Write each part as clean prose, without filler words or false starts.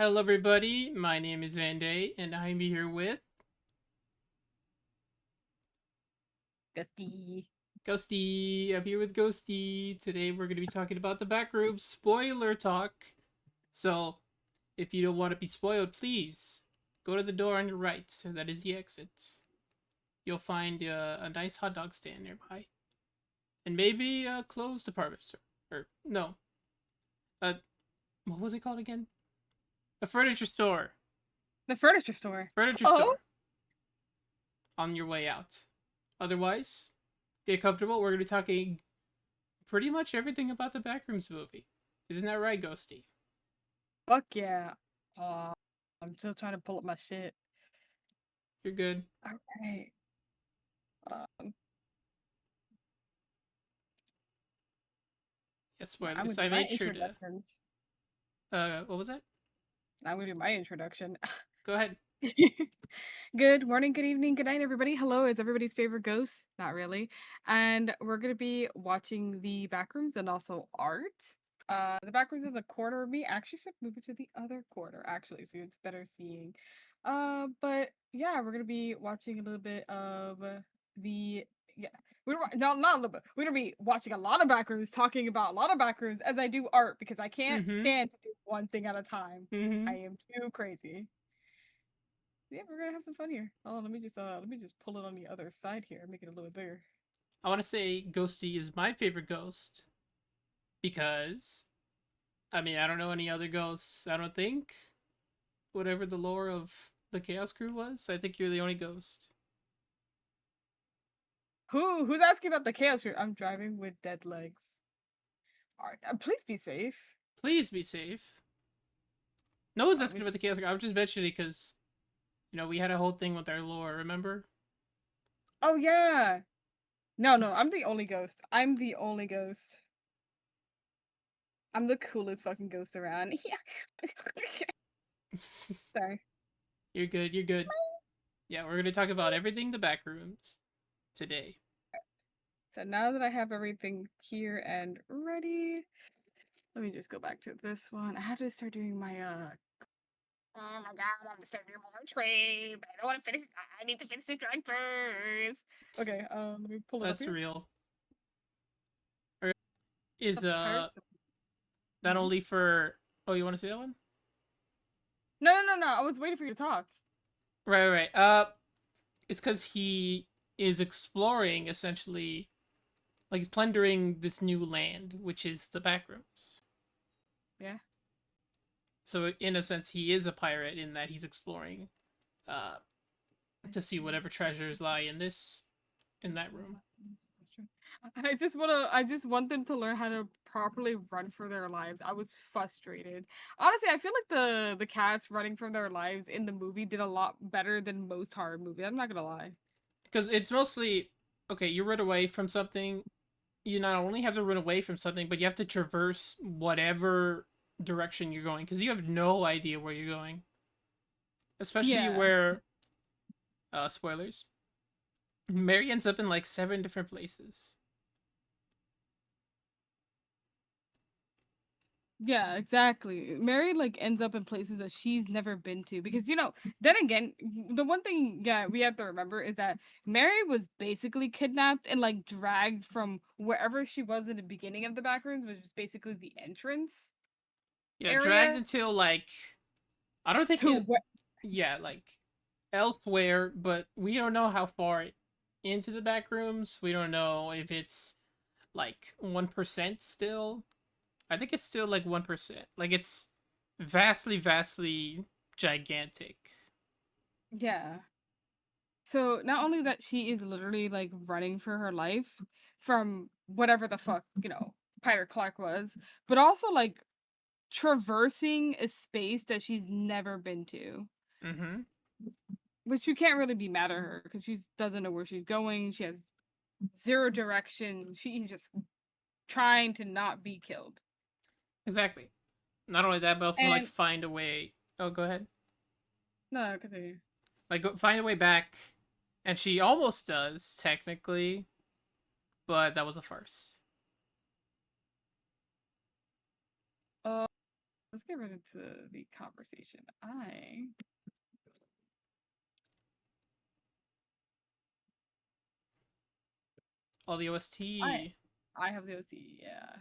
Hello, everybody. My name is Anday, and I'm here with Ghosty. Ghosty. I'm here with Ghosty. Today, we're going to be talking about the Backrooms spoiler talk. So, if you don't want to be spoiled, please go to the door on your right. So that is the exit. You'll find a nice hot dog stand nearby, and maybe a clothes department store. Or no, uh, what was it called again? A furniture store. The furniture store. Furniture Oh, store on your way out. Otherwise, get comfortable. We're going to be talking pretty much everything about the Backrooms movie. Isn't that right, Ghosty? fuck yeah. Uh, I'm still trying to pull up my shit. You're good. Alright. Um, Yeah, yeah, I'm spoilers. gonna I do my made sure to. introductions. What was that? I'm gonna do my introduction. Go ahead. Good morning, good evening, good night, everybody. Hello, it's everybody's favorite ghost. Not really. And we're gonna be watching the backrooms and also art. The backrooms in the corner of me actually should move it to the other corner, actually, so it's better seeing. But yeah, we're gonna be watching a little bit of the yeah. No, not a little bit. We're gonna be watching a lot of backrooms, talking about a lot of backrooms as I do art because I can't Mm-hmm. stand to do one thing at a time. Mm-hmm. I am too crazy. Yeah, we're gonna have some fun here. Oh, let me just pull it on the other side here, make it a little bit bigger. I want to say Ghosty is my favorite ghost because, I mean, I don't know any other ghosts. I don't think. Whatever the lore of the Chaos Crew was, I think you're the only ghost. Who's asking about the chaos here? I'm driving with dead legs. Alright, please be safe. Please be safe. No one's Let me asking about just. the Chaos Crew. I'm just mentioning because, we had a whole thing with our lore, remember? Oh yeah. No, I'm the only ghost. I'm the only ghost. I'm the coolest fucking ghost around. Yeah. Sorry. You're good, you're good. Yeah, we're gonna talk about everything the Backrooms today. So now that I have everything here and ready, let me just go back to this one. I have to start doing my oh my god, I'm starting more trade, but I don't want to finish. I need to finish this drawing first. Okay, let me pull it up That's here. real. Is The Pirates. not Mhm. only for oh, you want to see that one? No. I was waiting for you to talk. Right. It's because he is exploring essentially, like he's plundering this new land, which is the Backrooms. Yeah. So in a sense, he is a pirate in that he's exploring, uh, to see whatever treasures lie in that room. I just want them to learn how to properly run for their lives. I was frustrated. Honestly, I feel like the cast running for their lives in the movie did a lot better than most horror movies. I'm not gonna lie. Because it's mostly okay. You run away from something. You not only have to run away from something, but you have to traverse whatever direction you're going because you have no idea where you're going. Especially Yeah. where, spoilers, Mary ends up in like 7 different places. Yeah, exactly. Mary like ends up in places that she's never been to because then again, the one thing yeah, we have to remember is that Mary was basically kidnapped and like dragged from wherever she was in the beginning of the backrooms, which was basically the entrance Yeah, dragged area until like I don't think to it. what Yeah, like elsewhere, but we don't know how far into the back rooms. We don't know if it's like 1% still. I think it's still like 1%. Like it's vastly gigantic. yeah. So not only that she is literally like running for her life from whatever the fuck, Pirate Clark was, but also like traversing a space that she's never been to. Mm-hmm. Which you can't really be mad at her because she doesn't know where she's going. She has zero direction. She's just trying to not be killed. Exactly. Not only that, but also like And find a way. Oh, go ahead. no, continue. Like find a way back, and she almost does technically, but that was a farce. Uh, let's get right into the conversation. Oh, the OST. I have the OC, yeah.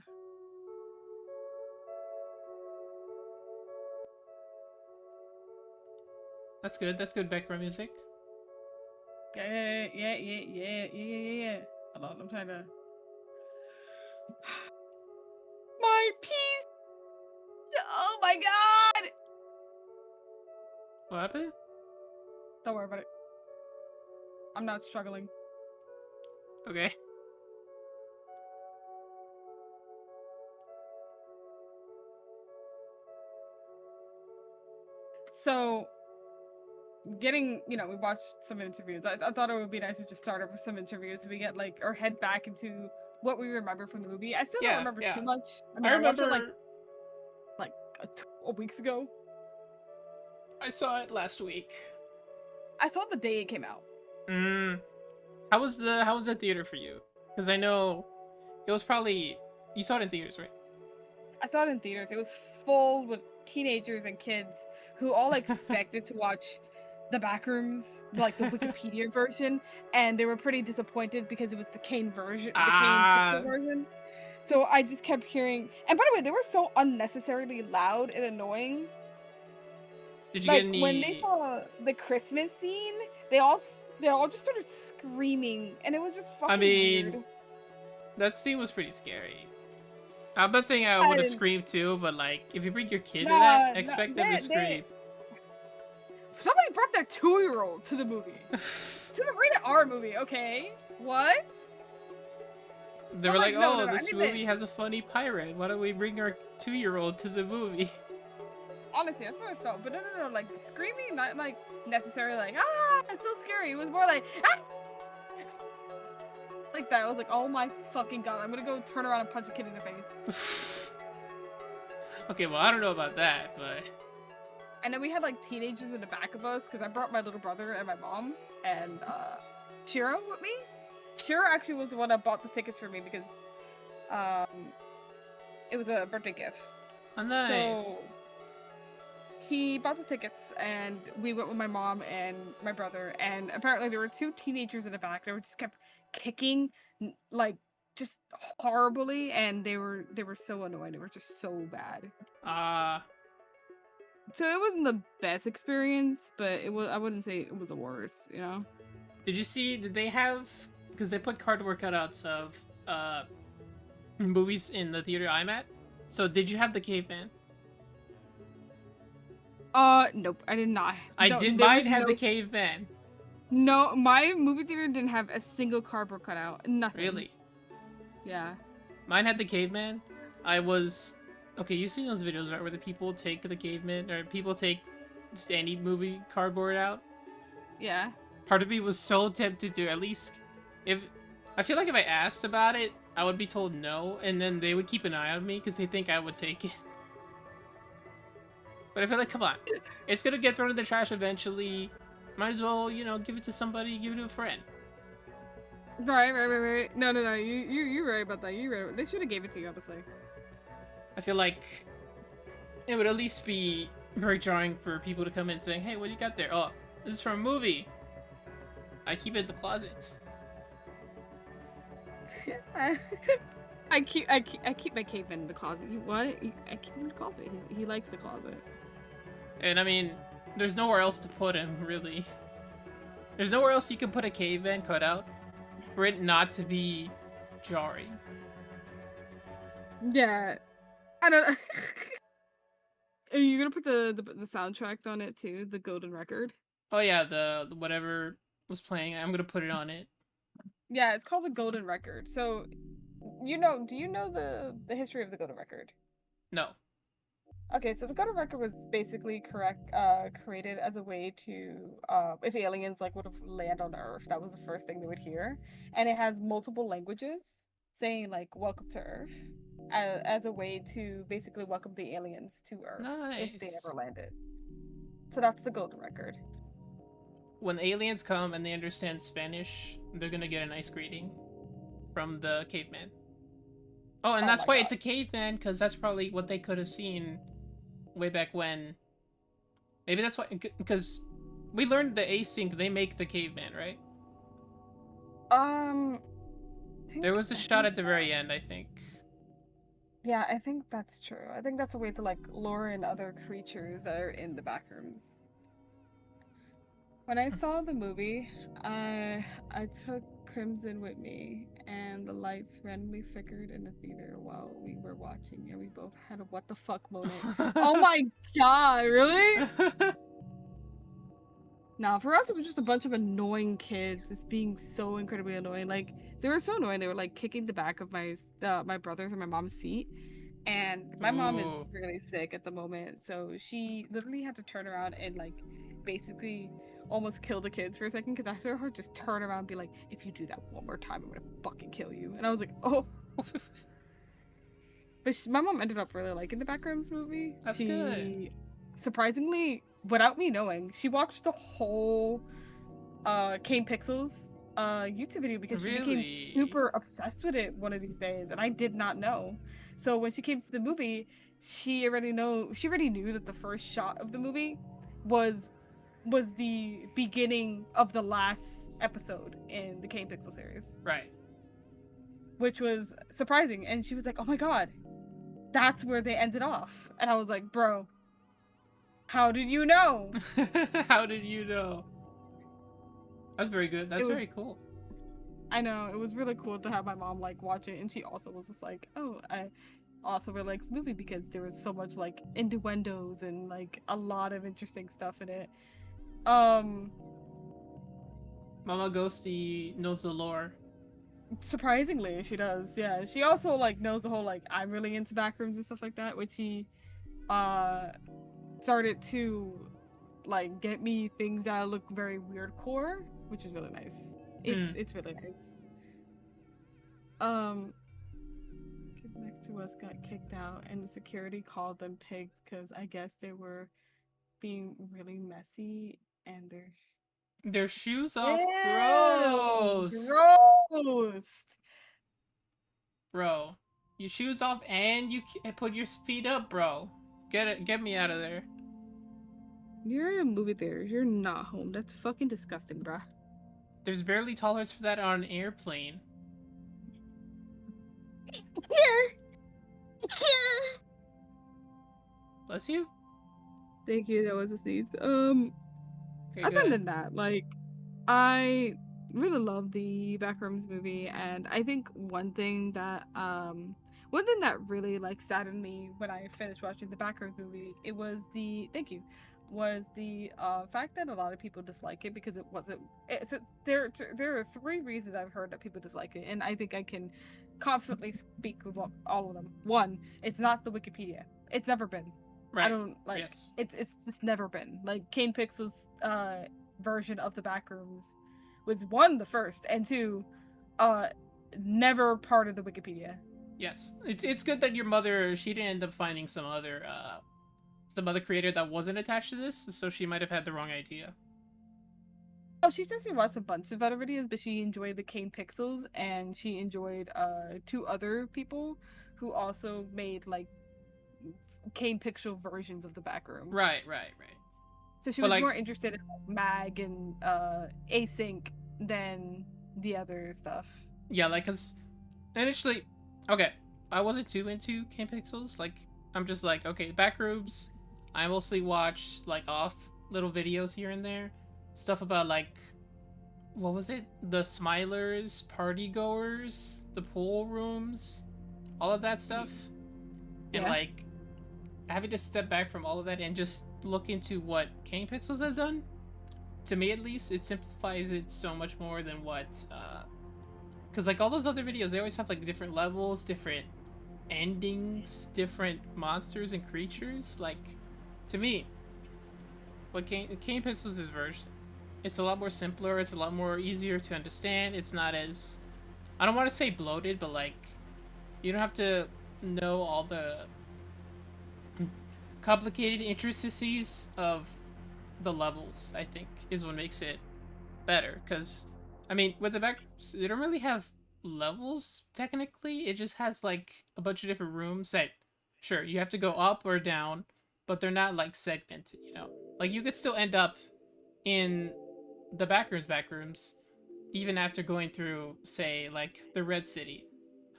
That's good. That's good background music. Yeah. Hold on, I'm trying to. My piece! Oh my god! What happened? Don't worry about it. I'm not struggling. Okay. So, we watched some interviews. I thought it would be nice to just start off with some interviews so we get, like, or head back into what we remember from the movie. I still don't remember too much. I mean, I watched it, like a weeks ago. I saw it last week. I saw it the day it came out. How was the theater for you? Because I know it was probably, you saw it in theaters, right? I saw it in theaters. It was full with teenagers and kids who all expected to watch the Backrooms, like the Wikipedia version, and they were pretty disappointed because it was the Kane version, the Kane pixel version. So I just kept hearing, and by the way, they were so unnecessarily loud and annoying. Did you Like get any? when they saw the Christmas scene, they all just started screaming, and it was just fucking weird. That scene was pretty scary. I'm not saying I would have screamed too, but like, if you bring your kid to that, expect them to scream. Somebody brought their 2-year-old to the movie. To the rated R movie, okay? What? They were like, oh, this movie has a funny pirate. Why don't we bring our 2-year-old to the movie? Honestly, that's what I felt. But no, like, screaming, not like necessarily like, ah, it's so scary. It was more like, ah! Like that. I was like, oh my fucking god, I'm gonna go turn around and punch a kid in the face. Okay, well, I don't know about that, but... And then we had, like, teenagers in the back of us, because I brought my little brother and my mom, and, Shiro with me. Shiro actually was the one that bought the tickets for me, because, it was a birthday gift. Oh, nice. So, he bought the tickets, and we went with my mom and my brother, and apparently there were 2 teenagers in the back that were just kept kicking, like, just horribly, and they were so annoying. They were just so bad. So it wasn't the best experience, but it was. I wouldn't say it was the worst, you know. Did they have? Because they put cardboard cutouts of movies in the theater I'm at. So did you have the caveman? Nope, I did not. Mine had the caveman. No, my movie theater didn't have a single cardboard cutout. Nothing. Really? Yeah. Mine had the caveman. Okay, you've seen those videos, right, where the people take the caveman, or people take just any movie cardboard out? Yeah. Part of me was so tempted to, at least, I feel like if I asked about it, I would be told no, and then they would keep an eye on me, because they think I would take it. But I feel like, come on, it's gonna get thrown in the trash eventually, might as well, give it to somebody, give it to a friend. Right. No, you're right about that, you're right. They should have gave it to you, honestly. I feel like it would at least be very jarring for people to come in saying, hey, what do you got there? Oh, this is from a movie. I keep it in the closet. I keep my caveman in the closet. What? I keep him in the closet. He likes the closet. And I mean, there's nowhere else to put him, really. There's nowhere else you can put a caveman cutout for it not to be jarring. Yeah. I don't know. Are you gonna put the soundtrack on it too? The golden record? Oh yeah, the whatever was playing, I'm gonna put it on it. Yeah, it's called the golden record. So, do you know the history of the golden record? No. Okay, so the golden record was basically created as a way to, if aliens like would have landed on Earth, that was the first thing they would hear, and it has multiple languages saying like "Welcome to Earth." As a way to basically welcome the aliens to Earth if they ever landed. So that's the golden record. When aliens come and they understand Spanish, they're gonna get a nice greeting from the caveman. Oh, and that's why it's a caveman, because that's probably what they could have seen way back when. Maybe that's why, because we learned the async. They make the caveman, right? There was a I shot think at the very end, I think. Yeah, I think that's true. I think that's a way to like lure in other creatures that are in the backrooms. When I saw the movie, I took Crimson with me, and the lights randomly flickered in the theater while we were watching, and we both had a what the fuck moment. Oh my god, really? Now, for us, it was just a bunch of annoying kids just being so incredibly annoying. Like, they were so annoying. They were like kicking the back of my brother's and my mom's seat. And my mom is Ooh. really sick at the moment, so she literally had to turn around and like basically almost kill the kids for a second because I saw her just turn around and be like, "If you do that one more time, I'm gonna fucking kill you." And I was like, "Oh." But my mom ended up really liking the Backrooms movie. That's She good. surprisingly, without me knowing, she watched the whole Kane Pixels YouTube video because she became Really? super obsessed with it one of these days, and I did not know. So when she came to the movie, she already knew that the first shot of the movie was the beginning of the last episode in the Kane Pixel series, Right. which was surprising. And she was like, "Oh my god, that's where they ended off." And I was like, "Bro, how did you know?" How did you know? That's very good. It That's was very cool. I know, it was really cool to have my mom like watch it, and she also was just like, "Oh, I also really like this movie because there was so much like innuendos and like a lot of interesting stuff in it." Um, Mama Ghosty knows the lore. Surprisingly, she does. Yeah, she also like knows the whole like I'm really into backrooms and stuff like that, which she uh started to like get me things that look very weird core, which is really nice. Hmm. It's really nice. Um, Kid next to us got kicked out, and the security called them pigs because I guess they were being really messy and they're Their shoes off. ew, Gross. gross. Bro. Your shoes off and you put your feet up, bro. Get it. Get me out of there. You're in a movie theater. You're not home. That's fucking disgusting, bruh. There's barely tolerance for that on an airplane. Bless you? Thank you. That was a sneeze. Okay, Other good. than that, like, I really love the Backrooms movie, and I think one thing that really like saddened me when I finished watching the Backrooms movie, it was the thank you, was the fact that a lot of people dislike it because it wasn't. So there are three reasons I've heard that people dislike it, and I think I can confidently speak with all of them. One, it's not the Wikipedia. It's never been. I Right. don't like Yes. it's just never been. Like Kane Pixel's version of the Backrooms was one, the first, and two, uh never part of the Wikipedia. Yes. It's good that your mother, she didn't end up finding some other creator that wasn't attached to this, so she might have had the wrong idea. Oh, she says she watched a bunch of other videos, but she enjoyed the Kane Pixels, and she enjoyed two other people who also made like Kane Pixel versions of the Backroom. Right, right, right. So she But was like, more interested in like, mag and async than the other stuff. yeah, like, cause initially, okay, I wasn't too into Kane Pixels. Like, I'm just like, okay, Backrooms. I mostly watch like off little videos here and there, stuff about like, what was it? The Smilers, party goers, the pool rooms, all of that stuff, and Yeah. like having to step back from all of that and just look into what Kane Pixels has done. To me, at least, it simplifies it so much more than what because like all those other videos, they always have like different levels, different endings, different monsters and creatures. Like, to me, what Kane Pixels is version, it's a lot more simpler. It's a lot more easier to understand. It's not as, I don't want to say bloated, but like you don't have to know all the complicated intricacies of the levels. I think is what makes it better. Because I mean, with the back, they don't really have levels technically. It just has like a bunch of different rooms that, sure, you have to go up or down, but they're not like segmented, you know? Like you could still end up in the backrooms, even after going through, say, like the Red City.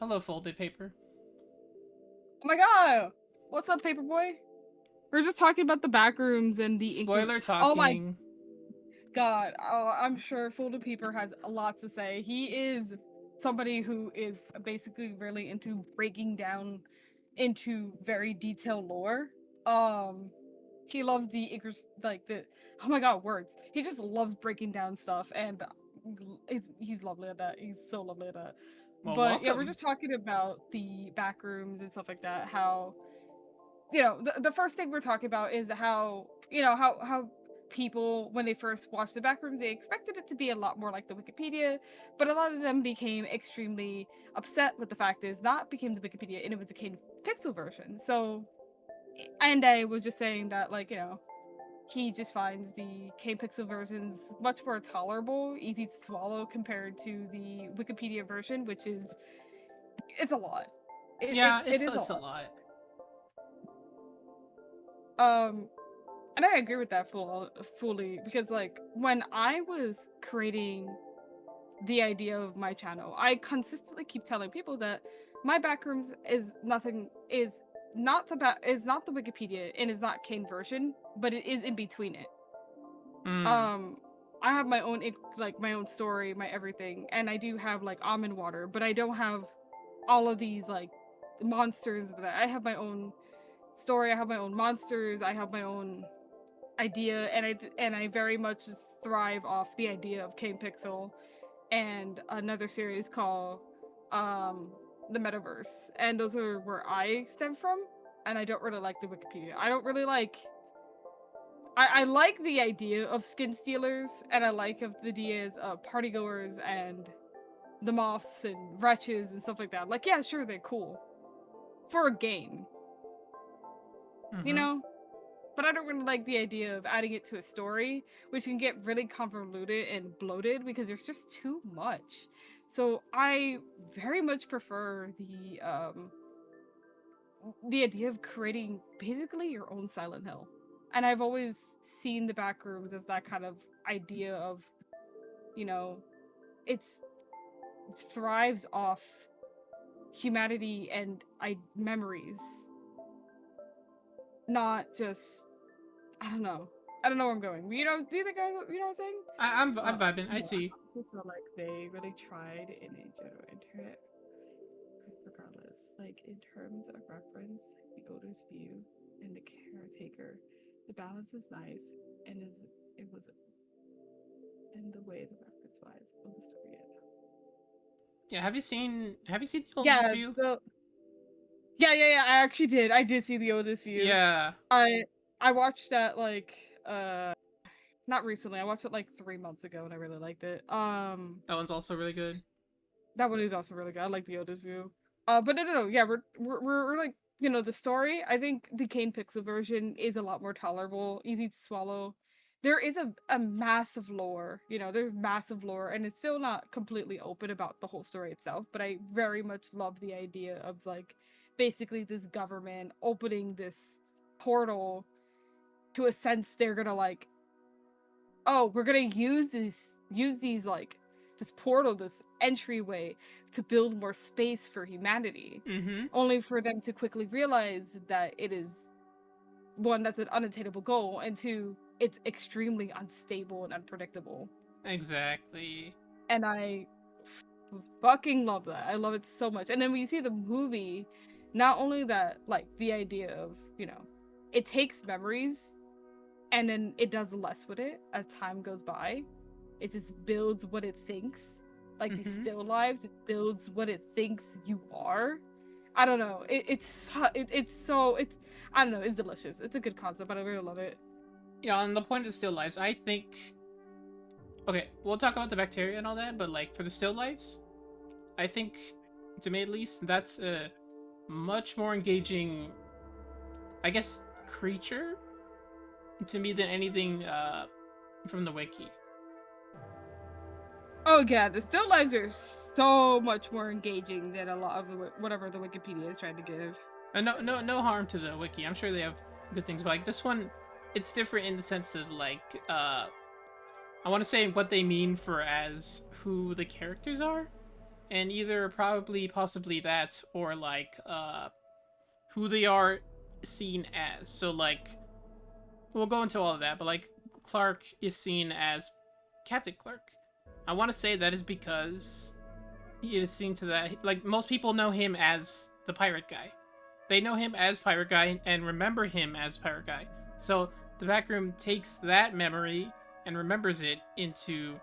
Hello, folded paper. Oh my god! What's up, Paperboy? We're just talking about the backrooms and the Spoiler Oh my talking. god! Oh, I'm sure Folded Paper has a lot to say. He is somebody who is basically really into breaking down into very detailed lore. He loves like the oh my god, words. He just loves breaking down stuff, and he's lovely at that. He's so lovely at that. Well, But yeah, we're welcome. just talking about the back rooms and stuff like that. How the first thing we're talking about is how how people, when they first watched the back rooms, they expected it to be a lot more like the Wikipedia, but a lot of them became extremely upset with the fact is not became the Wikipedia and it was the Kane pixel version. So Anday was just saying that, like, he just finds the Kane pixel versions much more tolerable, easy to swallow compared to the Wikipedia version, which is it's a lot. Yeah, It it's is a a lot. lot. And I agree with that fully because, like, when I was creating the idea of my channel, I consistently keep telling people that my backrooms is not the Wikipedia and is not Kane version, but it is in between it. Mm. I have my own my own story, my everything, and I do have like almond water, but I don't have all of these like monsters. That I have my own story, I have my own monsters, I have my own idea, and I very much thrive off the idea of Kane Pixel and another series called the Metaverse, and those are where I stem from. And I don't really like the Wikipedia. I don't really like. I like the idea of skin stealers, and I like of the ideas of partygoers and the moths and wretches and stuff like that. Like, yeah, sure, they're cool for a game, you Mm-hmm. know. But I don't really like the idea of adding it to a story, which can get really convoluted and bloated because there's just too much. So I very much prefer the idea of creating basically your own Silent Hill. And I've always seen the Backrooms as that kind of idea of, you know, it thrives off humanity and memories, not just I don't know where I'm going. Do you think you know what I'm saying? I'm vibing. I No, I see. honestly feel like they really tried in a general internet. Regardless, like in terms of reference, the owner's view and the caretaker, the balance is nice, and it was in the way the reference wise of the story. Yeah, have you seen the oldest Yeah, view? yeah. I actually did. I did see the oldest view. Yeah. I watched that like not recently. I watched it like 3 months ago, and I really liked it. That one's also really good. That one is also really good. I like the oldest view. But no. Yeah, we're like, the story. I think the Kane Pixel version is a lot more tolerable, easy to swallow. There is a massive lore. There's massive lore, and it's still not completely open about the whole story itself. But I very much love the idea of like basically this government opening this portal to a sense they're gonna like, oh, we're gonna use these like this portal, this entryway to build more space for humanity, Mm-hmm. only for them to quickly realize that it is one, that's an unattainable goal, and two, it's extremely unstable and unpredictable. Exactly. And I fucking love that. I love it so much. And then when you see the movie, not only that, like the idea of, it takes memories and then it does less with it as time goes by. It just builds what it thinks. Like these Mm-hmm. still lives, it builds what it thinks you are. I don't know. It's I don't know. It's delicious. It's a good concept, but I really love it. Yeah, on the point of still lives, I think. Okay, we'll talk about the bacteria and all that, but like for the still lives, I think, to me at least, that's a much more engaging, I guess, creature to me than anything from the wiki. Oh yeah, the still lives are so much more engaging than a lot of whatever the Wikipedia is trying to give. No harm to the wiki. I'm sure they have good things. But like this one, it's different in the sense of like I want to say what they mean for as who the characters are, and either probably possibly that or like who they are seen as. So like we'll go into all of that, but like Clark is seen as Captain Clark. I want to say that is because he is seen to that like most people know him as the pirate guy. They know him as pirate guy and remember him as pirate guy. So the backroom takes that memory and remembers it into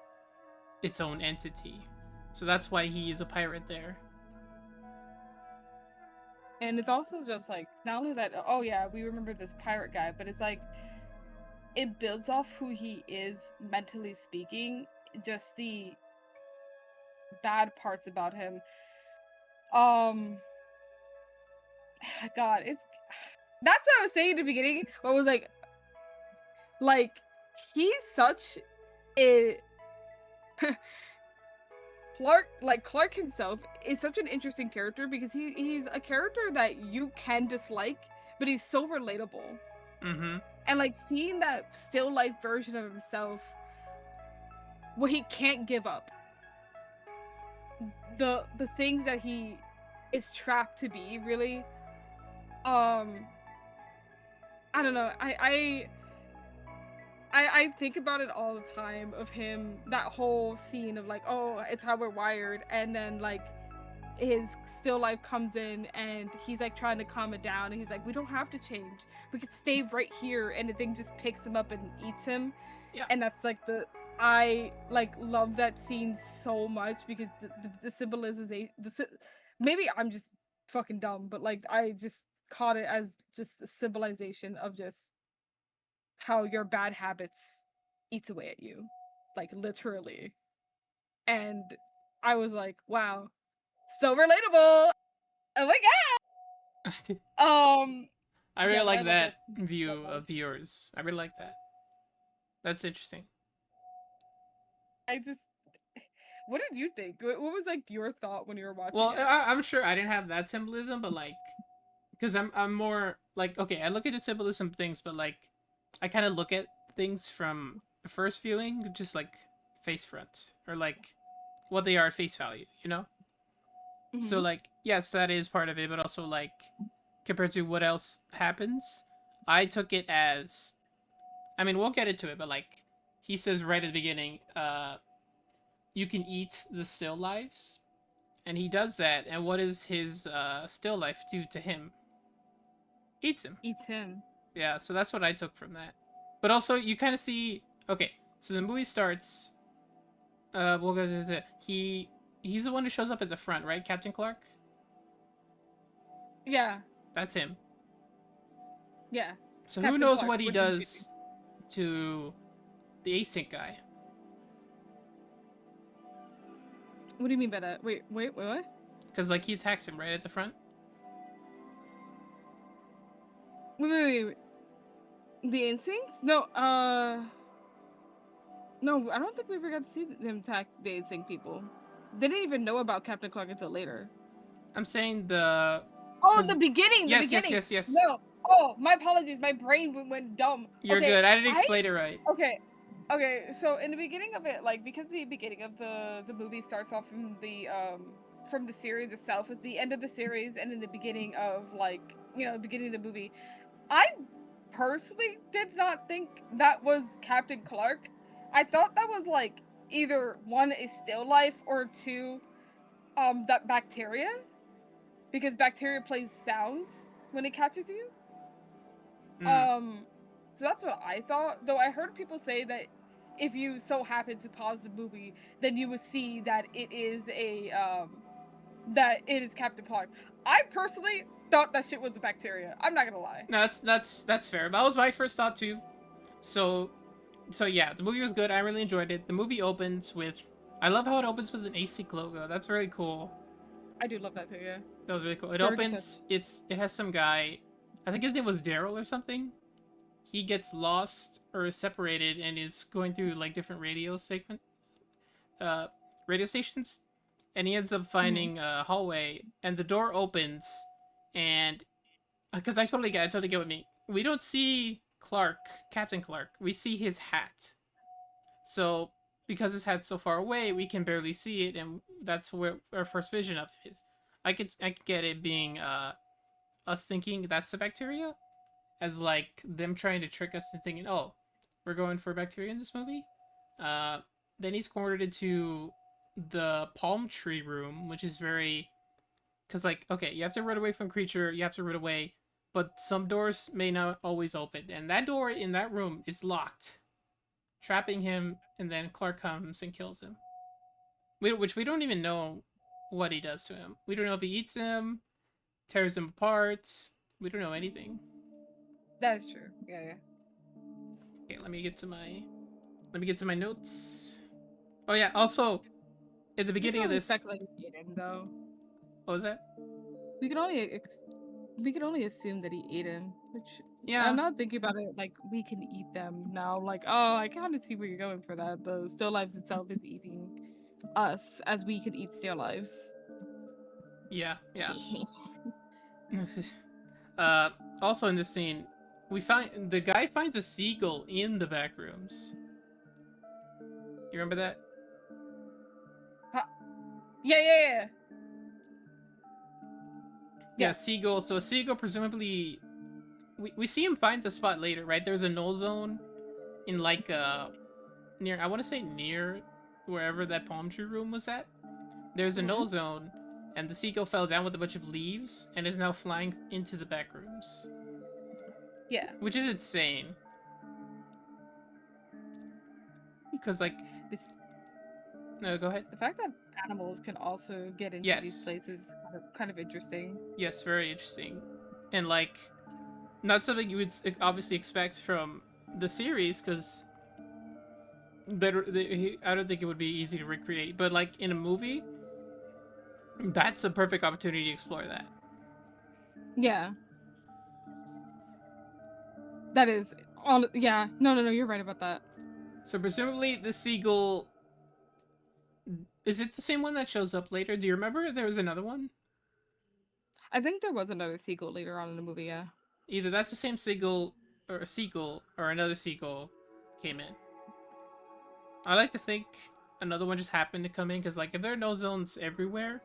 its own entity. So that's why he is a pirate there. And it's also just like not only that, oh yeah, we remember this pirate guy, but it's like it builds off who he is mentally speaking, just the bad parts about him. God, it's that's what I was saying at the beginning. What was like he's such a Clark himself is such an interesting character because he's a character that you can dislike, but he's so relatable. Mm-hmm. And like seeing that still life version of himself where he can't give up. The things that he is trapped to be, really. I don't know. I think about it all the time of him, that whole scene of like, oh, it's how we're wired, and then like his still life comes in and he's like trying to calm it down and he's like, we don't have to change, we could stay right here, and the thing just picks him up and eats him. Yeah. And that's like I like love that scene so much because the symbolization, maybe I'm just fucking dumb, but like I just caught it as just a symbolization of just how your bad habits eats away at you, like literally. And I was like, wow, so relatable. Oh my god. I really Yeah, but I like love that that scene so view of much. yours. I really like that. That's interesting. I just, what did you think? What was like your thought when you were watching Well, it? I'm sure I didn't have that symbolism, but like, because I'm more like okay, I look at the symbolism things, but like, I kind of look at things from the first viewing, just like face front or like what they are at face value, you know. So Mm-hmm. like, yes, that is part of it, but also like compared to what else happens, I took it as, I mean, we'll get into it, but like, he says right at the beginning, you can eat the still lives, and he does that, and what does his still life do to him? Eats him. Eats him. Yeah, so that's what I took from that. But also, you kind of see. Okay, so the movie starts. We'll go to he's the one who shows up at the front, right? Captain Clark. Yeah. That's him. Yeah. So who Captain knows Clark. what he What did he do? does to the async guy? What do you mean by that? Wait, what? Because like he attacks him right at the front. Wait. The instincts? No, no, I don't think we ever got to see them attack the instinct people. They didn't even know about Captain Clark until later. I'm saying the. Oh, the beginning, the Yes, yes, beginning. yes, yes. No. Oh, my apologies. My brain went dumb. You're Okay, good. I didn't explain it right. okay. So in the beginning of it, like because the beginning of the movie starts off from the series itself is the end of the series, and in the beginning of like the beginning of the movie, I personally did not think that was Captain Clark. I thought that was like either one a still life or two that bacteria, because bacteria plays sounds when it catches you. Mm. Um, so that's what I thought. Though I heard people say that if you so happen to pause the movie, then you would see that it is that it is Captain Clark. I personally thought that shit was a bacteria. I'm not gonna lie. No, that's fair. That was my first thought too. So yeah, the movie was good. I really enjoyed it. The movie opens with. I love how it opens with an ASIC logo. That's really cool. I do love that too. Yeah. That was really cool. It Very good opens. It has some guy. I think his name was Daryl or something. He gets lost or is separated and is going through like different uh, radio stations, and he ends up Mhm. finding a hallway, and the door opens, and because I totally get what you mean. we don't see Clark, Captain Clark. We see his hat. So because his hat's so far away, we can barely see it, and that's where our first vision of it is. I could get it being us thinking that's the bacteria, as like them trying to trick us into thinking, oh, we're going for bacteria in this movie. Uh, then he's cornered into the palm tree room, which is very, because like, okay, you have to run away from a creature, you have to run away, but some doors may not always open, and that door in that room is locked, trapping him, and then Clark comes and kills him. Which we don't even know what he does to him. We don't know if he eats him, tears him apart. We don't know anything. That is true. Yeah, yeah. Okay, let me get to my notes. Oh yeah, also at the beginning of this, speculate he ate him, though. what was that? We can only assume that he ate him, which Yeah, I'm not thinking about it like we can eat them now. Like, oh, I kind of see where you're going for that. The still lives itself is eating us as we could eat still lives. yeah. Also in this scene, the guy finds a seagull in the back rooms. You remember that? Yeah. Yeah, seagull. So a seagull presumably, we see him find the spot later, right? There's a null zone in like near, I want to say near wherever that palm tree room was at. There's a null zone, and the seagull fell down with a bunch of leaves and is now flying into the back rooms. Yeah. Which is insane. Because like this. No, go ahead. The fact that animals can also get into these places is kind of interesting. Yes, very interesting. And like, not something you would obviously expect from the series, because I don't think it would be easy to recreate. But like in a movie, that's a perfect opportunity to explore that. Yeah. That is all. Yeah. No. You're right about that. So presumably the seagull. Is it the same one that shows up later? Do you remember there was another one? I think there was another seagull later on in the movie, yeah. Either that's the same seagull, or another seagull came in. I like to think another one just happened to come in, because like if there are no zones everywhere,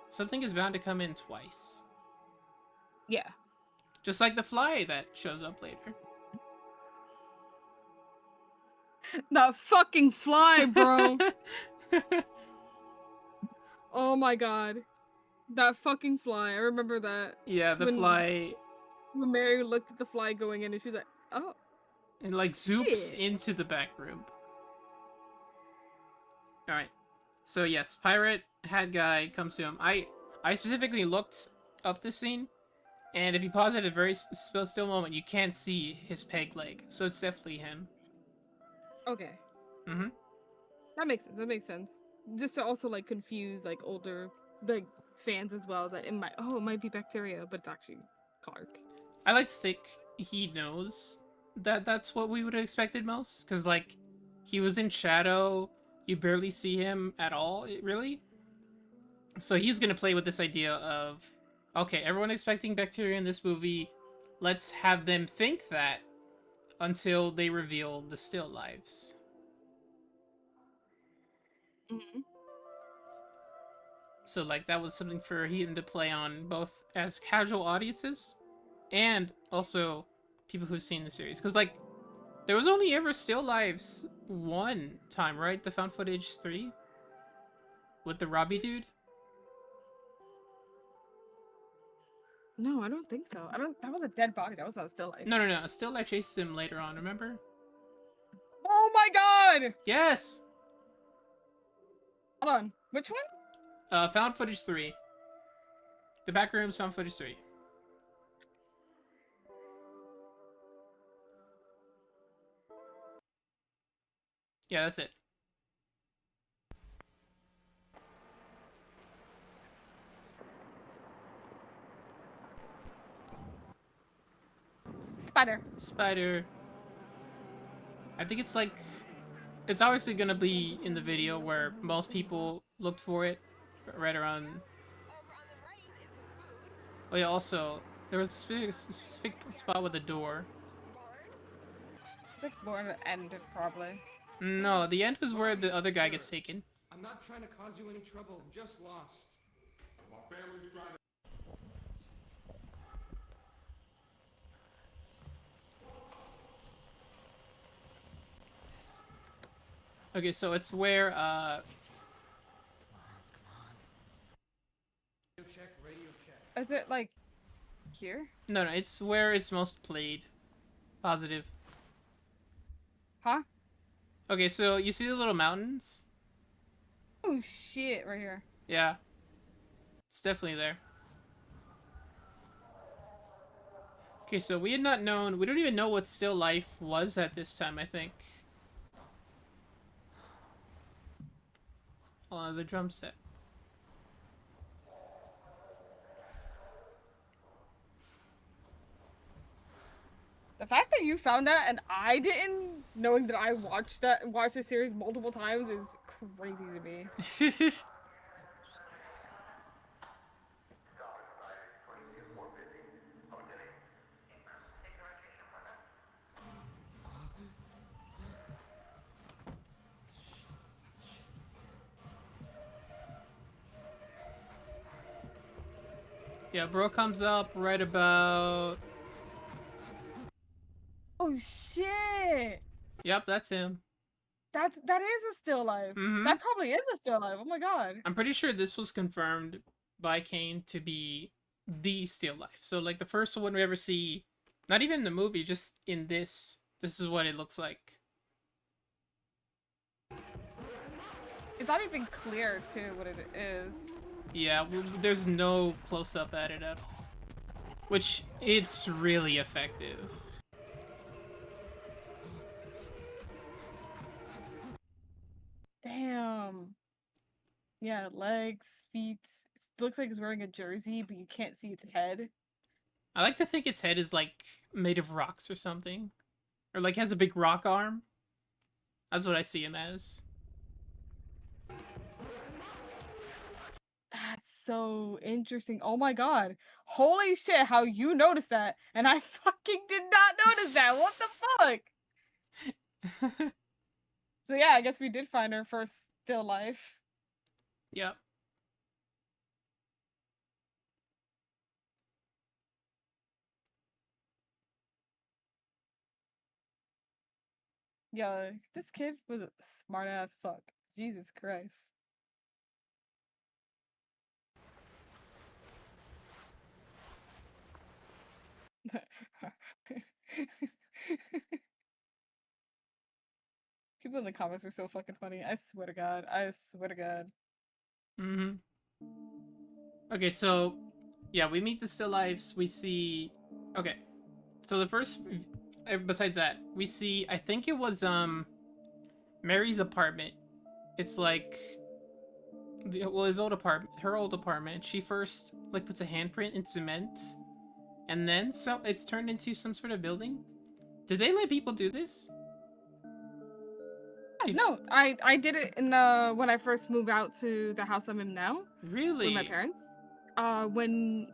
something is bound to come in twice. Yeah. Just like the fly that shows up later. That fucking fly, bro. Oh my god. That fucking fly. I remember that. Yeah, the fly. When Mary looked at the fly going in and she was like, oh. And like zoops into the back room. Alright. So yes, pirate hat guy comes to him. I specifically looked up this scene, and if you pause at a very still moment, you can't see his peg leg. So it's definitely him. Okay. Mm-hmm. That makes sense. Just to also like confuse like older like fans as well, that it might be bacteria, but it's actually Clark. I like to think he knows that that's what we would have expected most, because like he was in shadow, you barely see him at all, really. So he's gonna play with this idea of, okay, everyone expecting bacteria in this movie, let's have them think that until they reveal the still lives. Mm-hmm. So like that was something for him to play on, both as casual audiences and also people who've seen the series. Because like there was only ever still lives one time, right? The found footage 3 with the Robbie dude. No, I don't think so. That was a dead body. That was not a still life. No. A still life chases him later on, remember? Oh my god! Yes! Hold on. Which one? Found footage 3. The Backrooms found footage 3. Yeah, that's it. Spider. I think it's like, it's obviously gonna be in the video where most people looked for it, right around. Oh yeah, also, There was a specific spot with a door. It's like more an end, probably. No, the end was where the other guy gets taken. I'm not trying to cause you any trouble. Just lost. My family's trying to. Okay, so it's where Radio check, radio check. Is it like here? no, it's where it's most played. Positive. Huh? Okay, so you see the little mountains? Oh shit, right here. Yeah. It's definitely there. Okay, so we had not known, we don't even know what still life was at this time, I think. Oh, the drum set. The fact that you found that and I didn't, knowing that I watched the series multiple times, is crazy to me. Yeah, bro comes up right about... Oh shit! Yep, that's him. That is a still life. Mhm. That probably is a still life. Oh my god. I'm pretty sure this was confirmed by Kane to be the still life. So, like, the first one we ever see, not even in the movie, just in this is what it looks like. It's not even clear too what it is. Yeah, there's no close-up at it at all. Which, it's really effective. Damn. Yeah, legs, feet. It looks like it's wearing a jersey, but you can't see its head. I like to think its head is, like, made of rocks or something. Or, like, has a big rock arm. That's what I see him as. That's so interesting. Oh my god. Holy shit, how you noticed that? And I fucking did not notice that. What the fuck? So yeah, I guess we did find our first still life. Yep. Yo, this kid was a smart ass fuck. Jesus Christ. People in the comments are so fucking funny. I swear to God. I swear to God. Mm-hmm. Okay, so yeah, we meet the still lives. We see. Okay, so the first, besides that, we see. I think it was Mary's apartment. It's like, well, his old apartment, her old apartment. She first like puts a handprint in cement, and then so it's turned into some sort of building. Did they let people do this? No, I did it in when I first moved out to the house I'm in now Really? with my parents. When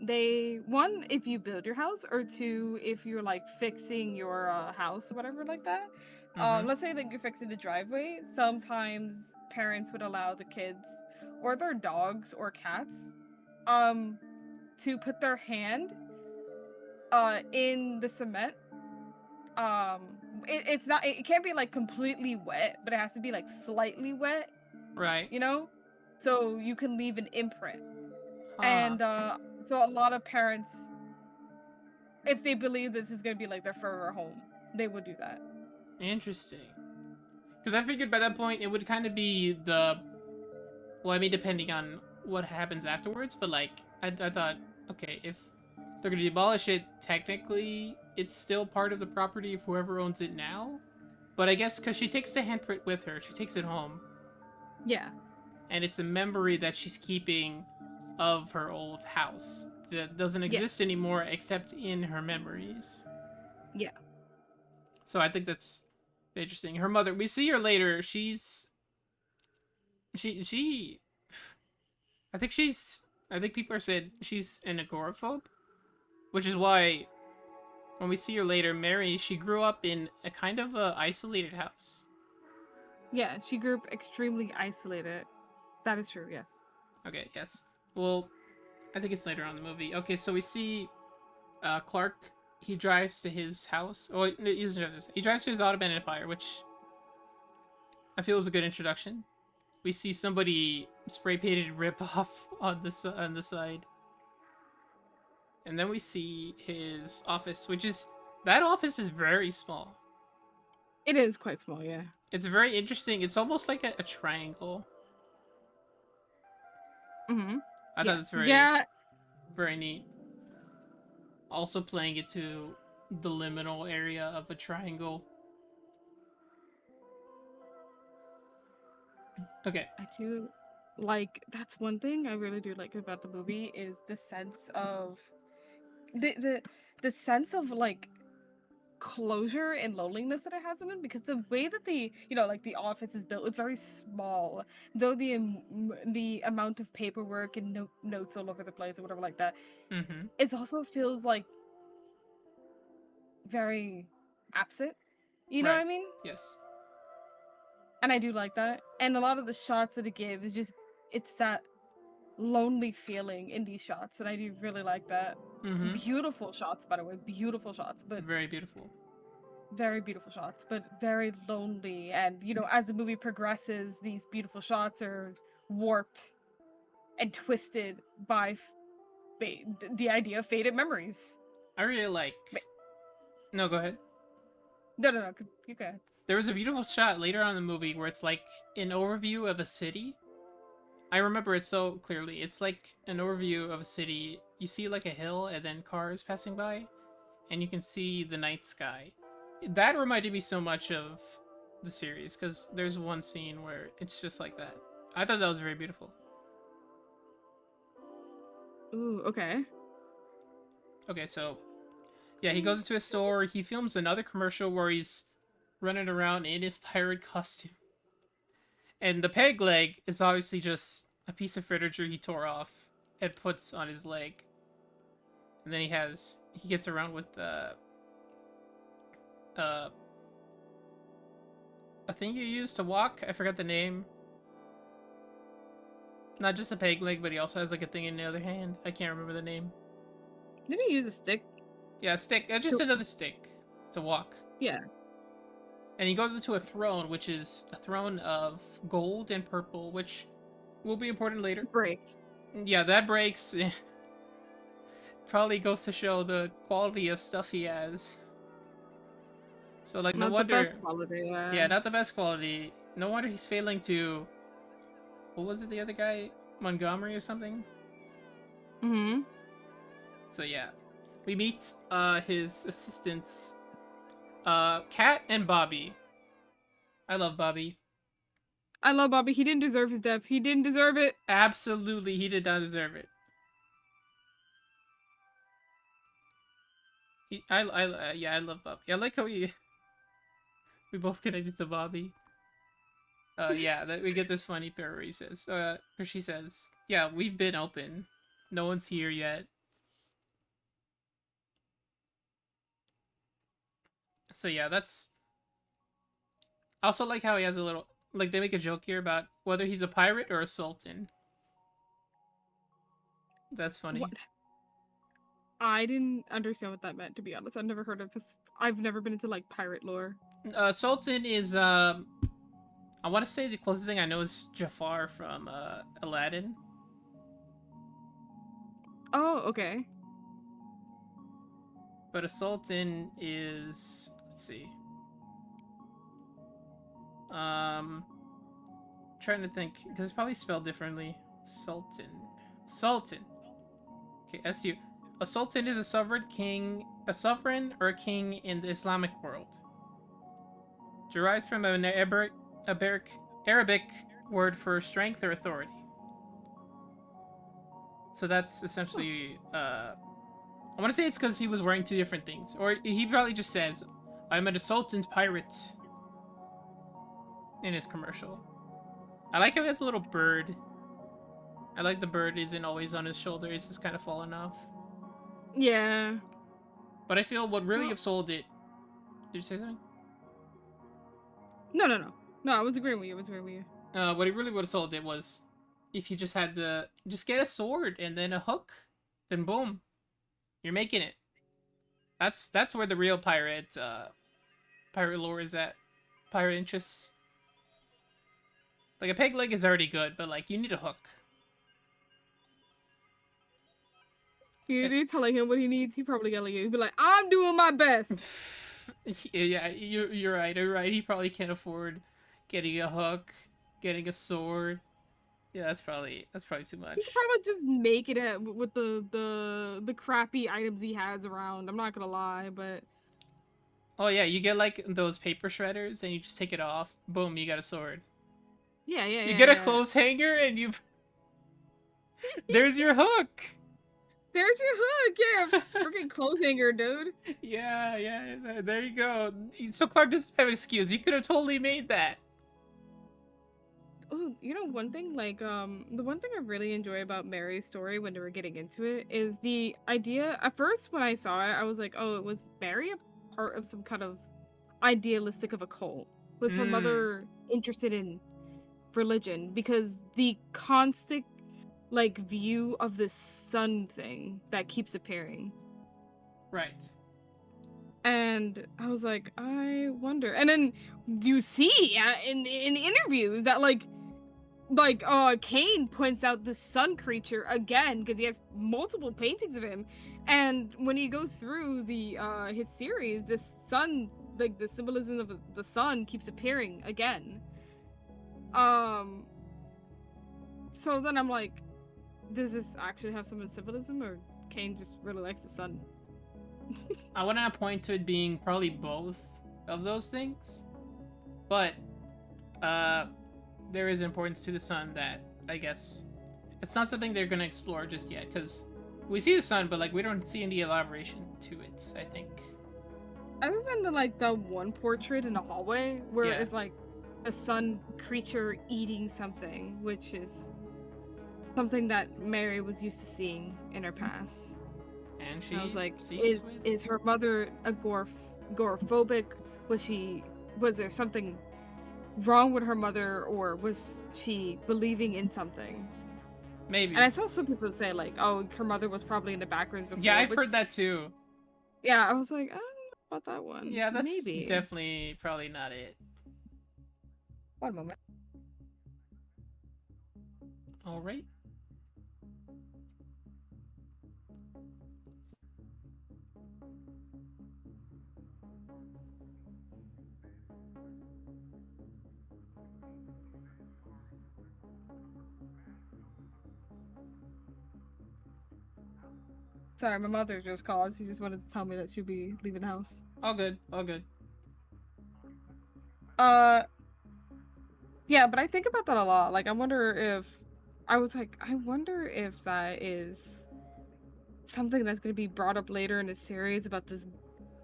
one, if you build your house, or two, if you're like fixing your house or whatever like that. Mm-hmm. Let's say that you're fixing the driveway. Sometimes parents would allow the kids or their dogs or cats to put their hand in the cement. It's not, it can't be like completely wet, but it has to be like slightly wet, Right. you know, so you can leave an imprint. Huh. And so a lot of parents, if they believe this is gonna be like their forever home, they would do that. Interesting. Because I figured by that point it would kind of be the, well, I mean, depending on what happens afterwards, but like, I thought, okay, if they're gonna demolish it, technically, it's still part of the property of whoever owns it now. But I guess because she takes the handprint with her, she takes it home, Yeah. and it's a memory that she's keeping of her old house that doesn't exist anymore except in her memories. Yeah. So I think that's interesting. Her mother, we see her later. She. I think people are said she's an agoraphobe. Which is why, when we see her later, Mary, she grew up in a kind of a isolated house. Yeah, she grew up extremely isolated. That is true, yes. Okay, yes. Well, I think it's later on in the movie. Okay, so we see Clark. He drives to his house. Oh, he doesn't drive to his. He drives to his Ottoman Empire, which I feel is a good introduction. We see somebody spray painted rip off on the side, and then we see his office, which is that office is very small. It is quite small, yeah. It's very interesting. It's almost like a triangle. Mm-hmm. I thought it's very neat. Also playing it to the liminal area of a triangle. Okay. I do like, that's one thing I really do like about the movie is the sense of the sense of like closure and loneliness that it has in it, because the way that like the office is built, it's very small, though the amount of paperwork and notes all over the place or whatever like that, Mm-hmm. it also feels like very absent, you know Right. what I mean? Yes. And I do like that. And a lot of the shots that it gives is just, it's that lonely feeling in these shots, and I do really like that. Mm-hmm. Beautiful shots, by the way, beautiful shots, but Very beautiful. very beautiful shots, but very lonely. And as the movie progresses, these beautiful shots are warped and twisted by the idea of faded memories. I really like. No, go ahead. No, you go ahead. There was a beautiful shot later on in the movie where it's like an overview of a city. I remember it so clearly. It's like an overview of a city. You see like a hill and then cars passing by, and you can see the night sky. That reminded me so much of the series because there's one scene where it's just like that. I thought that was very beautiful. Ooh, okay. Okay, so yeah, he goes into a store. He films another commercial where he's running around in his pirate costume. And the peg leg is obviously just a piece of furniture he tore off and puts on his leg. And then he gets around with a thing you use to walk. I forgot the name. Not just a peg leg, but he also has like a thing in the other hand. I can't remember the name. Didn't he use a stick? Yeah, a stick. Just another stick to walk. Yeah. And he goes into a throne, which is a throne of gold and purple, which will be important later. Breaks. Yeah, that breaks. Probably goes to show the quality of stuff he has. So, like, no Not wonder. the best quality, yeah. Yeah, not the best quality. No wonder he's failing to. What was it, the other guy? Montgomery or something? Mm-hmm. So, yeah. We meet his assistants, Kat and Bobby. I love Bobby. I love Bobby. He didn't deserve his death. He didn't deserve it. Absolutely, he did not deserve it. Yeah, I love Bobby. I like how we both connected to Bobby. Yeah, that we get this funny pair where he says, or she says, "Yeah, we've been open. No one's here yet." So yeah, that's. I also like how he has a little, like they make a joke here about whether he's a pirate or a sultan. That's funny. What? I didn't understand what that meant, to be honest. I've never heard of this. I've never been into like pirate lore. Sultan is I want to say the closest thing I know is Jafar from Aladdin. Oh, okay. But a sultan is, let's see. Trying to think because it's probably spelled differently. Sultan. Okay, SU. A sultan is a sovereign or a king in the Islamic world. Derives from an Arabic word for strength or authority. So that's essentially, I want to say it's because he was wearing two different things. Or he probably just says, I'm a sultan's pirate in his commercial. I like how he has a little bird. I like the bird isn't always on his shoulder. He's just kind of falling off. Yeah. But I feel what really Well- have sold it. Did you say something? No, no, no. No, I was agreeing with you. I was agreeing with you. What it really would have sold it was if you just had to just get a sword and then a hook, then boom, you're making it. That's where the real pirate lore is at. Pirate interests. Like a peg leg is already good, but like you need a hook. You're telling him what he needs. He probably gonna you. He'd be like, "I'm doing my best." Yeah, you're right. You're right. He probably can't afford getting a hook, getting a sword. Yeah, that's probably too much. He could probably just make it with the crappy items he has around. I'm not gonna lie, but Oh yeah, you get like those paper shredders and you just take it off. Boom, you got a sword. yeah, yeah, You yeah, get a yeah. clothes hanger and you've there's your hook. There's your hook, yeah. Freaking clothes hanger, dude. Yeah, there you go. So Clark doesn't have an excuse. You could have totally made that. Oh, you know one thing, like the one thing I really enjoy about Mary's story when they were getting into it is the idea. At first, when I saw it, I was like, oh, it was Mary a part of some kind of idealistic of a cult? Was her mother interested in religion? Because the constant like view of this sun thing that keeps appearing. Right. And I was like, I wonder. And then you see in interviews that like Kane points out the sun creature again because he has multiple paintings of him. And when you go through the his series, the sun, like the symbolism of the sun keeps appearing again. So then I'm like, does this actually have some symbolism, or Kane just really likes the sun? I want to point to it being probably both of those things, but there is importance to the sun that I guess it's not something they're gonna explore just yet because we see the sun, but like we don't see any elaboration to it. I think. Other than the one portrait in the hallway where Yeah. it's like a sun creature eating something, which is something that Mary was used to seeing in her past. And she I was like, sees is her mother agoraphobic? Was there something wrong with her mother, or was she believing in something? maybe. And I saw some people say like, oh, her mother was probably in the Backrooms before. Yeah, I've which- heard that too. Yeah, I was like, I don't know about that one. Yeah, that's maybe. definitely probably not it. One moment. All right. Sorry, my mother just called. She just wanted to tell me that she'll be leaving the house. All good. All good. Yeah, but I think about that a lot. Like, I wonder if that is something that's going to be brought up later in the series about this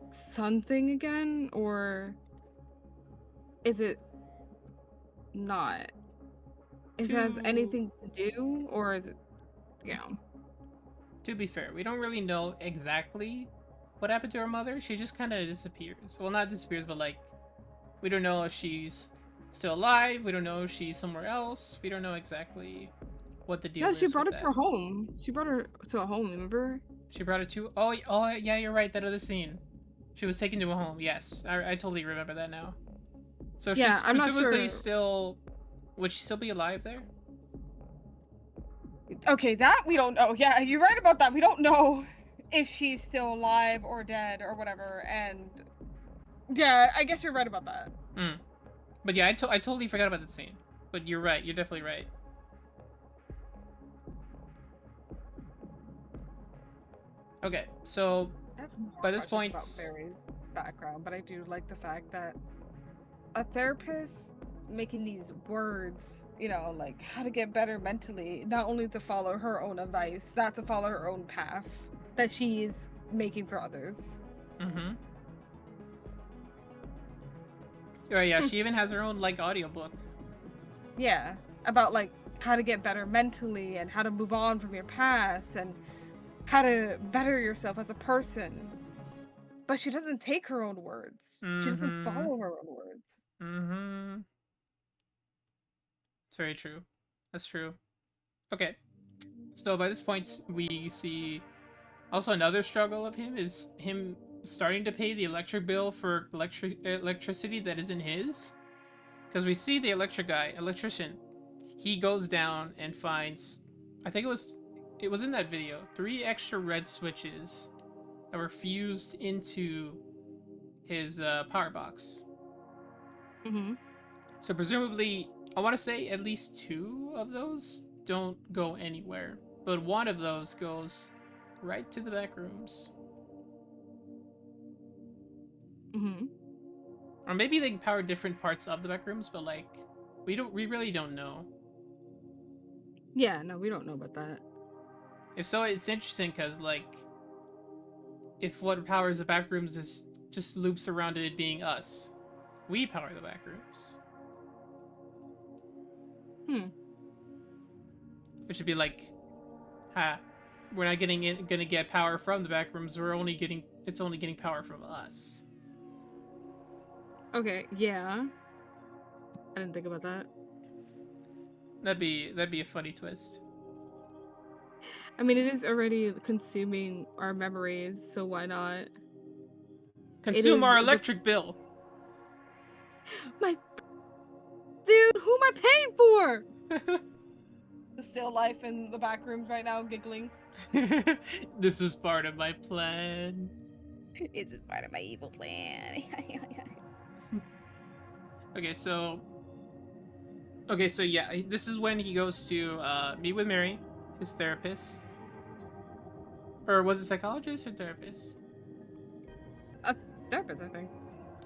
sun thing again, or is it not? If it has anything to do, or is it, To be fair, we don't really know exactly what happened to her mother. She just kind of disappears. Well, not disappears, but like, we don't know if she's still alive. We don't know if she's somewhere else. We don't know exactly what the deal No, is. she brought with it to that. her home. She brought her to a home, remember? She brought it to. Oh, yeah, you're right. That other scene. She was taken to a home. Yes, I totally remember that now. So Yeah, she's I'm not presumably sure. still. Would she still be alive there? Okay, that we don't know. Yeah, you're right about that. We don't know if she's still alive or dead or whatever. And yeah, I guess you're right about that. But yeah, I totally forgot about that scene. But you're right. You're definitely right. Okay, so by this point, about Mary's background, but I do like the fact that a therapist making these words, like how to get better mentally, not only to follow her own advice, not to follow her own path that she's making for others. Oh yeah, she even has her own like audiobook. Yeah, about like how to get better mentally and how to move on from your past, and how to better yourself as a person. But she doesn't take her own words. She doesn't Mm-hmm. follow her own words. Mm-hmm. It's very true. That's true. Okay. So by this point, we see also another struggle of him is him starting to pay the electric bill for electricity that isn't his. Because we see the electrician, he goes down and finds, I think it was in that video, 3 extra red switches that were fused into his power box. Mm-hmm. So presumably, I want to say at least 2 of those don't go anywhere, but one of those goes right to the back rooms. Mm-hmm. Or maybe they power different parts of the back rooms, but like we really don't know. Yeah, no, we don't know about that. If so, it's interesting because like if what powers the back rooms is just loops around it being us, we power the back rooms. Which would be like, ha, we're not gonna get power from the back rooms. It's only getting power from us. Okay, yeah. I didn't think about that. That'd be a funny twist. I mean, it is already consuming our memories, so why not? Consume our electric bill. My dude, who am I paying for? The still life in the back rooms right now, giggling. This is part of my plan. Is this part of my evil plan? Okay, so yeah, this is when he goes to meet with Mary, his therapist. Or was it psychologist or therapist? A therapist, I think.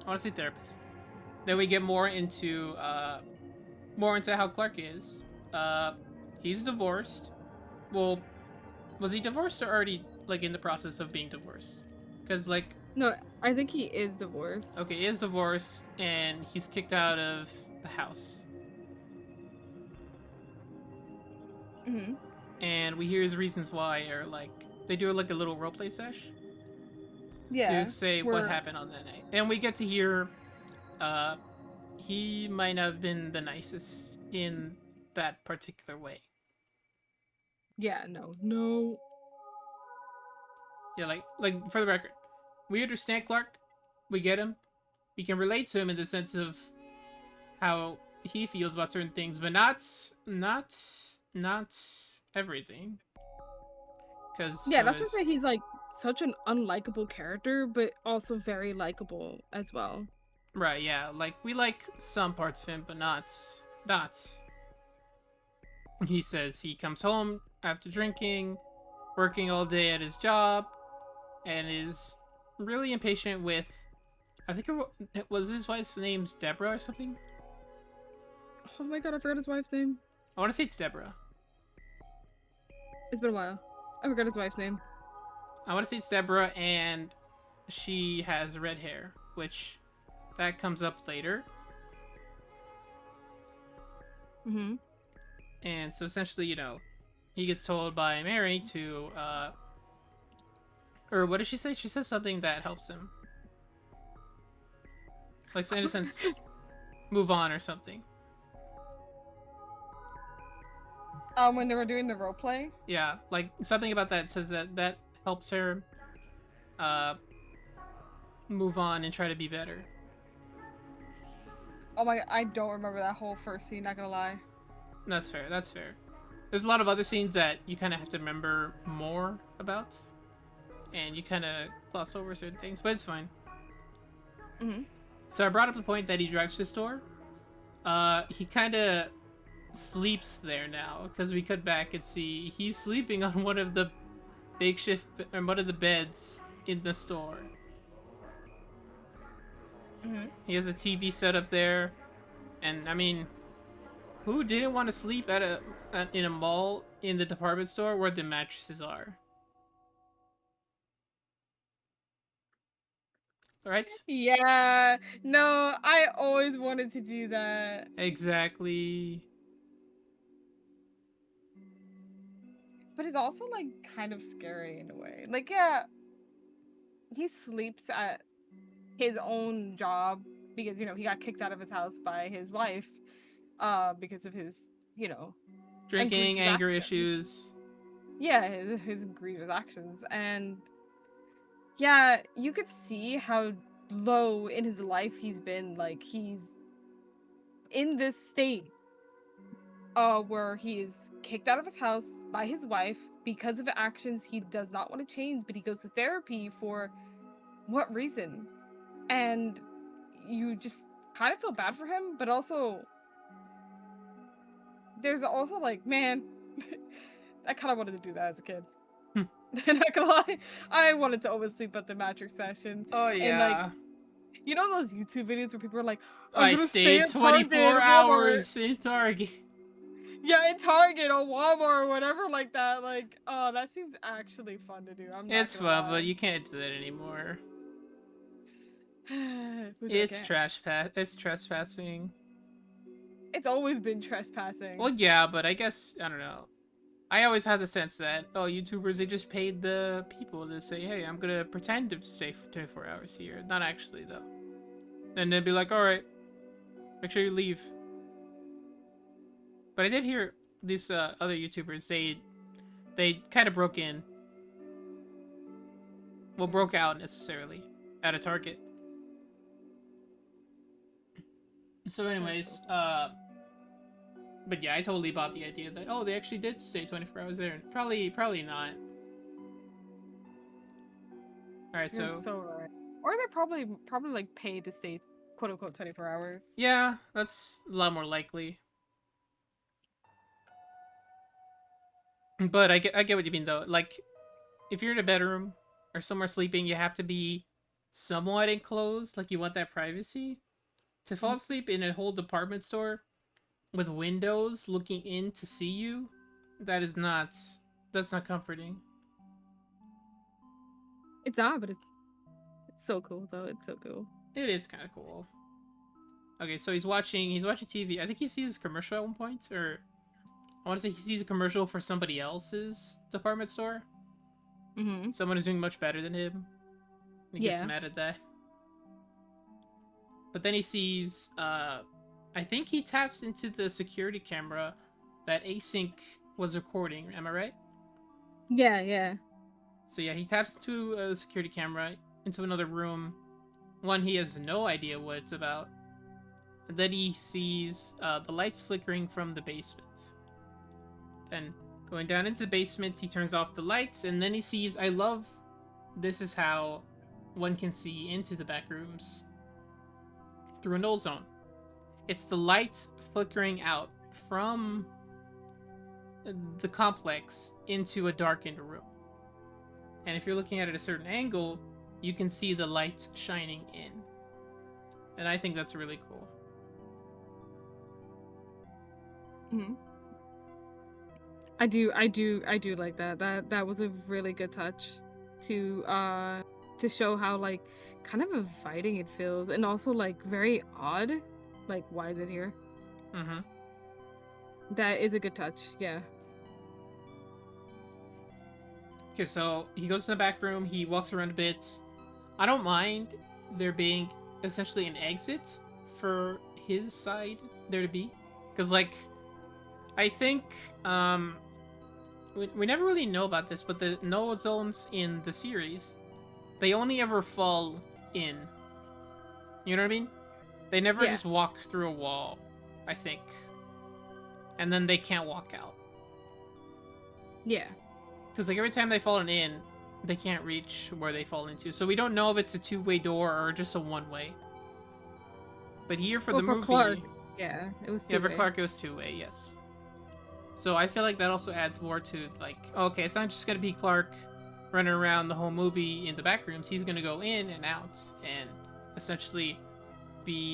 I want to say therapist. Then we get more into how Clark is. He's divorced. Well, was he divorced or already like in the process of being divorced? Because like, No, I think he is divorced. okay, he is divorced and he's kicked out of the house. Mm-hmm. And we hear his reasons why, or like they do like a little roleplay sesh Yeah. to say what happened on that night, and we get to hear he might not have been the nicest in that particular way. Yeah, no. Yeah, like for the record, we understand Clark, we get him, we can relate to him in the sense of how he feels about certain things, but not everything. Because Yeah, that's why he's like such an unlikable character, but also very likable as well. Right, yeah, like we like some parts of him, but not. He says he comes home after drinking, working all day at his job, and is really impatient with. I think it was his wife's name's Deborah or something. Oh my god, I forgot his wife's name. I want to say it's Deborah. It's been a while. I forgot his wife's name. I want to say it's Deborah, and she has red hair, which that comes up later. Mm-hmm. And so essentially, he gets told by Mary to, or what does she say? She says something that helps him. Like, so in a sense, move on or something. When they were doing the roleplay? Yeah, like, something about that says that helps her, move on and try to be better. Oh my god, I don't remember that whole first scene, not gonna lie. That's fair. There's a lot of other scenes that you kind of have to remember more about, and you kind of gloss over certain things, but it's fine. Mm-hmm. So I brought up the point that he drives to the store. He kind of sleeps there now, because we cut back and see he's sleeping on one of the one of the beds in the store. Mm-hmm. He has a TV set up there, and I mean, who didn't want to sleep in a mall in the department store where the mattresses are? Right? Yeah, no, I always wanted to do that. Exactly. but it's also like kind of scary in a way. Like, yeah, he sleeps at his own job because he got kicked out of his house by his wife, because of his Drinking, egregious anger actions. issues. Yeah, his egregious actions, and yeah, you could see how low in his life he's been. Like, he's in this state where he is kicked out of his house by his wife because of actions he does not want to change, but he goes to therapy for what reason? And you just kind of feel bad for him, but also there's also like, man, I kind of wanted to do that as a kid. Hmm. Not gonna lie, I wanted to always sleep at the mattress session. Oh And like, yeah. those YouTube videos where people are like, I'm I gonna stay stayed at Target, 24 Walmart. hours in Target. Yeah, in Target or Walmart or whatever like that. Like, oh, that seems actually fun to do. I'm not It's gonna fun, but lie. you can't do that anymore. Who said I It's can't? It's trespassing. It's always been trespassing. Well, yeah, but I guess I don't know. I always had the sense that YouTubers, they just paid the people to say, hey, I'm gonna pretend to stay for 24 hours here, not actually though. And they'd be like, all right, make sure you leave. But I did hear these other YouTubers, they kind of broke in. Well, broke out necessarily at a Target. So anyways, but yeah, I totally bought the idea that, oh, they actually did stay 24 hours there. Probably not. Alright, You're so... so right. Or they're probably like paid to stay quote unquote 24 hours. Yeah, that's a lot more likely. But I get what you mean though. Like, if you're in a bedroom or somewhere sleeping, you have to be somewhat enclosed. Like, you want that privacy. To fall asleep in a whole department store with windows looking in to see you, that's not comforting. It's odd, but it's so cool though. It's so cool. It is kind of cool. Okay, so he's watching TV. I think he sees a commercial at one point, or I want to say he sees a commercial for somebody else's department store. Mm-hmm. Someone is doing much better than him. He gets Yeah. mad at that. But then he sees, I think he taps into the security camera that Async was recording. Am I right? Yeah, yeah. So yeah, he taps into a security camera into another room. One, he has no idea what it's about. And then he sees the lights flickering from the basement. Then going down into the basement, he turns off the lights, and then he sees, this is how one can see into the back rooms through a null zone. It's the lights flickering out from the complex into a darkened room. And if you're looking at it at a certain angle, you can see the lights shining in. And I think that's really cool. Mm-hmm. I do like that. That was a really good touch to show how like kind of inviting it feels, and also like very odd. Like, why is it here? Mm-hmm. That is a good touch. Yeah. Okay, so he goes to the back room. He walks around a bit. I don't mind there being essentially an exit for his side there to be, because like I think we never really know about this, but the null zones in the series, they only ever fall in. You know what I mean? They never just walk through a wall, I think. And then they can't walk out. Yeah. Because like every time they fall in, they can't reach where they fall into. So we don't know if it's a two-way door or just a one-way. But here for the movie... Clark, yeah, it was two-way. Yeah, for Clark it was two-way, yes. So I feel like that also adds more to, like, okay, it's not just going to be Clark running around the whole movie in the back rooms. He's going to go in and out and essentially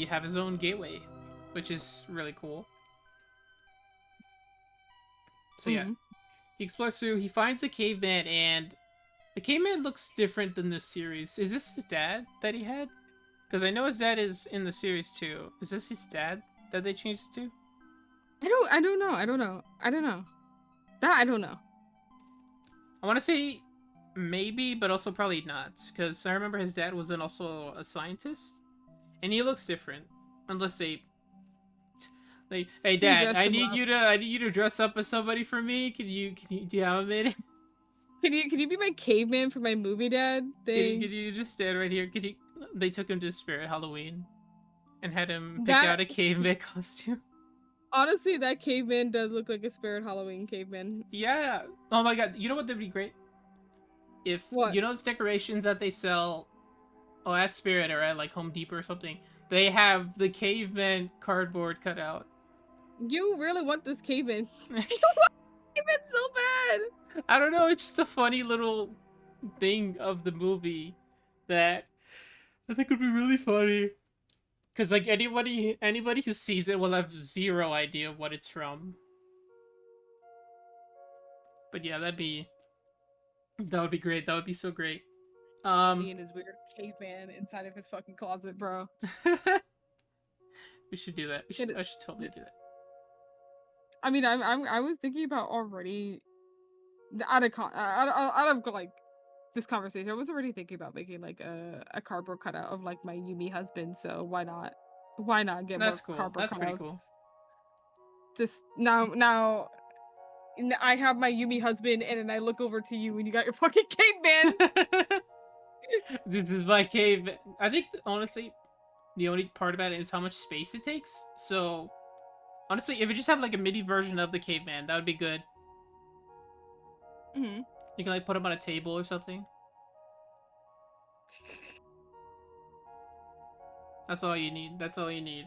have his own gateway, which is really cool. So yeah, he explores through, he finds the caveman, and the caveman looks different than this series. Is this his dad that he had? Because I know his dad is in the series too. Is this his dad that they changed it to? I don't know. That I don't know. I want to say maybe, but also probably not, because I remember his dad wasn't also a scientist, and he looks different, unless they like, hey They dad, dressed him up. I need you to dress up as somebody for me. Do you have a minute? Can you be my caveman for my movie, Dad? Thanks. Can you just stand right here? Could you? They took him to Spirit Halloween, and had him pick That out a caveman costume. honestly, that caveman does look like a Spirit Halloween caveman. Yeah. Oh my god. You know what would be great? If What? you know those decorations that they sell, oh at Spirit or at like Home Depot or something, they have the caveman cardboard cut out. You really want this caveman? You want caveman so bad. I don't know. It's just a funny little thing of the movie that I think would be really funny. Cause like anybody who sees it will have zero idea what it's from. But yeah, that would be great. That would be so great. Me and his weird caveman inside of his fucking closet, bro. We should do that. I should totally do that. I mean, I was thinking about already out of like this conversation. I was already thinking about making like a cardboard cutout of like my Yumi husband. So why not? Why not get That's more cool. cardboard That's pretty cutouts? cool. Just now I have my Yumi husband, and then I look over to you, and you got your fucking caveman. This is my cave. I think honestly, the only part about it is how much space it takes. So honestly, if you just have like a mini version of the caveman, that would be good. Mm-hmm. You can like put him on a table or something. That's all you need. That's all you need.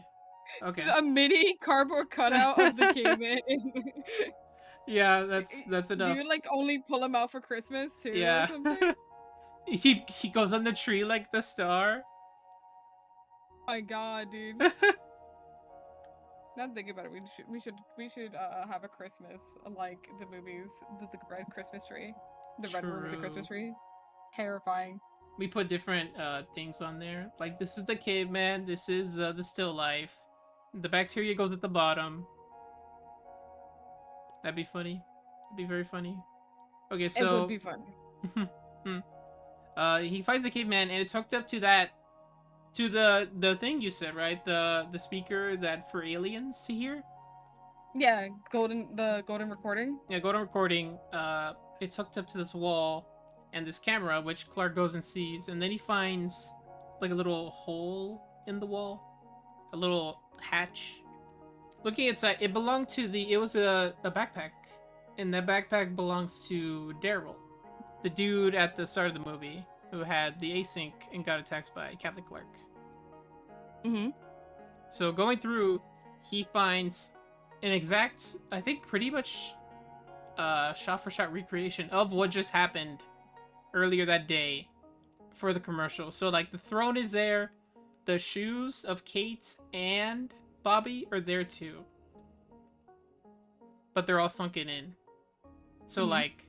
Okay. A mini cardboard cutout of the caveman. Yeah, that's enough. Do you like only pull him out for Christmas too, Yeah. or something? he goes on the tree like the star. Oh my god, dude. Now thinking about it, we should have a Christmas like the movies, the red Christmas tree, the red room with the Christmas tree. Terrifying. We put different things on there. Like this is the caveman. This is the still life. The bacteria goes at the bottom. That'd be funny. That'd be very funny. Okay, so It would be fun. he finds the caveman and it's hooked up to that, to the thing you said, right? The speaker that for aliens to hear. Yeah, the golden recording. Yeah, go to recording. It's hooked up to this wall and this camera, which Clark goes and sees, and then he finds like a little hole in the wall, a little hatch. Looking inside, it belonged to it was a backpack, and that backpack belongs to Daryl, the dude at the start of the movie who had the async and got attacked by Captain Clark. Mm-hmm. So going through, he finds an exact, I think pretty much shot-for-shot recreation of what just happened earlier that day for the commercial. So like the throne is there, the shoes of Kate and Bobby are there too, but they're all sunken in. So like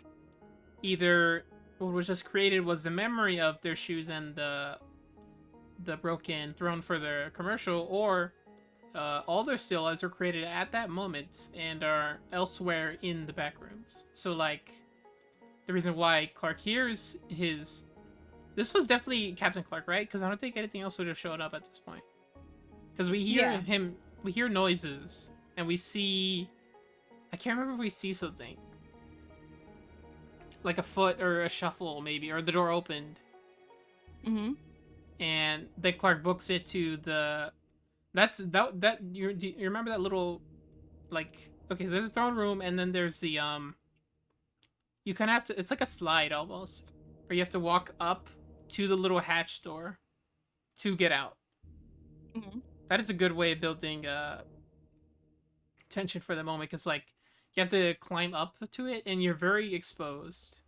either what was just created was the memory of their shoes and the broken throne for the commercial, or all their still lives are created at that moment and are elsewhere in the back rooms. So like the reason why Clark hears this was definitely Captain Clark, right? Because I don't think anything else would have shown up at this point. Because we hear we hear noises, and we see, I can't remember if we see something. Like a foot or a shuffle, maybe, or the door opened. Mm-hmm. And then Clark books it to the, do you remember that little, like, okay, so there's a throne room, and then there's the, you kind of have to, it's like a slide almost, where you have to walk up to the little hatch door to get out. Mm-hmm. That is a good way of building tension for the moment, because like you have to climb up to it and you're very exposed.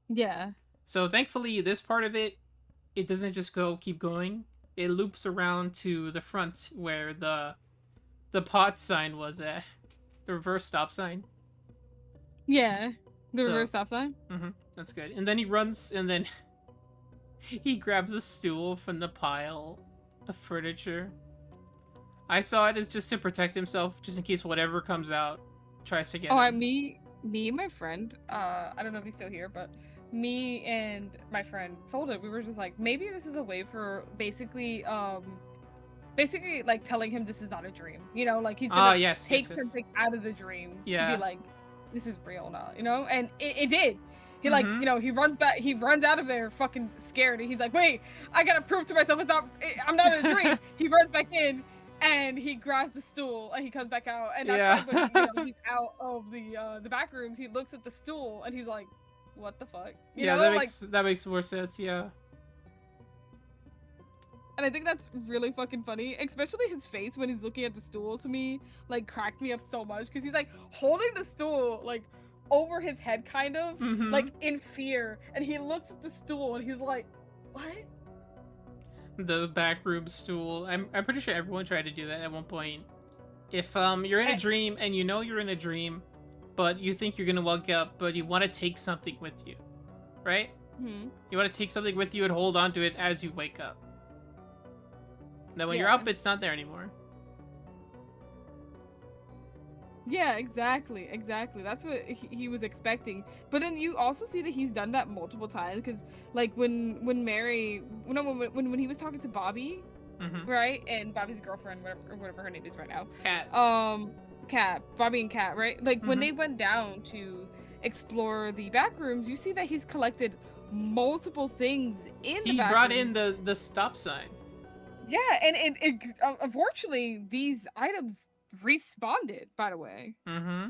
Yeah. So thankfully this part of it doesn't just keep going. It loops around to the front where the pot sign was at, the reverse stop sign. Yeah. The So- reverse stop sign. Mm-hmm. That's good. And then he runs, and then he grabs a stool from the pile of furniture. I saw it as just to protect himself, just in case whatever comes out tries to get him. Me me and my friend, I don't know if he's still here, but me and my friend folded. We were just like, maybe this is a way for basically like telling him this is not a dream. You know, like he's gonna yes, take yes. something out of the dream to Yeah. be like, this is real now, you know? And it did. He Mhm. you know, he runs out of there fucking scared, and he's like, wait, I gotta prove to myself I'm not in a dream. He runs back in and he grabs the stool and he comes back out, and that's Yeah. why when you know he's out of the back rooms, he looks at the stool and he's like, what the fuck? You Yeah, know, that makes more sense. Yeah. and I think that's really fucking funny, especially his face when he's looking at the stool. To me, like, cracked me up so much because he's like holding the stool like over his head, kind of Mhm. like in fear, and he looks at the stool and he's like, what? The backroom stool. I'm pretty sure everyone tried to do that at one point. If you're in a dream and you know you're in a dream, but you think you're gonna wake up, but you want to take something with you, right? Hmm. You want to take something with you and hold on to it as you wake up. Then when you're Yeah. up, it's not there anymore. Yeah, exactly. That's what he was expecting. But then you also see that he's done that multiple times because, like, when Mary, no, when he was talking to Bobby, Mm-hmm. right, and Bobby's girlfriend, whatever her name is right now, Cat. Cat, Bobby and Cat, right? Like when Mhm. they went down to explore the back rooms, you see that he's collected multiple things in the He back brought rooms. in the stop sign. Yeah, and unfortunately these items respawned, by the way, Mm-hmm.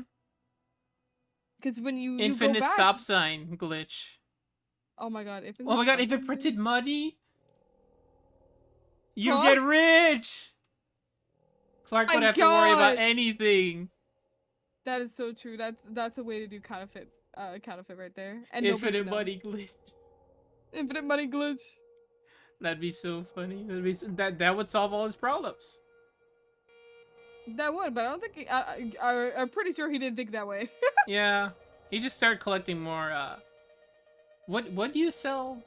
because when you go Infinite back. stop sign glitch. Oh my god, if Oh my god, if it printed money, you Huh? get rich! Clark would My have to worry about God! anything. That is so true. That's a way to do counterfeit right there. And nobody Infinite would know. money glitch. Infinite money glitch. That'd be so funny. That would solve all his problems. That would, but I don't think I'm pretty sure he didn't think that way. Yeah, he just started collecting more. What do you sell?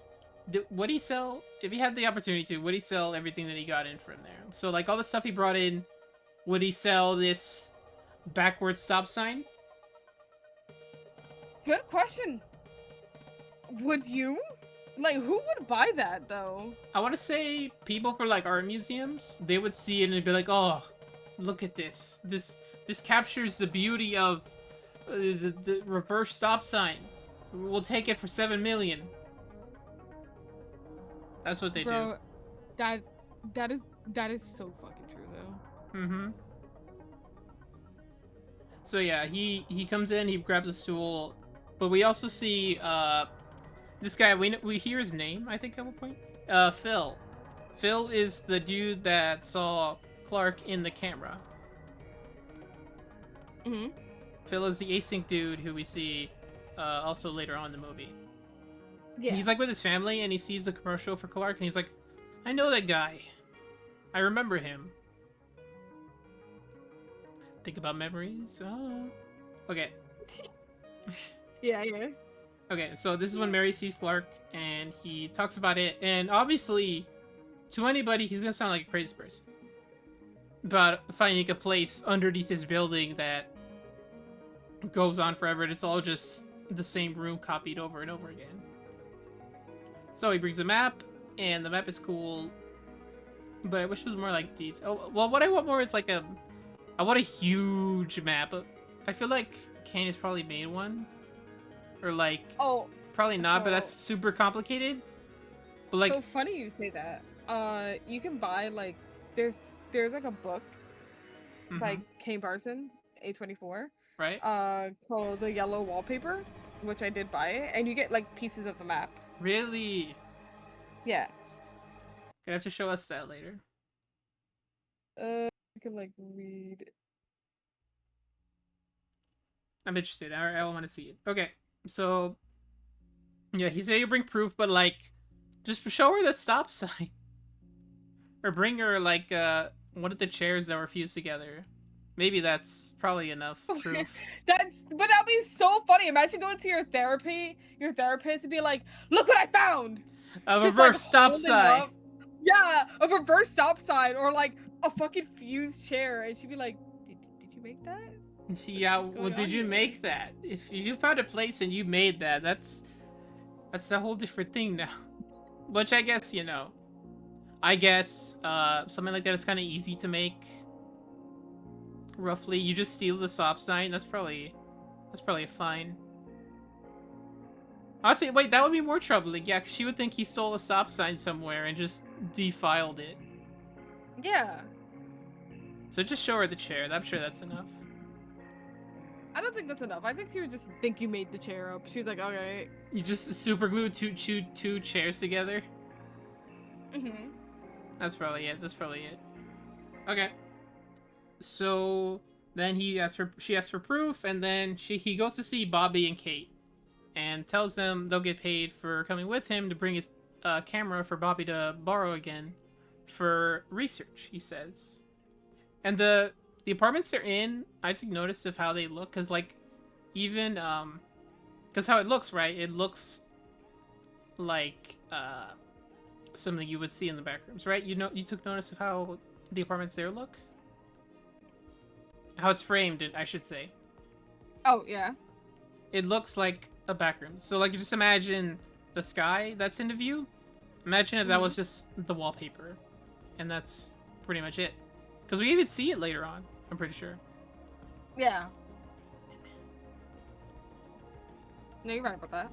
What do you sell? If he had the opportunity to, would he sell everything that he got in from there? So like all the stuff he brought in, would he sell this backward stop sign? Good question. Would you? Like, who would buy that though? I want to say people for like art museums, they would see it and be like, "Oh, look at this! This captures the beauty of the reverse stop sign. We'll take it for 7 million." That's what they Bro, that is so fucking true though. do. Mm-hmm. So yeah, he comes in, he grabs a stool, but we also see this guy. We hear his name, I think, at one point. Phil. Phil is the dude that saw Clark in the camera. Mhm. Phil is the async dude who we see also later on in the movie. Yeah. He's like with his family and he sees the commercial for Clark and he's like, I know that guy. I remember him. Think about memories. Oh. Okay. Yeah, yeah. Okay, so this is when Mary sees Clark and he talks about it, and obviously, to anybody, he's gonna sound like a crazy person. About finding a place underneath his building that goes on forever, and it's all just the same room copied over and over again. So he brings a map, and the map is cool, but I wish it was more like detail. Oh, well, what I want more is like I want a huge map. I feel like Kane has probably made one. Or like, Oh, probably not, but so- that's super complicated. But like, so funny you say that. You can buy like there's like a book by mhm, Kane Parsons, A24, right? called The Yellow Wallpaper, which I did buy it, and you get like pieces of the map. Really? Yeah. Gonna have to show us that later. You can like read. I'm interested. I want to see it. Okay, so yeah, he said you bring proof, but like, just show her the stop sign, or bring her like one of the chairs that were fused together. Maybe that's probably enough proof. But that'd be so funny. Imagine going to your therapist, and be like, "Look what I found!" A Just, reverse like, stop holding sign. up- Yeah, a reverse stop sign, or like a fucking fused chair, and she'd be like, "Did you make that?" See, yeah, What's well, going did on you here? make that? If you found a place and you made that, that's a whole different thing now. Which I guess, something like that is kind of easy to make. Roughly, you just steal the stop sign. That's probably fine. Honestly, wait, that would be more troubling. Yeah, 'cause she would think he stole a stop sign somewhere and just defiled it. Yeah. So just show her the chair. I'm sure that's enough. I don't think that's enough. I think she would just think you made the chair up. She's like, okay. You just super glue two chairs together. Mm-hmm. That's probably it. Okay. So then she asks for proof, and then he goes to see Bobby and Kate, and tells them they'll get paid for coming with him to bring his camera for Bobby to borrow again for research. He says, and the apartments they're in, I took notice of how they look, cause like even cause how it looks, right? It looks like something you would see in the back rooms, right? You took notice of how the apartments there look, how it's framed, I should say. Oh, yeah. It looks like a back room. So like, just imagine the sky that's in the view. Imagine if that was just the wallpaper, and that's pretty much it. Because we even see it later on, I'm pretty sure. Yeah. No, you're right about that.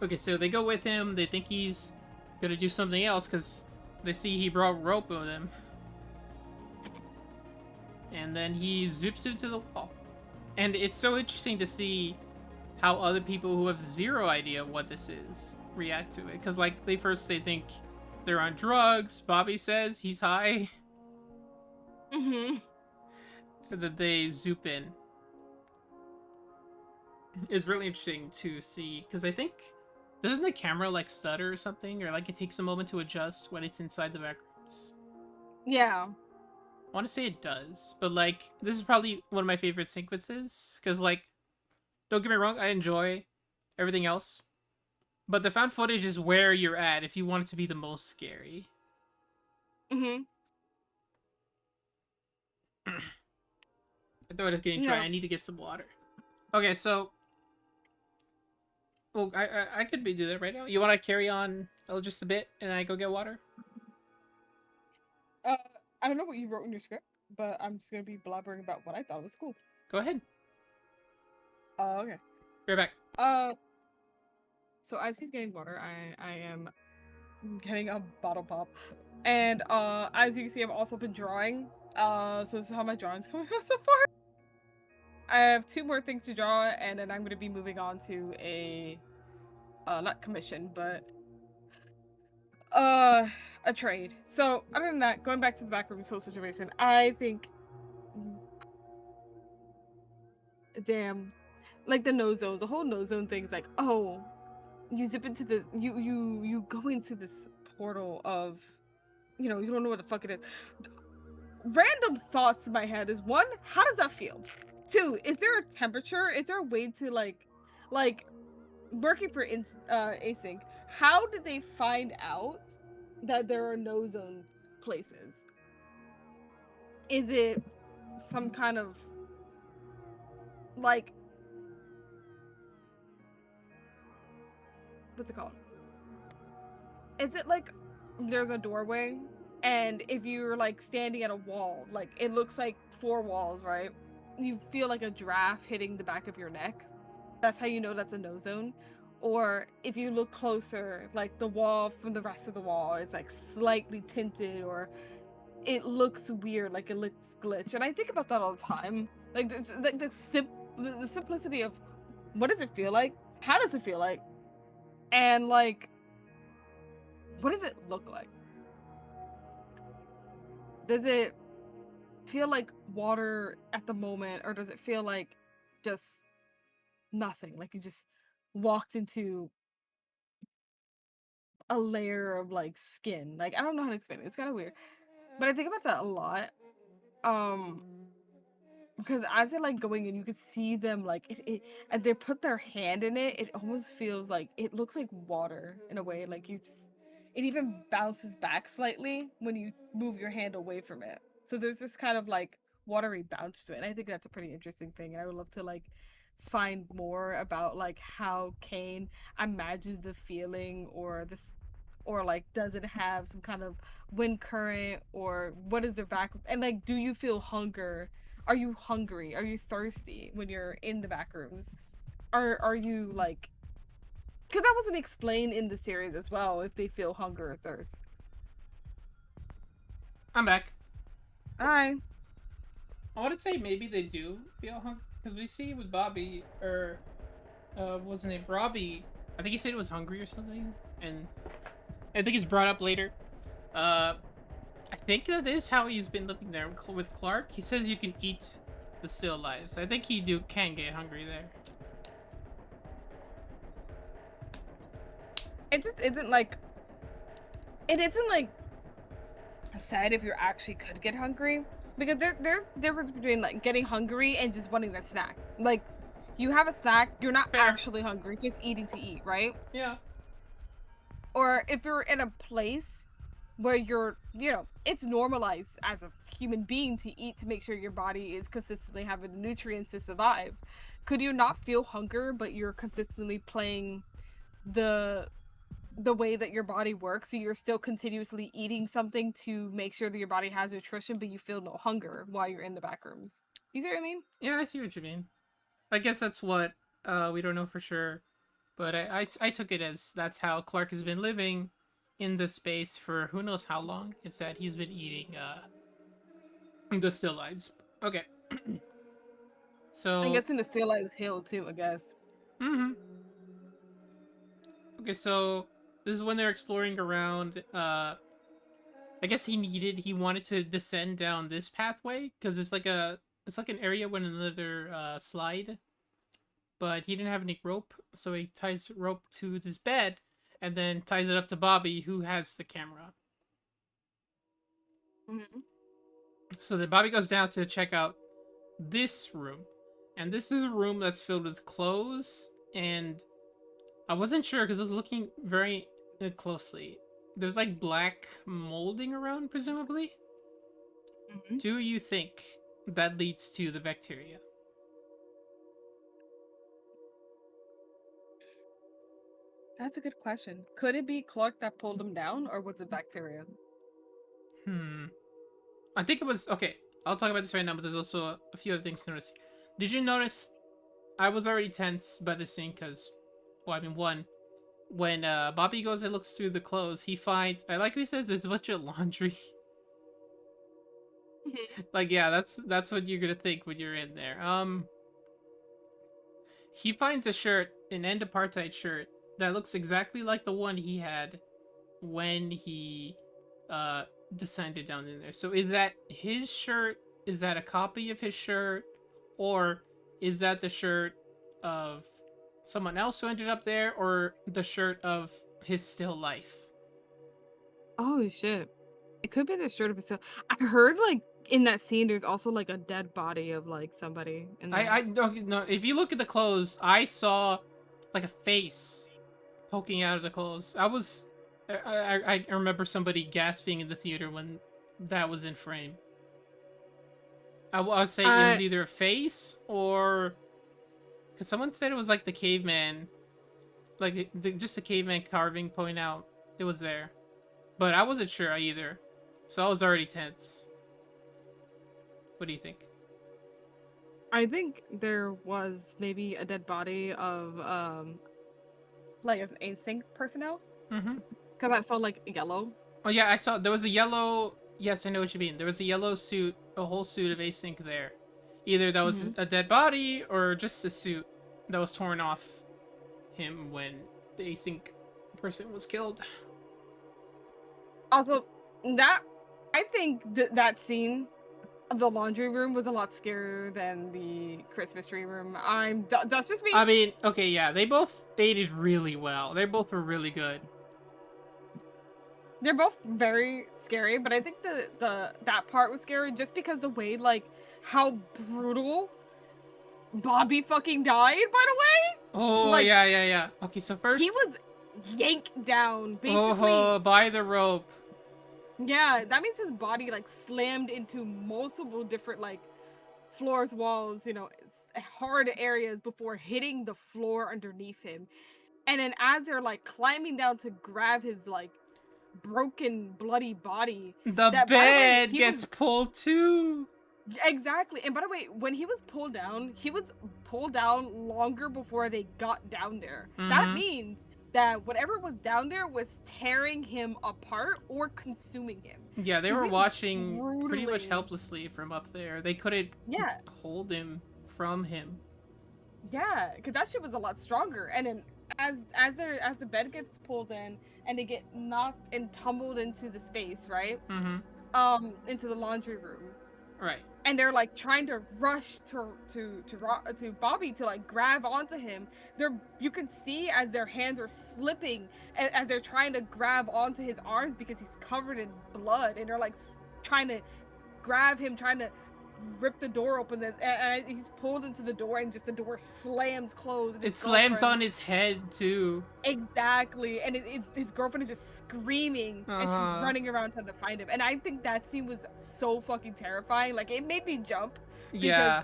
Okay, so they go with him. They think he's gonna do something else because they see he brought rope with him. And then he zips into the wall. And it's so interesting to see how other people who have zero idea what this is react to it. Because, like, they think they're on drugs. Bobby says he's high. Mm-hmm. And then they zoop in. It's really interesting to see. Because I think... Doesn't the camera, like, stutter or something? Or, like, it takes a moment to adjust when it's inside the backrooms? Yeah. I want to say it does, but like this is probably one of my favorite sequences because like, don't get me wrong, I enjoy everything else, but the found footage is where you're at if you want it to be the most scary. Mm-hmm. I thought I was getting dry. No. I need to get some water. Okay, so, well, I could do that right now. You want to carry on just a bit, and I go get water? I don't know what you wrote in your script, but I'm just gonna be blabbering about what I thought was cool. Go ahead. Okay. Be right back. So as he's getting water, I am getting a bottle pop, and as you can see, I've also been drawing. So this is how my drawing's coming out so far. I have 2 more things to draw, and then I'm gonna be moving on to a not commission, but a trade. So other than that, going back to the backrooms whole situation, I think, damn, like the no zones, the whole no zone thing is like, oh, you zip into the you go into this portal of, you don't know what the fuck it is. Random thoughts in my head is, 1, how does that feel? 2, is there a temperature? Is there a way to like working for async? How did they find out that there are no zone places? Is it some kind of like, what's it called? Is it like there's a doorway, and if you're like standing at a wall, like it looks like 4 walls, right? You feel like a draft hitting the back of your neck. That's how you know that's a no zone. Or if you look closer, like the wall from the rest of the wall is like slightly tinted, or it looks weird, like it looks glitch. And I think about that all the time. Like the simplicity of, what does it feel like? How does it feel like? And like, what does it look like? Does it feel like water at the moment, or does it feel like just nothing? Like you just walked into a layer of like skin. Like I don't know how to explain it. It's kind of weird. But I think about that a lot. Because as they're like going in, you can see them like and they put their hand in it. It almost feels like it looks like water in a way. Like it even bounces back slightly when you move your hand away from it. So there's this kind of like watery bounce to it. And I think that's a pretty interesting thing. And I would love to like find more about like how Kane imagines the feeling or this, or like does it have some kind of wind current, or what is their back, and like do you feel hunger? Are you hungry? Are you thirsty when you're in the back rooms? Are you like, because that wasn't explained in the series as well, if they feel hunger or thirst. I'm back. Hi. I want to say maybe they do feel hungry because we see with Bobby or what's his name, Robbie. I think he said he was hungry or something, and I think it's brought up later. I think that is how he's been living there with Clark. He says you can eat the still lives. I think he can get hungry there. It just isn't like, it isn't like said if you actually could get hungry, because there's difference between like getting hungry and just wanting a snack. Like, you have a snack, you're not Fair. actually hungry, just eating to eat, right? Yeah. Or if you're in a place where you're, you know, it's normalized as a human being to eat to make sure your body is consistently having the nutrients to survive. Could you not feel hunger, but you're consistently playing the way that your body works, so you're still continuously eating something to make sure that your body has nutrition, but you feel no hunger while you're in the back rooms? You see what I mean? Yeah, I see what you mean. I guess that's what we don't know for sure, but I took it as that's how Clark has been living in the space for who knows how long. It's that he's been eating the still lives. Okay. So I guess in the still lives hill too, I guess. Okay, so this is when they're exploring around. I guess he wanted to descend down this pathway because it's like an area with another slide, but he didn't have any rope, so he ties rope to this bed and then ties it up to Bobby, who has the camera. Mm-hmm. So then Bobby goes down to check out this room, and this is a room that's filled with clothes, and I wasn't sure because I was looking very closely. There's like black molding around, presumably. Mm-hmm. Do you think that leads to the bacteria? That's a good question. Could it be Clark that pulled him down, or was it bacteria? I think it was okay. I'll talk about this right now, but there's also a few other things to notice. Did you notice? I was already tense by this scene because, well, I mean, one, when Bobby goes and looks through the clothes, he finds. I like what he says. There's a bunch of laundry. Like, yeah, that's what you're gonna think when you're in there. He finds a shirt, an end apartheid shirt that looks exactly like the one he had when he descended down in there. So is that his shirt? Is that a copy of his shirt? Or is that the shirt of someone else who ended up there, or the shirt of his still life? Oh shit. It could be the shirt of his. I heard like in that scene there's also like a dead body of like somebody in there. I don't know. If you look at the clothes, I saw like a face poking out of the clothes. I remember somebody gasping in the theater when that was in frame. I would say it was either a face or because someone said it was like the caveman, like just the caveman carving pointing out it was there, but I wasn't sure either, so I was already tense. What do you think? I think there was maybe a dead body of like an async personnel. Mm-hmm. Because I saw like yellow. Oh yeah, I saw there was a yellow. Yes, I know what you mean. There was a yellow suit, a whole suit of async there. Either that was a dead body or just a suit that was torn off him when the async person was killed. Also, that I think that scene of the laundry room was a lot scarier than the Christmas tree room. That's just me. I mean, okay, yeah, they both aided really well. They both were really good. They're both very scary, but I think that part was scary just because the way, like, how brutal Bobby fucking died, by the way. Oh, like, yeah. Okay, so first he was yanked down, basically. by the rope. Yeah, that means his body like slammed into multiple different like floors, walls, hard areas before hitting the floor underneath him. And then as they're like climbing down to grab his like broken, bloody body, The that by the way, bed gets pulled too. exactly. And by the way, when he was pulled down longer before they got down there. That Mm-hmm. means that whatever was down there was tearing him apart or consuming him. Yeah, they So were he's watching pretty much brutally, helplessly from up there. They couldn't yeah, hold him from him. yeah, because that shit was a lot stronger. And then as the bed gets pulled in and they get knocked and tumbled into the space, right? Mm-hmm. Into the laundry room. Right. And they're like trying to rush to Bobby to like grab onto him. You can see as their hands are slipping as they're trying to grab onto his arms because he's covered in blood, and they're like trying to grab him, trying to rip the door open. And he's pulled into the door, and just the door slams closed. And It his slams girlfriend- on his head too. Exactly, and his girlfriend is just screaming, and she's Uh-huh. running around trying to find him. And I think that scene was so fucking terrifying. Like, it made me jump because Yeah,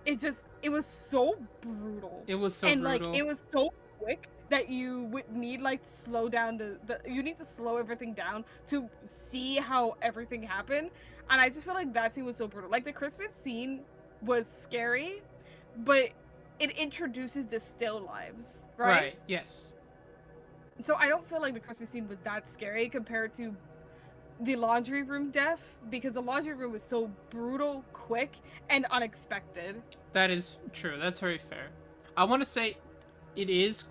it was so brutal. it was so And brutal. like, it was so quick that you would need like to slow down you need to slow everything down to see how everything happened. And I just feel like that scene was so brutal. Like, the Christmas scene was scary, but it introduces the still lives, right? Yes. So I don't feel like the Christmas scene was that scary compared to the laundry room death, because the laundry room was so brutal, quick, and unexpected. That is true. That's very fair. I want to say it is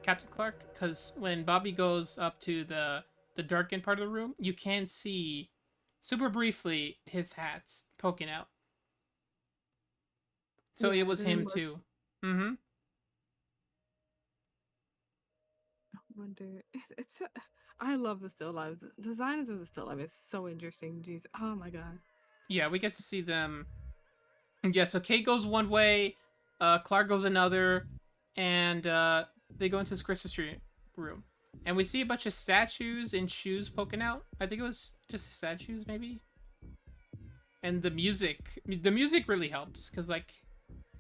Captain Clark, because when Bobby goes up to the darkened part of the room, you can see super briefly his hat's poking out. So Yeah, it was then him too. Mm-hmm. Wonder. I love the still lives. Designs of the still life is so interesting. Jeez. Oh my god. Yeah, we get to see them. Yeah, so Kate goes one way, Clark goes another, and they go into this Christmas tree room. And we see a bunch of statues and shoes poking out. I think it was just statues, maybe. And the music really helps, because like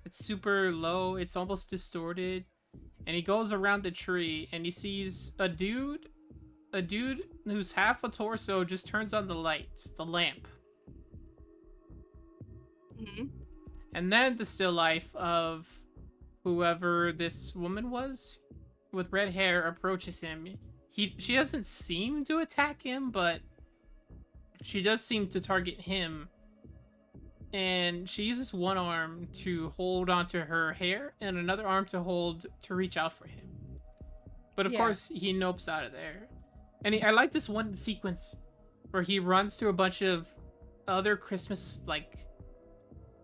it's super low, it's almost distorted. And he goes around the tree and he sees a dude who's half a torso just turns on the lamp. Mm-hmm. And then the still life of whoever this woman was with red hair approaches him. She doesn't seem to attack him, but she does seem to target him. And she uses one arm to hold onto her hair and another arm to reach out for him. But of course, he nopes out of there. And I like this one sequence where he runs through a bunch of other Christmas, like,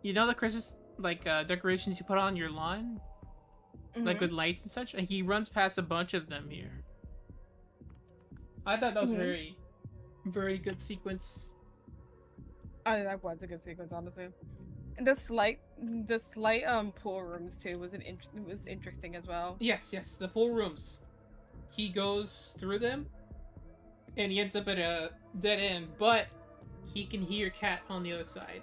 you know, the Christmas, like, decorations you put on your lawn? Like, with lights and such? And he runs past a bunch of them here. I thought that was very, very good sequence. That was a good sequence, honestly. And the slight pool rooms too was interesting as well. Yes, the pool rooms. He goes through them, and he ends up at a dead end, but he can hear Kat on the other side.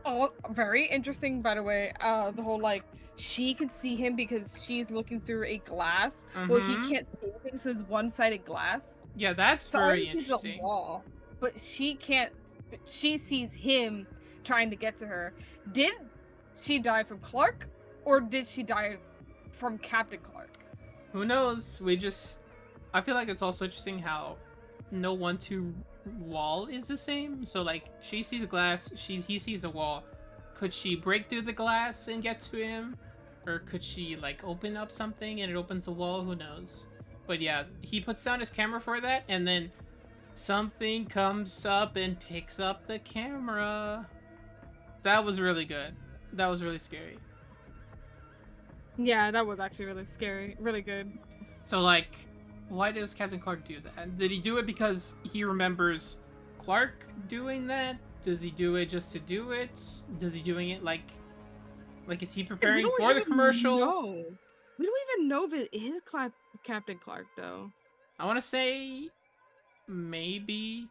Oh, very interesting, by the way. The whole like she can see him because she's looking through a glass. Well, he can't see anything, so it's one-sided glass. Yeah, that's So very all he sees is a interesting. wall, but she can't. She sees him trying to get to her. Did she die from Clark, or did she die from Captain Clark? Who knows? I feel like it's also interesting how no 1-2 wall is the same. So like she sees a glass, he sees a wall. Could she break through the glass and get to him? Or could she like open up something and it opens the wall? Who knows? But yeah, he puts down his camera for that, and then something comes up and picks up the camera. That was really good. That was really scary. Yeah, that was actually really scary. Really good. So, like, why does Captain Clark do that? Did he do it because he remembers Clark doing that? Does he do it just to do it? Does he doing it like is he preparing for the commercial? No, we don't even know if it is Captain Clark though. I want to say maybe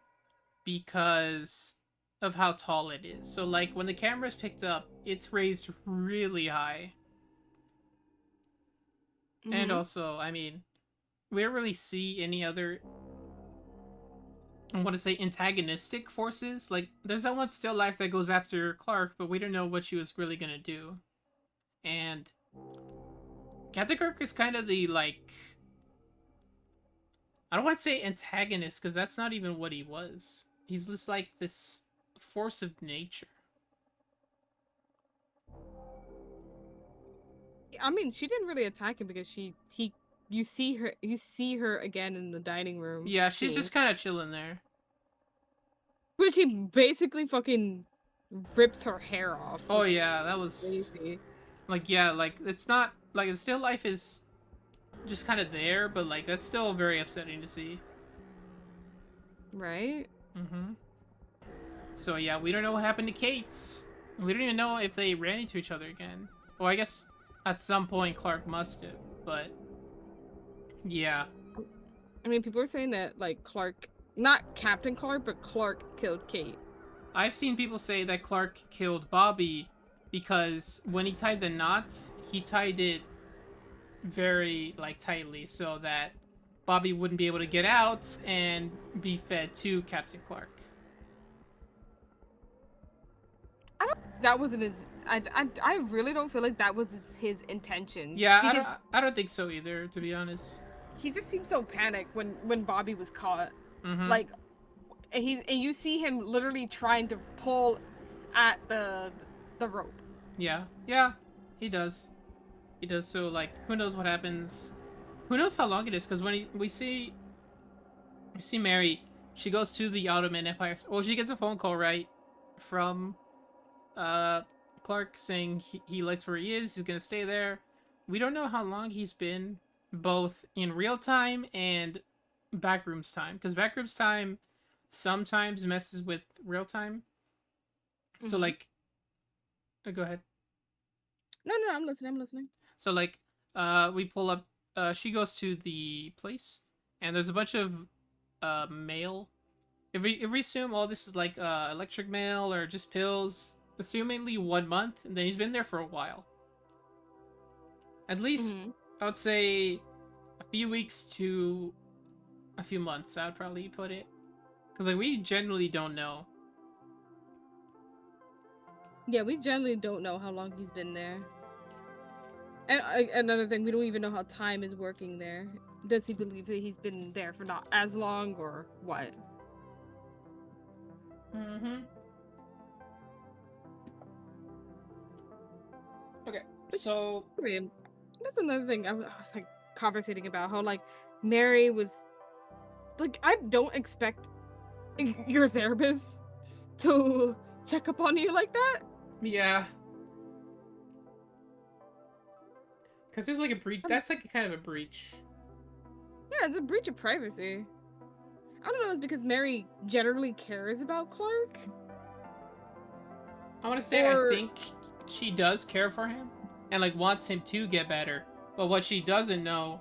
because of how tall it is. So like when the camera's picked up, it's raised really high. And Mhm. also, I mean, we don't really see any other, I want to say, antagonistic forces. Like, there's that one still life that goes after Clark, but we don't know what she was really gonna do. And Captain Kirk is kind of the, like, I don't want to say antagonist, because that's not even what he was. He's just like this force of nature. I mean, she didn't really attack him because you see her again in the dining room Yeah, she's scene, just kind of chilling there. which he basically fucking rips her hair off, Oh which is yeah, that was crazy. like, yeah, like it's not like the still life is just kind of there, but like that's still very upsetting to see. Right? Mm-hmm. So yeah, we don't know what happened to Kate's. We don't even know if they ran into each other again. Well, I guess at some point Clark must have, but yeah. I mean, people are saying that like Clark, not Captain Clark, but Clark killed Kate. I've seen people say that Clark killed Bobby because when he tied the knots, he tied it very like tightly so that Bobby wouldn't be able to get out and be fed to Captain Clark. That wasn't his. I really don't feel like that was his intention. Yeah, Because I don't think so either, to be honest. he just seemed so panicked when Bobby was caught. Mm-hmm. Like, and you see him literally trying to pull at the rope. Yeah, yeah, he does. He does. So like, who knows what happens? Who knows how long it is? Because when we see Mary, she goes to the Ottoman Empire. Well, she gets a phone call right from uh Clark saying he likes where he is. He's gonna stay there. We don't know how long he's been, both in real time and Backrooms time, because Backrooms time sometimes messes with real time. So Mhm. like, go ahead. No, I'm listening. I'm listening. So like, we pull up. She goes to the place, and there's a bunch of mail. If we assume all this is like electric mail or just pills, assumingly 1 month, and then he's been there for a while. At least Mhm. I would say a few weeks to a few months. I would probably put it, because like we generally don't know. Yeah, we generally don't know how long he's been there. And another thing, we don't even know how time is working there. Does he believe that he's been there for not as long or what? Mm-hmm. Okay, Which, so I mean, that's another thing I was like conversating about how like Mary was like, I don't expect your therapist to check up on you like that. yeah, because there's like a breach. That's like a kind of a breach. Yeah, it's a breach of privacy. I don't know, it's because Mary generally cares about Clark. I want to say I Or think she does care for him and like wants him to get better, but what she doesn't know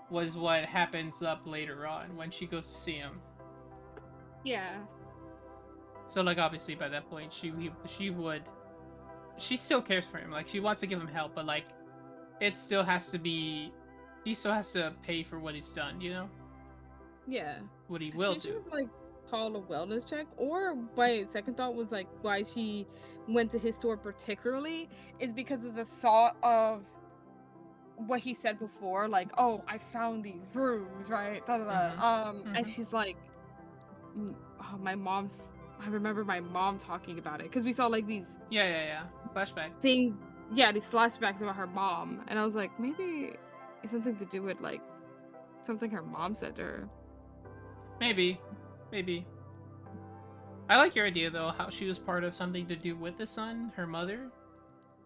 was what happens up later on when she goes to see him. yeah. So like obviously by that point she still cares for him. Like she wants to give him help, but like it still has to be, he still has to pay for what he's done, you know? Yeah. What he will She should do. have like called a wellness check. Or my second thought was like why she went to his store particularly is because of the thought of what he said before, like, oh, I found these rooms, right? Da, da, Mm-hmm. da. And Mm-hmm. she's like, oh, my mom's. I remember my mom talking about it because we saw like these Yeah. Flashback. things, yeah, these flashbacks about her mom, and I was like, maybe it's something to do with like something her mom said to her. Maybe. Maybe. I like your idea though, how she was part of something to do with the son, her mother.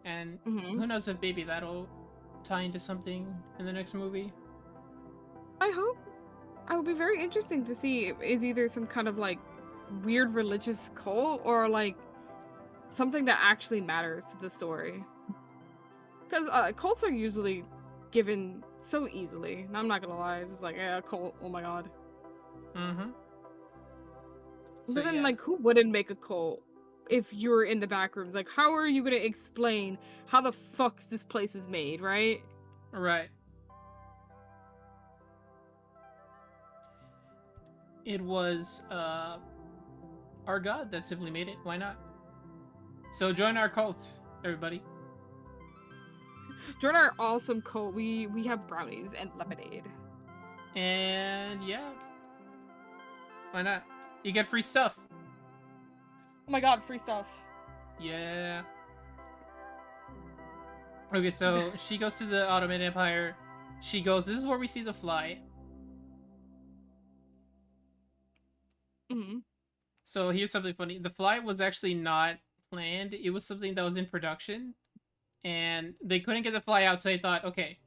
And Mm-hmm. who knows if maybe that'll tie into something in the next movie. I hope. I would be very interesting to see is either some kind of like weird religious cult or like something that actually matters to the story. Because cults are usually given so easily. And I'm not gonna lie, it's just like, yeah, cult, oh my god. Mm-hmm. So, But then, yeah. like, who wouldn't make a cult if you're in the back rooms? Like, how are you gonna explain how the fuck this place is made, right? Right. It was our god that simply made it. Why not? So join our cult, everybody. During our awesome cult, we have brownies and lemonade. And yeah, why not? You get free stuff. Oh my god, free stuff. Yeah. Okay, so she goes to the Ottoman Empire. She goes, this is where we see the fly. Mm-hmm. So here's something funny. The fly was actually not planned. It was something that was in production. And they couldn't get the fly out, so they thought, okay,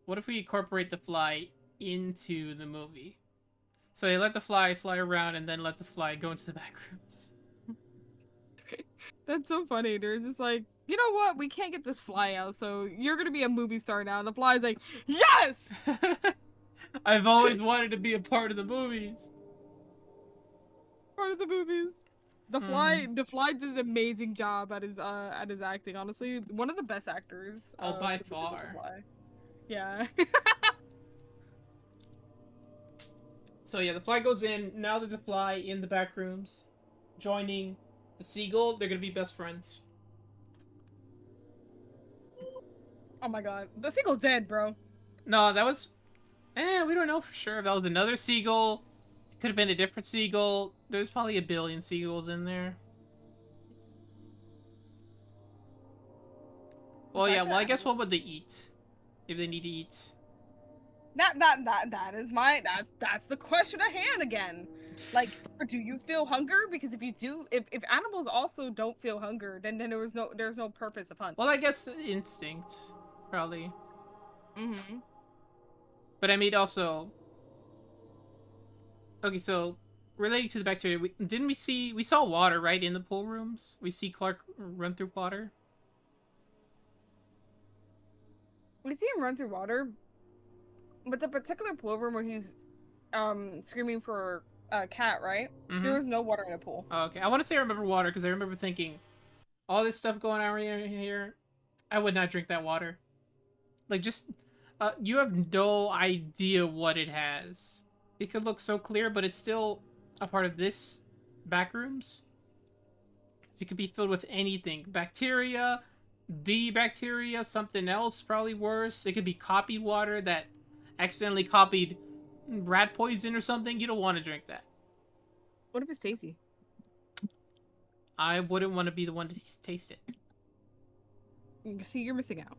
what if we incorporate the fly into the movie? So they let the fly fly around and then let the fly go into the back rooms. That's so funny. They're just like, you know what? We can't get this fly out, so you're gonna be a movie star now. And the fly's like, yes! I've always wanted to be a part of the movies. Part of the movies. The Fly did an amazing job at his acting. Honestly, one of the best actors. Oh, by The far. Fly. Yeah. So yeah, the fly goes in. Now there's a fly in the back rooms, joining the seagull. They're gonna be best friends. Oh my god, the seagull's dead, bro. No, that was. We don't know for sure if that was another seagull. It could have been a different seagull. There's probably a billion seagulls in there. Well, yeah. Well, I guess what would they eat if they need to eat? That's the question at hand again. Like, do you feel hunger? Because if you do, if animals also don't feel hunger, then there's no purpose of hunt. Well, I guess instinct, probably. Mm-hmm. But I mean, also. Okay, so relating to the bacteria, we saw water right in the pool rooms? We see Clark run through water. We see him run through water, but the particular pool room where he's screaming for a cat, right? Mm-hmm. There was no water in the pool. Oh, okay, I want to say I remember water because I remember thinking, all this stuff going on here, I would not drink that water. Like, just you have no idea what it has. It could look so clear, but it's still a part of this backrooms. It could be filled with anything. Bacteria, the bacteria, something else, probably worse. It could be copied water that accidentally copied rat poison or something. You don't want to drink that. What if it's tasty? I wouldn't want to be the one to taste it. See, you're missing out.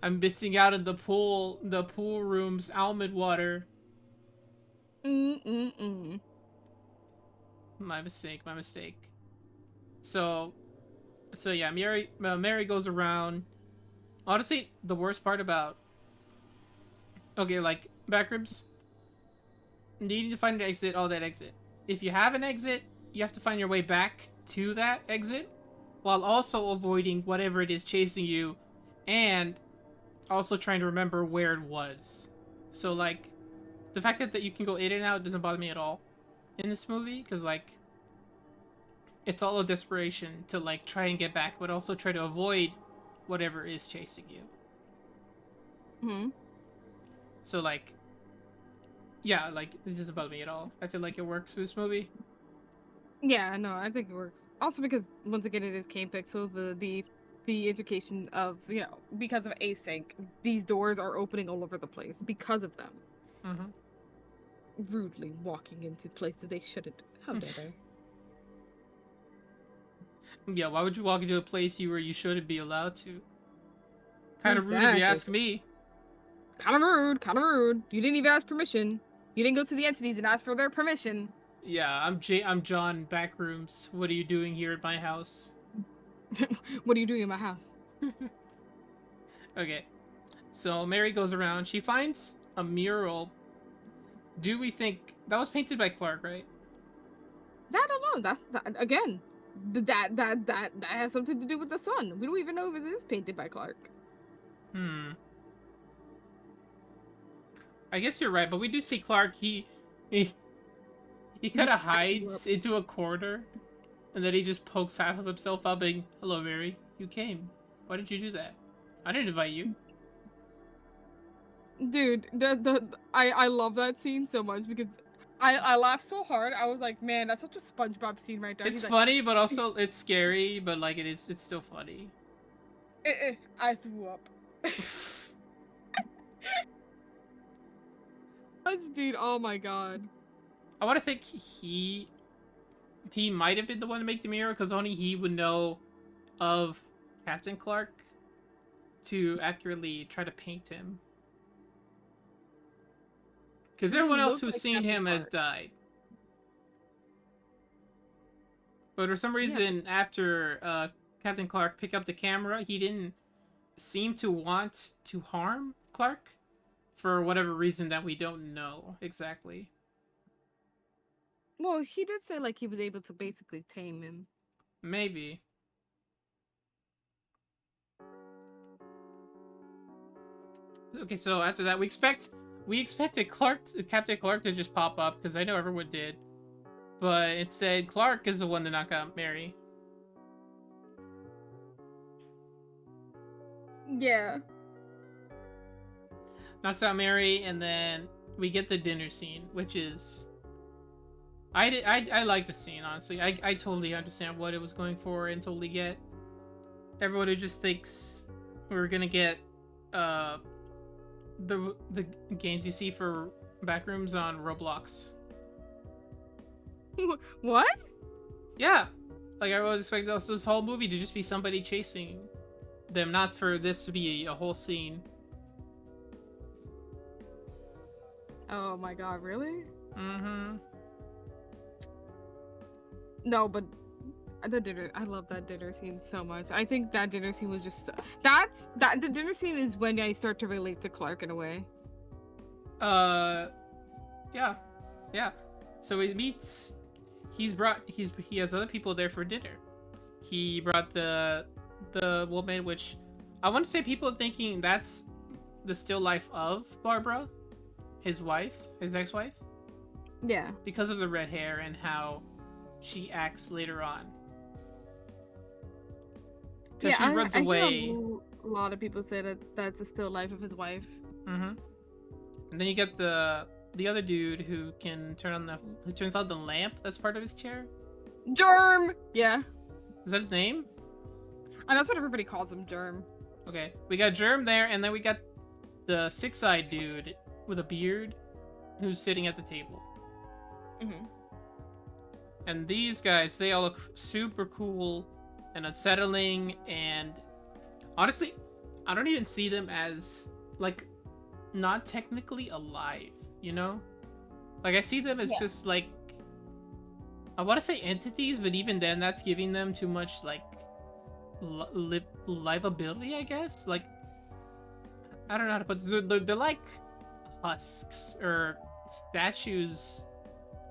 I'm missing out on the pool room's almond water. Mm-mm-mm. My mistake. So yeah, Mary goes around. Honestly, the worst part about like backrooms, needing to find an exit, all that exit. If you have an exit, you have to find your way back to that exit, while also avoiding whatever it is chasing you, and also trying to remember where it was. So like, the fact that you can go in and out doesn't bother me at all in this movie, because like, it's all a desperation to like try and get back, but also try to avoid whatever is chasing you. Hmm. So like, yeah, like it doesn't bother me at all. I feel like it works for this movie. Yeah, no, I think it works. Also because once again it is Kane Pixel, the indication of, you know, because of async, these doors are opening all over the place because of them. Mm-hmm. Rudely walking into places they shouldn't. How dare they? Yeah, why would you walk into a place where you shouldn't be allowed to? Kind of rude if Exactly. you ask me. Kind of rude. You didn't even ask permission. You didn't go to the entities and ask for their permission. Yeah, I'm John Backrooms. What are you doing here at my house? What are you doing in my house? Okay, so Mary goes around. She finds a mural. Do we think that was painted by Clark, right? I don't know. Again, that has something to do with the sun. We don't even know if it is painted by Clark. I guess you're right, but we do see Clark. He He kind of hides into a corner, and then he just pokes half of himself up and, "Hello, Mary. You came. Why did you do that? I didn't invite you." Dude, I love that scene so much because I laughed so hard. I was like, man, that's such a SpongeBob scene right there. It's He's funny, but also it's scary, but like it's still funny. like, I threw up. Dude, oh my god. I want to think he might have been the one to make the mirror, because only he would know of Captain Clark to accurately try to paint him. Because He everyone else looked who's like seen Captain him has Clark. died. But for some reason, after Captain Clark picked up the camera, he didn't seem to want to harm Clark for whatever reason that we don't know exactly. Well, he did say like he was able to basically tame him. Maybe. Okay, so after that, we expected Captain Clark to just pop up, because I know everyone did. But it said Clark is the one to knock out Mary. Yeah. Knocks out Mary, and then we get the dinner scene, which is... I like the scene, honestly. I totally understand what it was going for and totally get. Everyone who just thinks we're gonna get the games you see for Backrooms on Roblox. What? Yeah, like I was expecting this whole movie to just be somebody chasing them, not for this to be a whole scene. Oh my god, really? Mm-hmm. No, but I love that dinner scene so much. I think that dinner scene was just the dinner scene is when I start to relate to Clark in a way. Yeah. So he meets. He has other people there for dinner. He brought the woman, which I want to say people are thinking that's the still life of Barbara, his wife, his ex-wife, Yeah. because of the red hair and how she acts later on. Because she runs away. A lot of people say that that's a still life of his wife. Mm-hmm. And then you get the other dude who turns on the lamp that's part of his chair. Germ. Yeah. Is that his name? And that's what everybody calls him, Germ. Okay, we got Germ there, and then we got the six-eyed dude with a beard who's sitting at the table. Mm-hmm. And these guys, they all look super cool and unsettling, and honestly, I don't even see them as, like, not technically alive, you know? Like, I see them as just, like, I want to say entities, but even then, that's giving them too much, like, liveability, I guess? Like, I don't know how to put this. They're like husks or statues,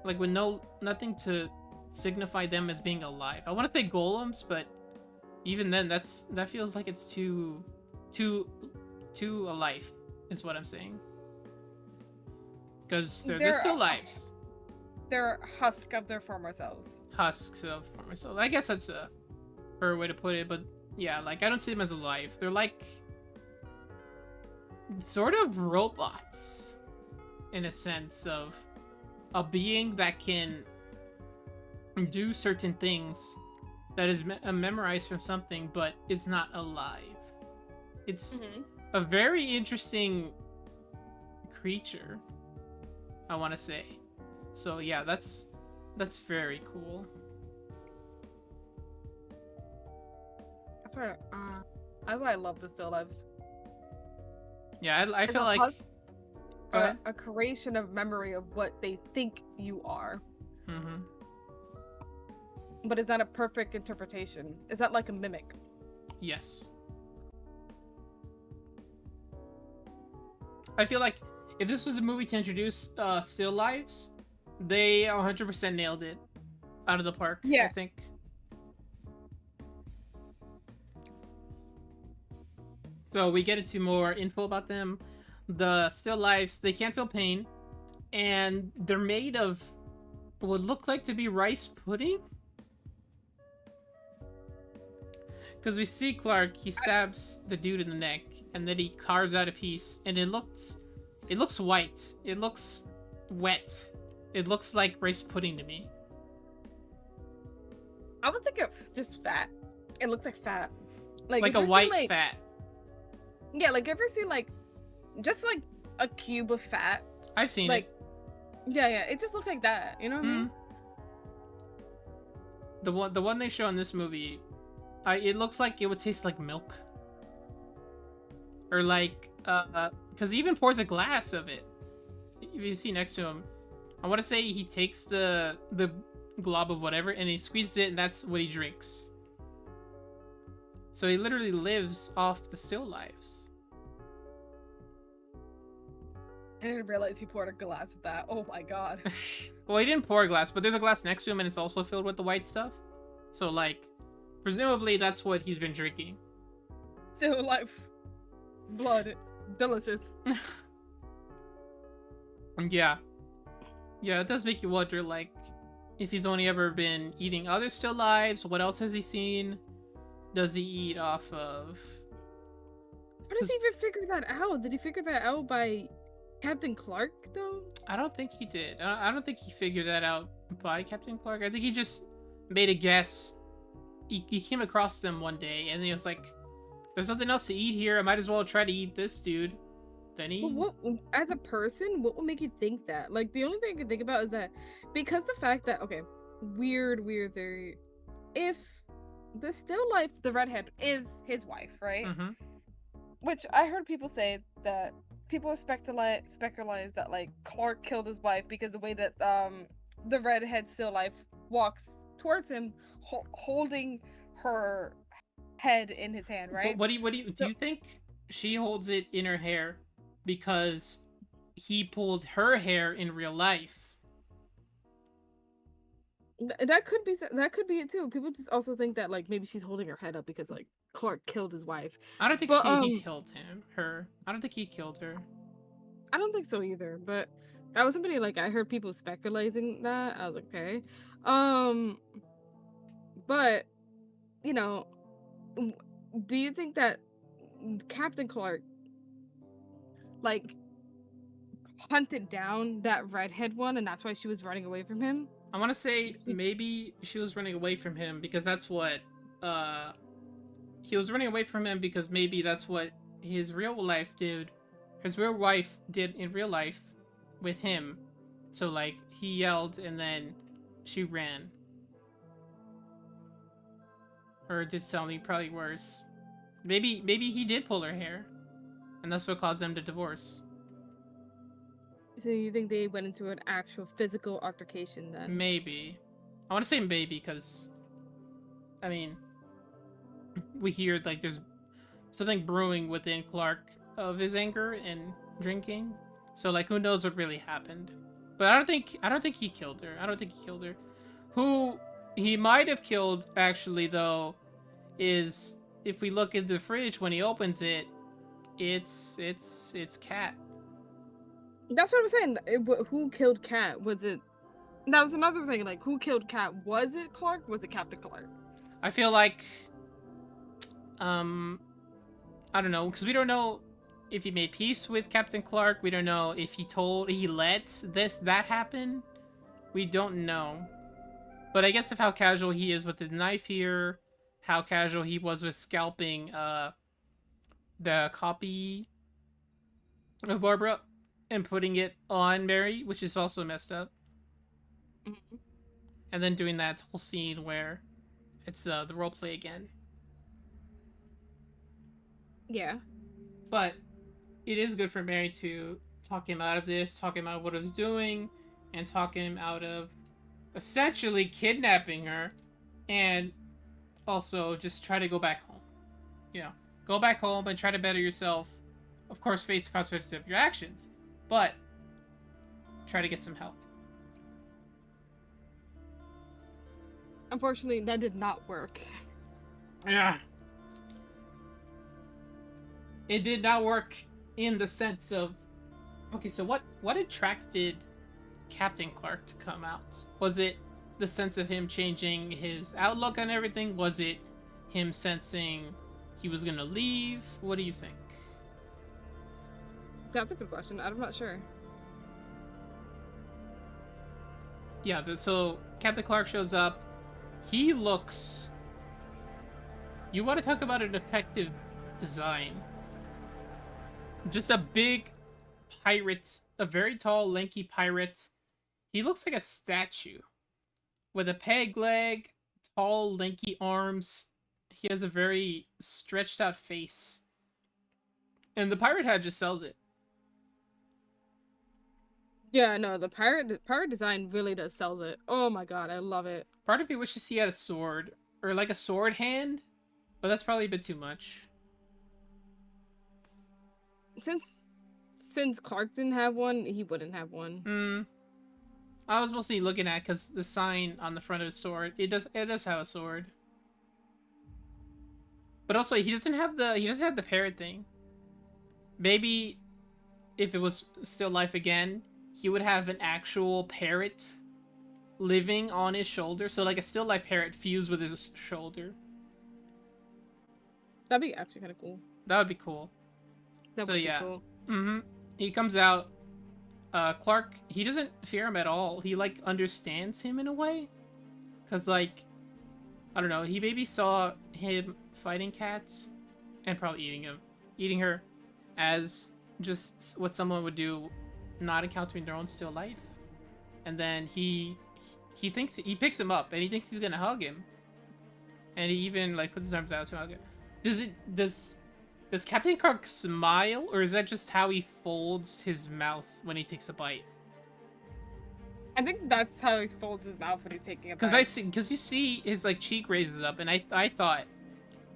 like, with nothing to signify them as being alive. I want to say golems, but even then, that feels like it's too alive, is what I'm saying. Because they're still lives. They're husk of their former selves. Husks of former selves. I guess that's a fair way to put it, but yeah, like, I don't see them as alive. They're like sort of robots in a sense of a being that can do certain things that is memorized from something, but is not alive. It's a very interesting creature, I want to say. So yeah, that's very cool. That's where I love the still lives. Yeah, I feel like a creation of memory of what they think you are. Mm-hmm. But is that a perfect interpretation? Is that like a mimic? Yes. I feel like if this was a movie to introduce still lives, they 100% nailed it out of the park. Yeah. I think. So we get into more info about them. The still lives, they can't feel pain, and they're made of would look like to be rice pudding. Because we see Clark, he stabs the dude in the neck, and then he carves out a piece, and it looks white. It looks wet. It looks like rice pudding to me. I was thinking of just fat. It looks like fat. Like if a you've white seen, fat. Yeah, like ever seen like just like a cube of fat? I've seen Like, it. yeah, it just looks like that. You know what I mean? The one they show in this movie, it looks like it would taste like milk. Or like, because he even pours a glass of it. If you see next to him, I want to say he takes the glob of whatever and he squeezes it, and that's what he drinks. So he literally lives off the still lives. I didn't realize he poured a glass of that. Oh my god. Well, he didn't pour a glass, but there's a glass next to him and it's also filled with the white stuff. So, like, presumably that's what he's been drinking. Still life. Blood. Delicious. Yeah. Yeah, it does make you wonder, like, if he's only ever been eating other still lives, what else has he seen? Does he eat off of... How does he even figure that out? Did he figure that out by Captain Clark, though? I don't think he did. I don't think he figured that out by Captain Clark. I think he just made a guess. He came across them one day, and he was like, there's nothing else to eat here. I might as well try to eat this dude. Then he... What, as a person, what would make you think that? Like, the only thing I can think about is that because the fact that, okay, weird theory. If the still life, the redhead, is his wife, right? Mm-hmm. Which I heard people say that people speculate that, like, Clark killed his wife because the way that the redhead still life walks towards him holding her head in his hand, right? What do you think she holds it in her hair because he pulled her hair in real life? That could be it too. People just also think that, like, maybe she's holding her head up because, like, Clark killed his wife. I don't think he killed her. I don't think he killed her. I don't think so either, but that was somebody, like, I heard people speculating that. I was like, okay. But, you know, do you think that Captain Clark, like, hunted down that redhead one and that's why she was running away from him? I want to say maybe she was running away from him because that's what, he was running away from him because maybe that's what his real life did. His real wife did in real life with him. So, like, he yelled and then she ran. Or did something probably worse. Maybe he did pull her hair. And that's what caused them to divorce. So you think they went into an actual physical altercation then? Maybe. I want to say maybe because, I mean, we hear, like, there's something brewing within Clark of his anger and drinking. So, like, who knows what really happened. But I don't think he killed her. Who he might have killed, actually, though, is if we look in the fridge when he opens it, it's Cat. That's what I'm saying. Who killed Cat? Was it... That was another thing, like, who killed Cat? Was it Clark? Was it Captain Clark? I feel like, I don't know, because we don't know if he made peace with Captain Clark. We don't know if he let that happen. We don't know. But I guess of how casual he is with his knife here, how casual he was with scalping, the copy of Barbara and putting it on Mary, which is also messed up. Mm-hmm. And then doing that whole scene where it's the roleplay again. Yeah. But it is good for Mary to talk him out of this, talk him out of what he was doing, and talk him out of essentially kidnapping her, and also just try to go back home. You know, go back home and try to better yourself. Of course, face the consequences of your actions, but try to get some help. Unfortunately, that did not work. Yeah. It did not work in the sense of... Okay, so what attracted Captain Clark to come out? Was it the sense of him changing his outlook on everything? Was it him sensing he was gonna leave? What do you think? That's a good question. I'm not sure. Yeah, so Captain Clark shows up. He looks... You want to talk about an effective design. Just a big pirate, a very tall, lanky pirate. He looks like a statue. With a peg leg, tall, lanky arms. He has a very stretched out face. And the pirate hat just sells it. Yeah, no, the pirate design really does sells it. Oh my god, I love it. Part of me wishes he had a sword. Or like a sword hand. But that's probably a bit too much. Since Clark didn't have one, he wouldn't have one. I was mostly looking at because the sign on the front of the sword, it does have a sword. But also he doesn't have the parrot thing. Maybe if it was still life again, he would have an actual parrot living on his shoulder. So like a still life parrot fused with his shoulder. That'd be actually kind of cool. That would be cool. That So would yeah. be cool. He comes out. Clark, he doesn't fear him at all. He like understands him in a way. Cause like, I don't know, he maybe saw him fighting cats and probably eating her as just what someone would do, not encountering their own still life. And then he picks him up and he thinks he's gonna hug him. And he even like puts his arms out to hug him. Does Captain Clark smile, or is that just how he folds his mouth when he takes a bite? I think that's how he folds his mouth when he's taking a bite. Because you see his like cheek raises up, and I thought,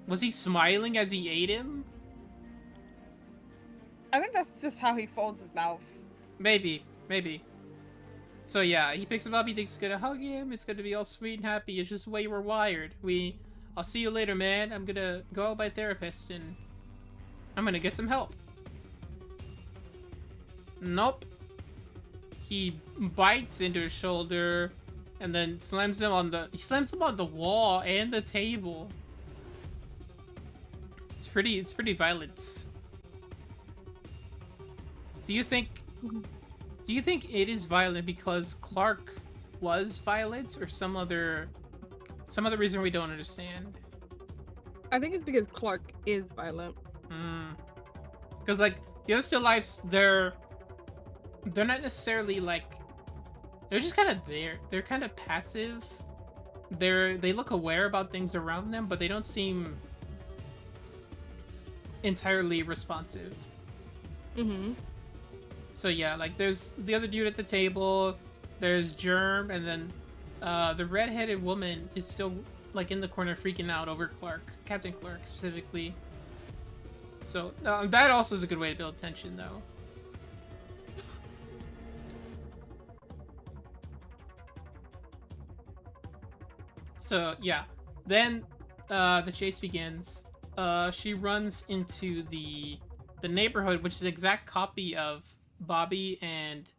was he smiling as he ate him? I think that's just how he folds his mouth. Maybe. So yeah, he picks him up. He thinks he's gonna hug him. It's gonna be all sweet and happy. It's just the way we're wired. I'll see you later, man. I'm gonna go out by a therapist and I'm gonna get some help. Nope. He bites into his shoulder and then slams him on the wall and the table. It's pretty violent. Do you think it is violent because Clark was violent, or some other reason we don't understand? I think it's because Clark is violent. Because like the other still lives, they're not necessarily like, they're just kind of there. They're kind of passive. They look aware about things around them, but they don't seem entirely responsive. So yeah, like there's the other dude at the table, there's Germ, and then the redheaded woman is still like in the corner freaking out over Clark, Captain Clark specifically. So that also is a good way to build tension, though. So yeah, then the chase begins. She runs into the neighborhood, which is an exact copy of Bobby and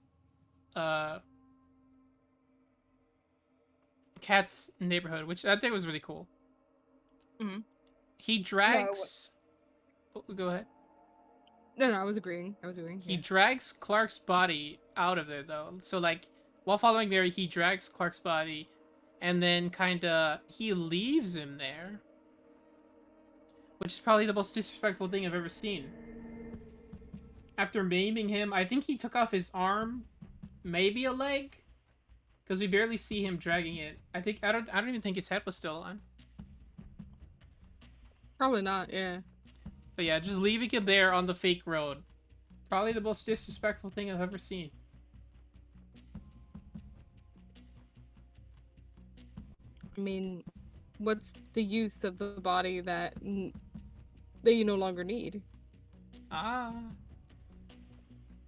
Kat's neighborhood, which I think was really cool. He drags. Oh, go ahead. No, I was agreeing. He drags Clark's body out of there, though. So, like, while following Mary, he drags Clark's body, and then he leaves him there. Which is probably the most disrespectful thing I've ever seen. After maiming him, I think he took off his arm, maybe a leg, because we barely see him dragging it. I don't even think his head was still on. Probably not, yeah. But yeah, just leaving him there on the fake road. Probably the most disrespectful thing I've ever seen. I mean, what's the use of the body that you no longer need?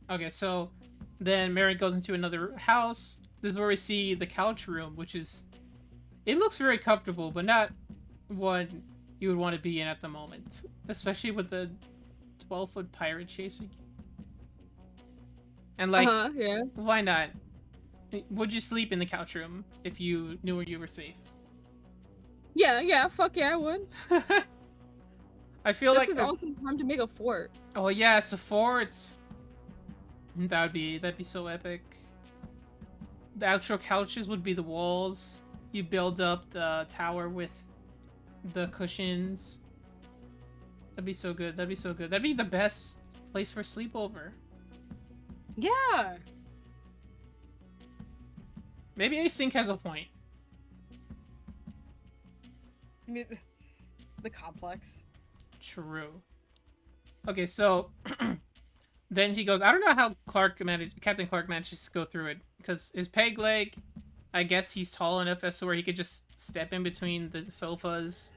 Okay, so then Mary goes into another house. This is where we see the couch room, which is... It looks very comfortable, but not one you would want to be in at the moment. Especially with the 12-foot pirate chasing you. And like, Yeah. why not? would you sleep in the couch room if you knew you were safe? Yeah, fuck yeah, I would. I feel That's like an awesome time to make a fort. oh yeah, it's a fort. That'd be so epic. The actual couches would be the walls. You build up the tower with the cushions. That'd be so good. That'd be so good. That'd be the best place for sleepover. Yeah. Maybe Async has a point. I mean, the complex. True. Okay, so then he goes, I don't know how Captain Clark manages to go through it, because his peg leg, I guess he's tall enough as to where he could just step in between the sofas.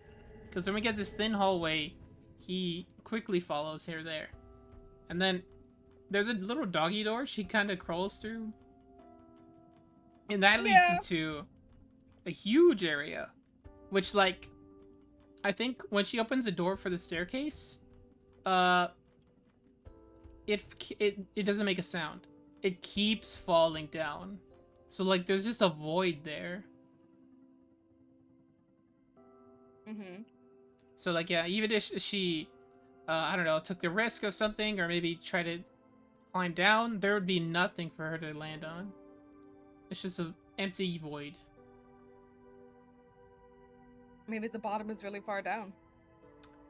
Because when we get this thin hallway, he quickly follows here there. And then there's a little doggy door she kind of crawls through. And that leads into a huge area, which, like, I think when she opens the door for the staircase, it doesn't make a sound. It keeps falling down. So, like, there's just a void there. Mm-hmm. So, like, yeah, even if she, I don't know, took the risk of something, or maybe try to climb down, there would be nothing for her to land on. It's just an empty void. Maybe the bottom is really far down.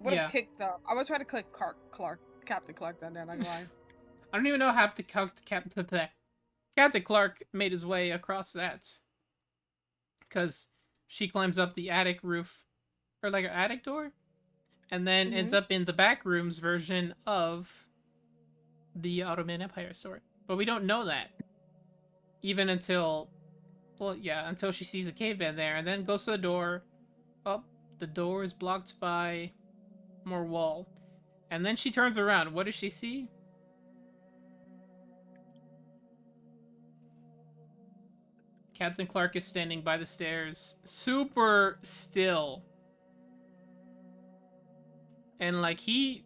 Would have Yeah. kicked up. I would try to click Captain Clark down there, not gonna lie. I don't even know how Captain Clark made his way across that. Because she climbs up the attic roof, or like an attic door, and then ends up in the Backrooms version of the Ottoman Empire story. But we don't know that. Even until, well, yeah, until she sees a caveman there, and then goes to the door. Oh, the door is blocked by more wall. And then she turns around. What does she see? Captain Clark is standing by the stairs, super still. And like he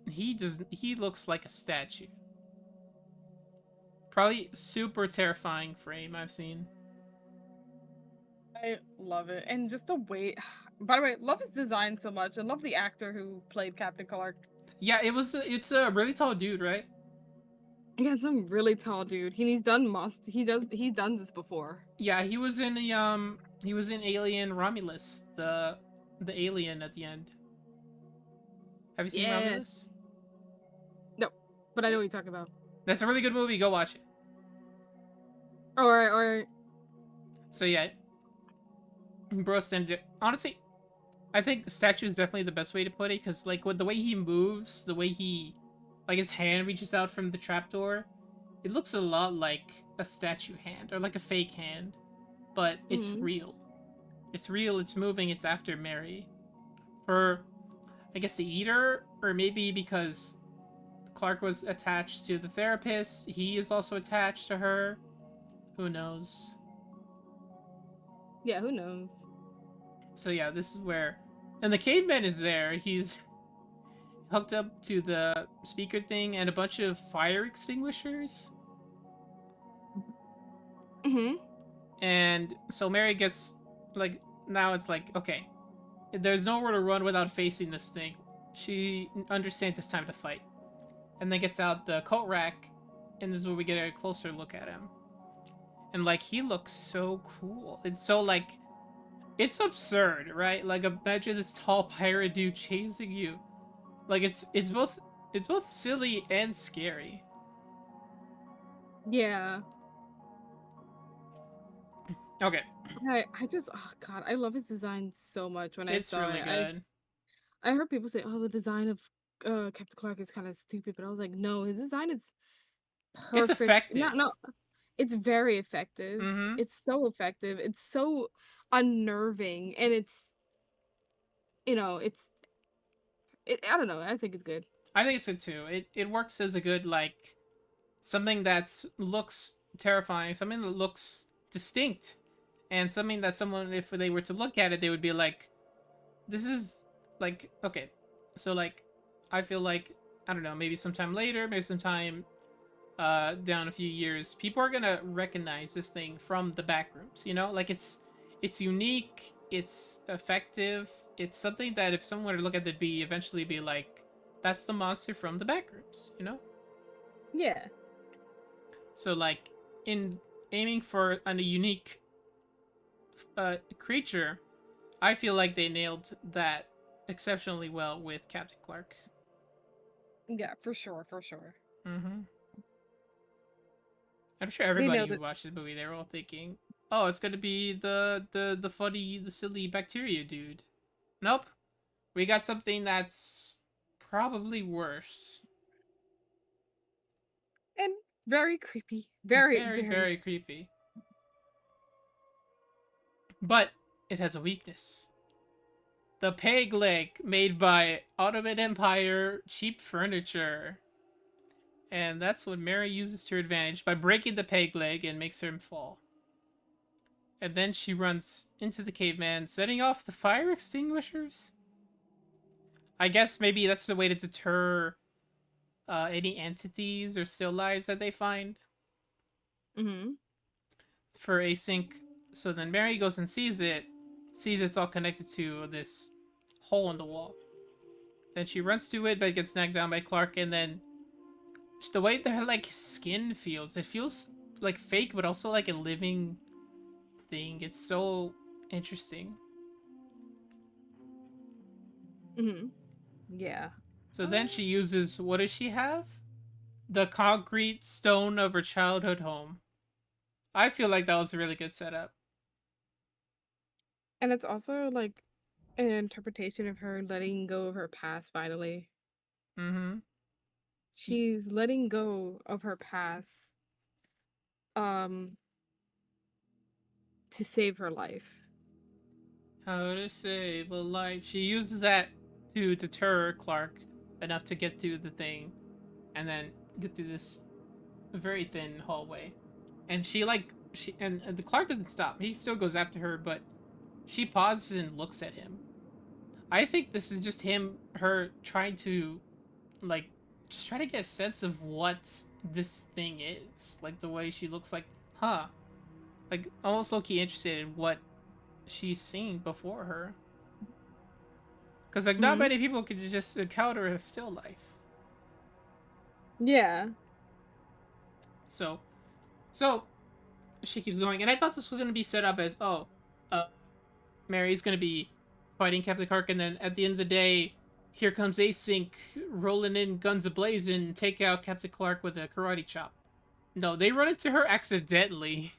looks like a statue. Probably super terrifying frame I've seen. I love it. And just the way, by the way, love his design so much. I love the actor who played Captain Clark. Yeah, it's a really tall dude, right? Yeah, some really tall dude. He's done this before. Yeah, he was in Alien Romulus, the alien at the end. Have you seen Romulus? No, but I know what you're talking about. That's a really good movie. Go watch it. Or So yeah, bro, honestly, I think statue is definitely the best way to put it, because like with the way he moves, the way he, like his hand reaches out from the trapdoor, it looks a lot like a statue hand or like a fake hand, but it's real. It's real. It's moving. It's after Mary. For, I guess, the eater, or maybe because Clark was attached to the therapist, he is also attached to her. Who knows? yeah, who knows? So yeah, this is where, and the caveman is there. He's hooked up to the speaker thing and a bunch of fire extinguishers. And so Mary gets, like, now it's like, okay, there's nowhere to run without facing this thing. She understands it's time to fight, and then gets out the coat rack, and this is where we get a closer look at him. And like, he looks so cool. It's so like, it's absurd, right? Like, imagine this tall pirate dude chasing you. Like, it's both silly and scary. Yeah. Okay. I just, oh god, I love his design so much. When I It's saw really it, good. I heard people say, "Oh, the design of Captain Clark is kind of stupid," but I was like, "No, his design is It's perfect. effective. No, it's very effective. Mm-hmm. It's so effective. It's so unnerving, and it's, you know, I don't know. I think it's good. I think it's good too. It works as a good, like, something that looks terrifying, something that looks distinct, and something that someone, if they were to look at it, they would be like, this is, like, okay. So, like, I feel like, I don't know, maybe sometime later, maybe sometime down a few years, people are gonna recognize this thing from the Backrooms. You know, like it's unique, it's effective, it's something that if someone were to look at it, be eventually be like, that's the monster from the Backrooms. You know. Yeah. So like in aiming for a unique creature, I feel like they nailed that exceptionally well with Captain Clark. Yeah, for sure, for sure. Mm-hmm. I'm sure They everybody nailed who it. watched this movie, they're all thinking, "Oh, it's gonna be the funny, the silly bacteria dude." Nope, we got something that's probably worse. And very creepy. Very, Very, very. very creepy. But it has a weakness. The peg leg made by Ottoman Empire cheap furniture. And that's what Mary uses to her advantage by breaking the peg leg and makes him fall. And then she runs into the caveman, setting off the fire extinguishers. I guess maybe that's the way to deter any entities or still lives that they find Mm-hmm. for async. So then Mary goes and sees it's all connected to this hole in the wall. Then she runs to it, but gets knocked down by Clark, and then the way their like skin feels, it feels like fake, but also like a living thing. It's so interesting. Mm-hmm. Yeah. So then she uses, what does she have? The concrete stone of her childhood home. I feel like that was a really good setup. And it's also like an interpretation of her letting go of her past finally. Mm-hmm. She's letting go of her past um to save her life. How to save a life. She uses that to deter Clark enough to get to the thing and then get through this very thin hallway. And and the Clark doesn't stop. He still goes after her, but she pauses and looks at him. I think this is just her trying to like just try to get a sense of what this thing is. Like the way she looks like, huh? Like almost low-key interested in what she's seen before her. Because like not Mm-hmm. many people could just encounter a still life. Yeah. So she keeps going, and I thought this was gonna be set up as uh, Mary's gonna be fighting Captain Kirk, and then at the end of the day, here comes Async rolling in guns ablazing, take out Captain Clark with a karate chop. No, they run into her accidentally.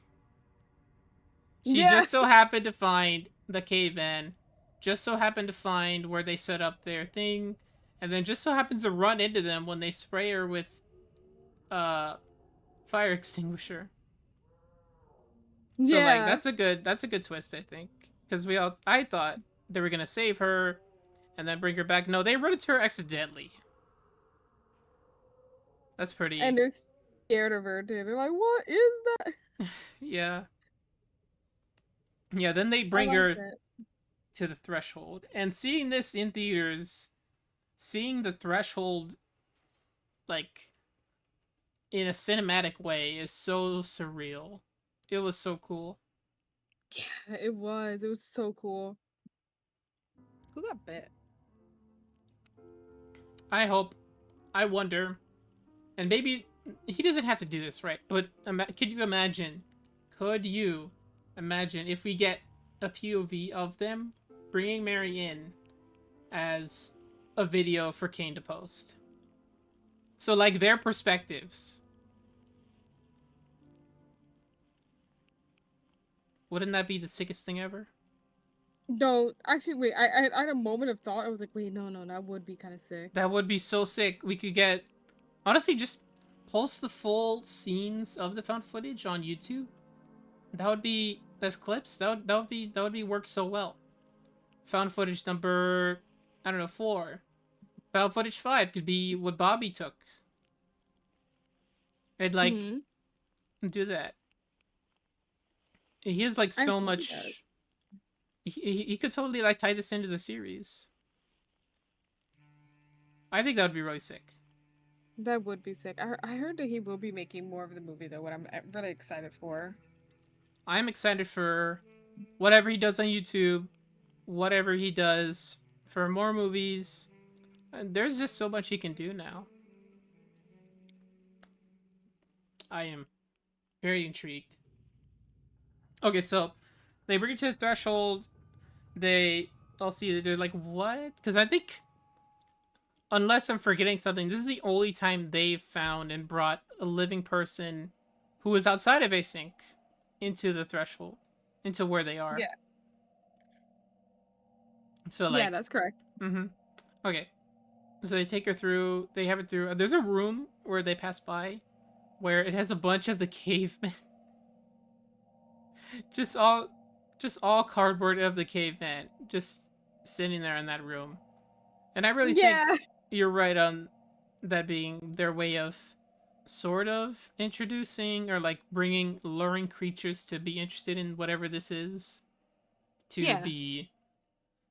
She Yeah. just so happened to find the caveman, just so happened to find where they set up their thing, and then just so happens to run into them when they spray her with uh fire extinguisher. So like Yeah. that's a good twist, I think, because I thought they were gonna save her and then bring her back. No, they run into her accidentally. That's And pretty. they're scared of her too. They're like, what is that? Yeah. Yeah, then they I bring like her that. to the threshold. And seeing this in theaters, seeing the threshold like in a cinematic way is so surreal. It was so cool. Yeah, it was. It was so cool. Who got bit? I wonder, and maybe he doesn't have to do this, right? But could you imagine if we get a POV of them bringing Mary in as a video for Kane to post? So, like, their perspectives. Wouldn't that be the sickest thing ever? No, actually, wait. I had a moment of thought. I was like, wait, no, no, that would be kind of sick. That would be so sick. We could get, honestly, just post the full scenes of the found footage on YouTube. That would be as clips. That would be worked so well. Found footage number, I don't know, 4. Found footage 5 could be what Bobby took. And like Mm-hmm. do that. He has like I so hope he does. much. He could totally like tie this into the series. I think that would be really sick. That would be sick. I heard that he will be making more of the movie though, what I'm really excited for. I'm excited for whatever he does on YouTube, whatever he does for more movies. And there's just so much he can do now. I am very intrigued. Okay, so they bring it to the threshold. They all see that they're like, what? Because I think, unless I'm forgetting something, this is the only time they've found and brought a living person who is outside of Async into the threshold, into where they are. Yeah. So, Yeah, like, that's correct. Okay. So they take her through, they have it through. There's a room where they pass by where it has a bunch of the cavemen. just all just all cardboard of the caveman just sitting there in that room. And I really think Yeah. you're right on that being their way of sort of introducing or like bringing luring creatures to be interested in whatever this is, to Yeah. be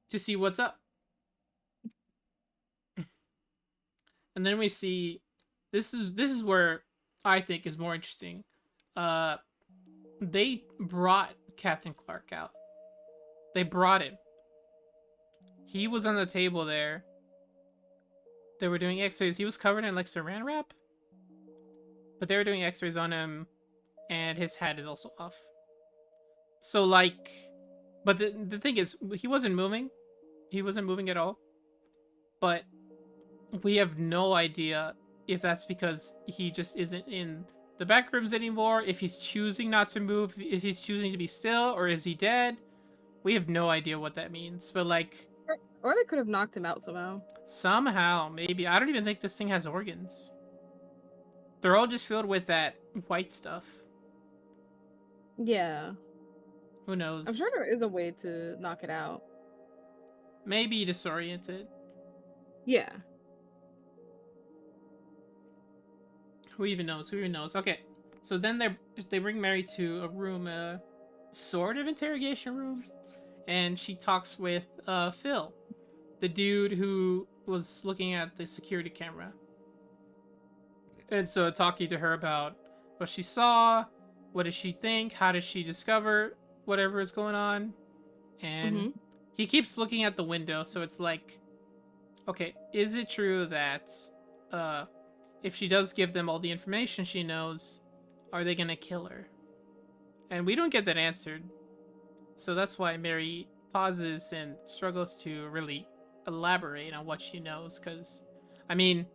to see what's up. And then we see this is where I think is more interesting. Uh they brought Captain Clark out. They brought him. He was on the table there. They were doing x-rays. He was covered in like saran wrap, but they were doing x-rays on him, and his hat is also off. So like, but the thing is, he wasn't moving. He wasn't moving at all. But we have no idea if that's because he just isn't in the back rooms anymore, if he's choosing not to move, if he's choosing to be still, or is he dead? We have no idea what that means. But like, Or they could have knocked him out somehow. somehow, maybe. I don't even think this thing has organs. They're all just filled with that white stuff. Yeah. Who knows? I'm sure there is a way to knock it out. Maybe disoriented. Yeah. Who even knows? Who even knows? Okay, so then they bring Mary to a room, a sort of interrogation room, and she talks with Phil, the dude who was looking at the security camera. And so talking to her about what she saw, what does she think, how does she discover whatever is going on, and he keeps looking at the window. So it's like, okay, is it true that if she does give them all the information she knows, are they gonna kill her? And we don't get that answered. So that's why Mary pauses and struggles to really elaborate on what she knows. Because, I mean,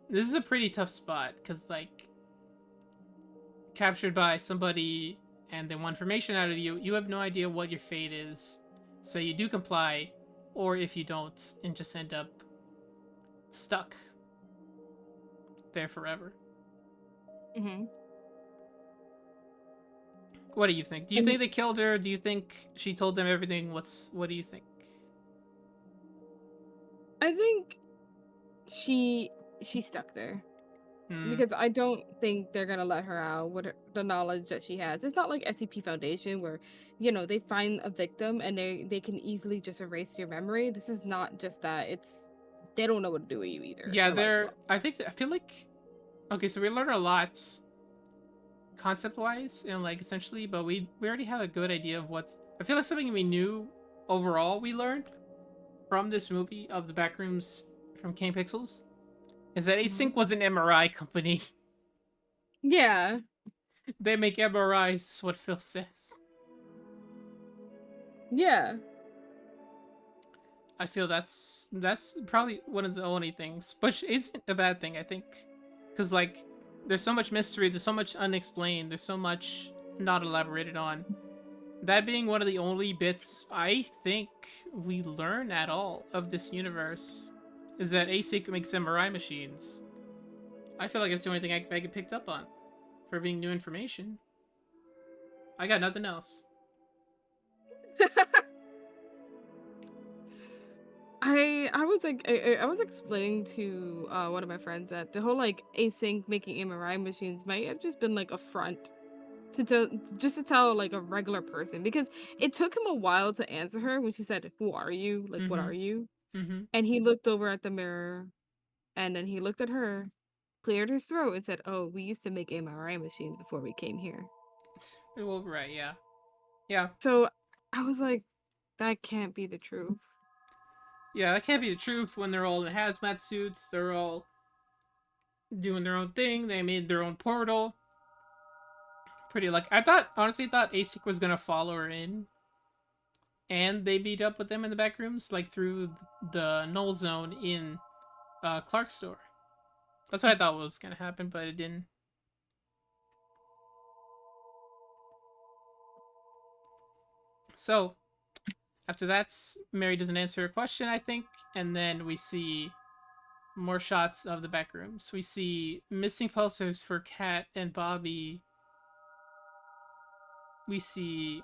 this is a pretty tough spot. Because, like, captured by somebody and they want information out of you, you have no idea what your fate is. So you do comply, or if you don't, and just end up stuck there forever. What do you think? Do you think they killed her? Do you think she told them everything? What do you think? I think she's stuck there. Because I don't think they're gonna let her out with the knowledge that she has. It's not like SCP Foundation where, they find a victim and they can easily just erase your memory. This is not just that. It's they don't know what to do with you either. Yeah, they're I feel like, okay, so we learned a lot concept wise and like essentially, but we already have a good idea of what I feel like something we knew overall we learned from this movie of the Backrooms from Kane Pixels is that Async was an MRI company. Yeah. They make MRIs, is what Phil says. Yeah. I feel that's probably one of the only things, which isn't a bad thing, I think. Because, like, there's so much mystery, there's so much unexplained, there's so much not elaborated on. That being one of the only bits I think we learn at all of this universe is that ASIC makes MRI machines. I feel like it's the only thing I get picked up on for being new information. I got nothing else. I was explaining to one of my friends that the whole like async making MRI machines might have just been like a front to tell like a regular person, because it took him a while to answer her when she said, "Who are you? Like, what are you?" And he looked over at the mirror, and then he looked at her, cleared his throat and said, "Oh, we used to make MRI machines before we came here." Well, right, yeah. Yeah. So I was like, that can't be the truth. Yeah, that can't be the truth when they're all in hazmat suits. They're all doing their own thing. They made their own portal. Pretty like honestly thought ASIC was gonna follow her in, and they beat up with them in the back rooms, like through the null zone in Clark's store. That's what I thought was gonna happen, but it didn't. So after that, Mary doesn't answer her question, I think, and then we see more shots of the back rooms. We see missing posters for Kat and Bobby. We see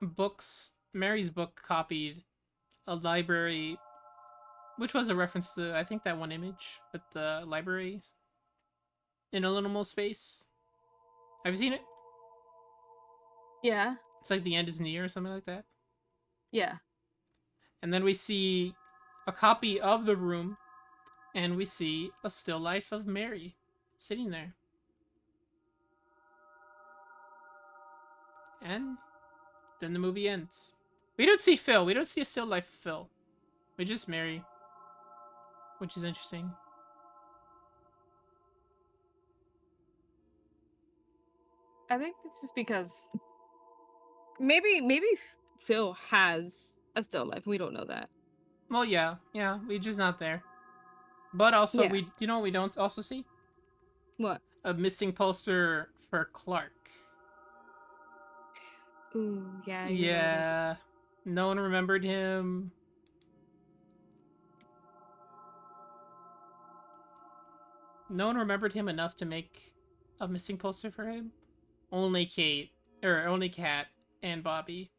books. Mary's book copied, a library, which was a reference to, I think, that one image with the libraries in a little more space. Have you seen it? Yeah. It's like the end is near or something like that. Yeah. And then we see a copy of the room, and we see a still life of Mary sitting there. And then the movie ends. We don't see Phil. We don't see a still life of Phil. We just Mary, which is interesting. I think it's just because maybe Phil has a still life. We don't know that. Well, yeah, we're just not there. But also, Yeah. you know what we don't also see? What? A missing poster for Clark. Ooh, yeah. Yeah. No one remembered him. No one remembered him enough to make a missing poster for him. Only Kat and Bobby.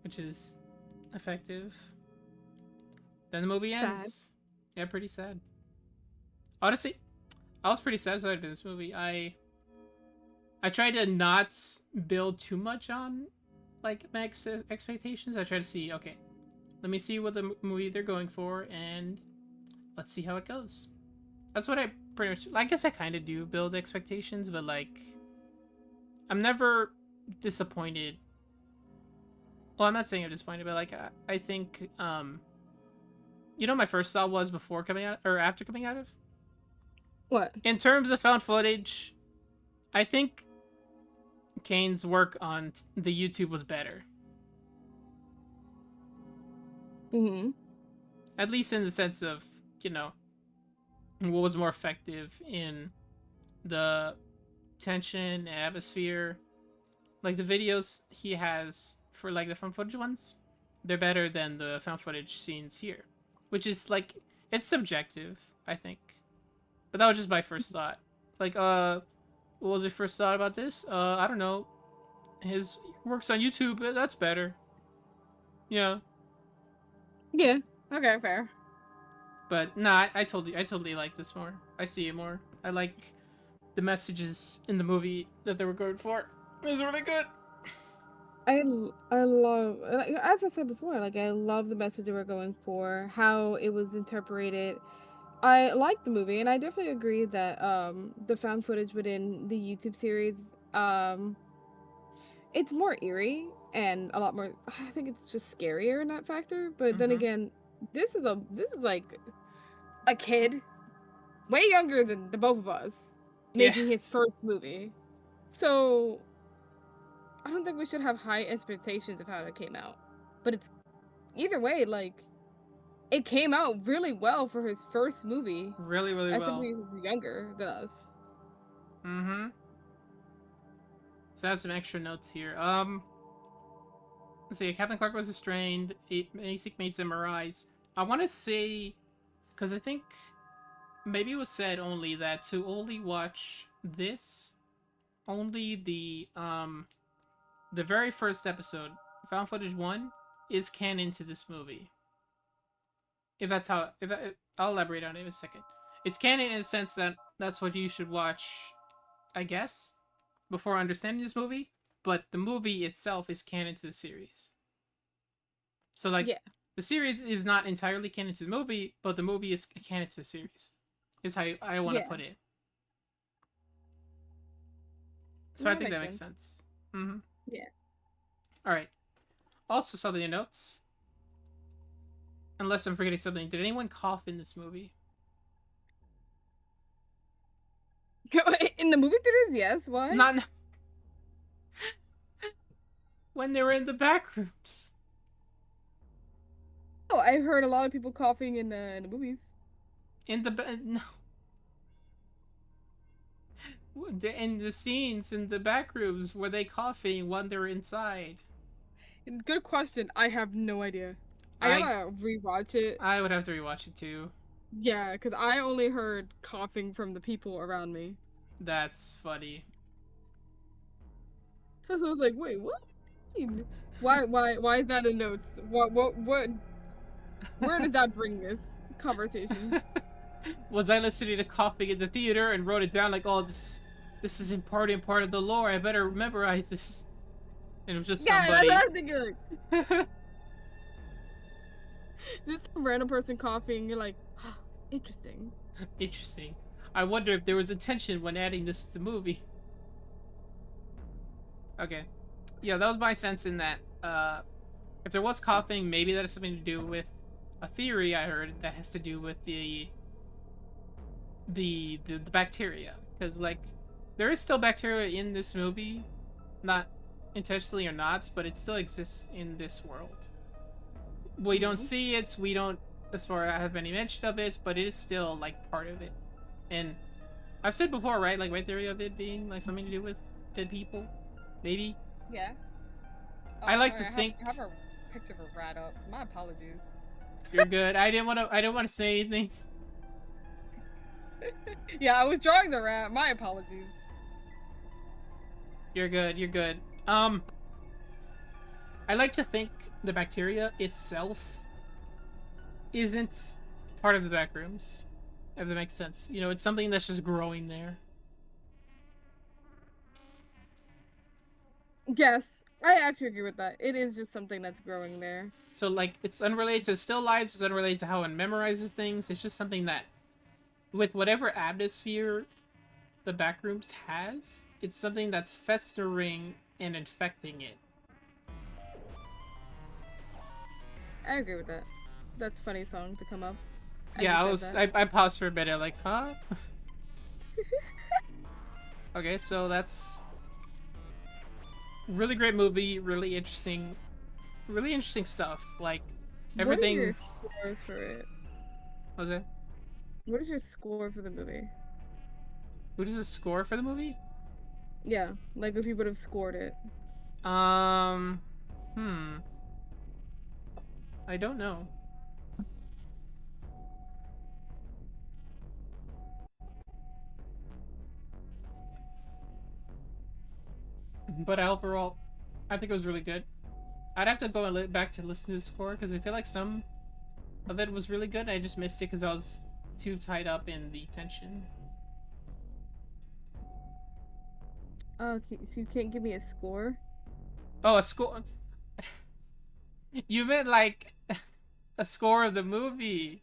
Which is effective. Then the movie ends. Sad. Yeah, pretty sad. Honestly, I was pretty satisfied with this movie. I tried to not build too much on like my expectations. I tried to see, okay, let me see what the movie they're going for, and let's see how it goes. That's what I pretty much. I guess I kind of do build expectations, but like, I'm never disappointed. Well, I'm not saying I'm disappointed, but like, I think, you know, my first thought was before coming out or after coming out of. What? In terms of found footage, I think Kane's work on the YouTube was better. Mm-hmm. At least in the sense of, you know, what was more effective in the tension, atmosphere. Like the videos he has for like the found footage ones, they're better than the found footage scenes here. Which is like, it's subjective, I think. But that was just my first thought. Like, what was your first thought about this? I don't know. His works on YouTube, that's better. Yeah. Yeah. Okay, fair. But nah, I totally like this more. I see it more. I like the messages in the movie that they were going for. It was really good. I love, as I said before, like I love the message they were going for, how it was interpreted. I liked the movie, and I definitely agree that the found footage within the YouTube series, it's more eerie and a lot more. I think it's just scarier in that factor. But then again, this is like a kid, way younger than the both of us, making his first movie. So I don't think we should have high expectations of how it came out. But it's either way, like it came out really well for his first movie. Really, really as well. somebody who's younger than us. Mm-hmm. So I have some extra notes here. So yeah, Captain Clark was restrained. Basic made some MRIs. I want to say, because I think maybe it was said only that to only watch this, only the very first episode, found footage 1, is canon to this movie. If that's how, I'll elaborate on it in a second. It's canon in the sense that that's what you should watch, I guess, before understanding this movie. But the movie itself is canon to the series. So like, Yeah. The series is not entirely canon to the movie, but the movie is canon to the series. Is how I want to Yeah. put it. So No, I think that makes sense. Mm-hmm. Yeah. All right. Also, something in notes. Unless I'm forgetting something, did anyone cough in this movie? In the movie theaters, yes. Why? Not when they were in the back rooms. Oh, I heard a lot of people coughing in the movies. No. In the scenes in the back rooms, were they coughing when they were inside? Good question. I have no idea. I gotta rewatch it. I would have to rewatch it too. Yeah, because I only heard coughing from the people around me. That's funny. So I was like, wait, what? Why is that in notes? What, where does that bring this conversation? Was I listening to coughing in the theater and wrote it down like, oh, this is important part of the lore. I better memorize this. And it was just somebody. Yeah, that's what I'm thinking. Just some random person coughing. You're like, oh, interesting. Interesting. I wonder if there was intention when adding this to the movie. Okay. Yeah, that was my sense in that, if there was coughing, maybe that has something to do with a theory I heard that has to do with the bacteria. Because, like, there is still bacteria in this movie. Not intentionally or not, but it still exists in this world. We don't see it, we don't, as far as I have any mention of it, but it is still, like, part of it. And I've said before, right, like, my theory of it being, like, something to do with dead people? Maybe? Yeah. Oh, I like to think... I have a picture of a rat up. My apologies. You're good. I didn't want to say anything. Yeah, I was drawing the rat. My apologies. You're good, you're good. I like to think the bacteria itself isn't part of the Backrooms, if that makes sense. You know, it's something that's just growing there. Yes, I actually agree with that. It is just something that's growing there. So, like, it's unrelated to still lives, it's unrelated to how it memorizes things. It's just something that, with whatever atmosphere the Backrooms has, it's something that's festering and infecting it. I agree with that. That's a funny song to come up. Yeah, I paused for a minute, like, huh? Okay, so that's really great movie, really interesting stuff. Like, everything. What are your scores for it? What was it? What is your score for the movie? Who does the score for the movie? Yeah, like if you would have scored it. I don't know. But overall, I think it was really good. I'd have to go and back to listen to the score because I feel like some of it was really good. I just missed it because I was too tied up in the tension. Oh, okay, so you can't give me a score? Oh, a score? You meant like a score of the movie.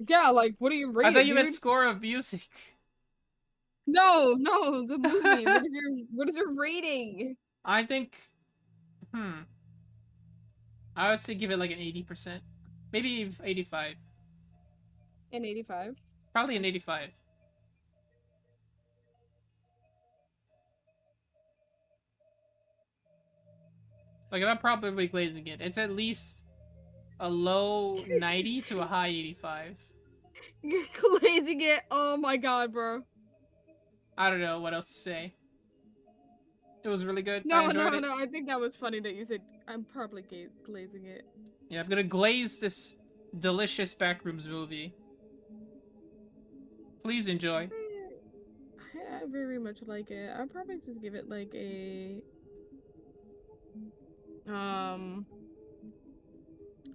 Yeah, like what are you rating? I thought you dude? meant score of music. No, the movie. What is your rating? I think, I would say give it like an 80%. Maybe 85. An 85? Probably an 85. Like, I'm probably glazing it. It's at least a low 90 to a high 85. You're glazing it. Oh my god, bro. I don't know what else to say. It was really good. No, I enjoyed it. I think that was funny that you said I'm probably glazing it. Yeah, I'm gonna glaze this delicious Backrooms movie. Please enjoy. I very much like it. I'll probably just give it like a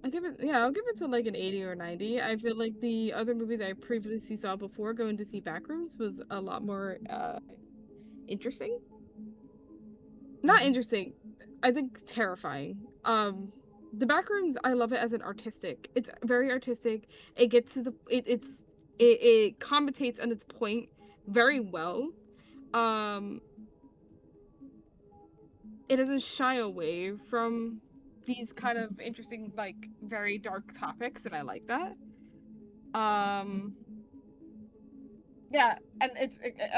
I'll give it to like an 80 or 90. I feel like the other movies I previously saw before going to see Backrooms was a lot more interesting. Not interesting. I think terrifying. the Backrooms, I love it as an artistic. It's very artistic. It gets to the it commentates on its point very well. Um, it doesn't shy away from these kind of interesting, like very dark topics, and I like that. Um, yeah, and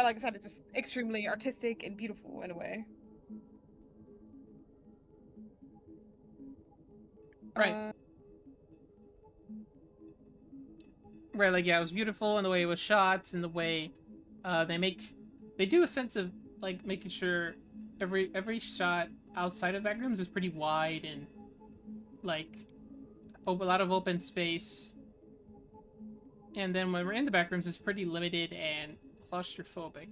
like I said, it's just extremely artistic and beautiful in a way. Right. Right, like yeah, it was beautiful in the way it was shot, and the way they do a sense of like making sure every shot outside of Backrooms is pretty wide and like a lot of open space. And then when we're in the Backrooms, it's pretty limited and claustrophobic,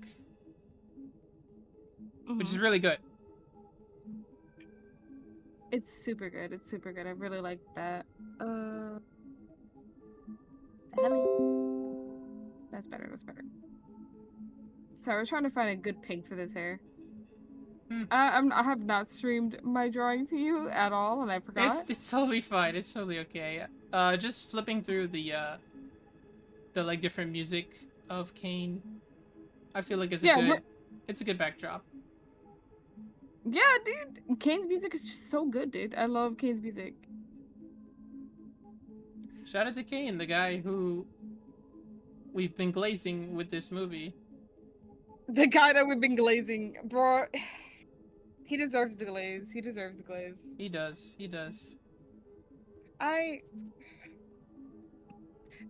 which is really good. It's super good. It's super good. I really like that. Helly. That's better. That's better. Sorry, we're trying to find a good pink for this hair. I have not streamed my drawing to you at all, and I forgot. It's totally fine. It's totally okay. Just flipping through the like different music of Kane, I feel like it's a good backdrop. Yeah, dude. Kane's music is just so good, dude. I love Kane's music. Shout out to Kane, the guy who we've been glazing with this movie. The guy that we've been glazing, bro. He deserves the glaze. He deserves the glaze. He does. He does. The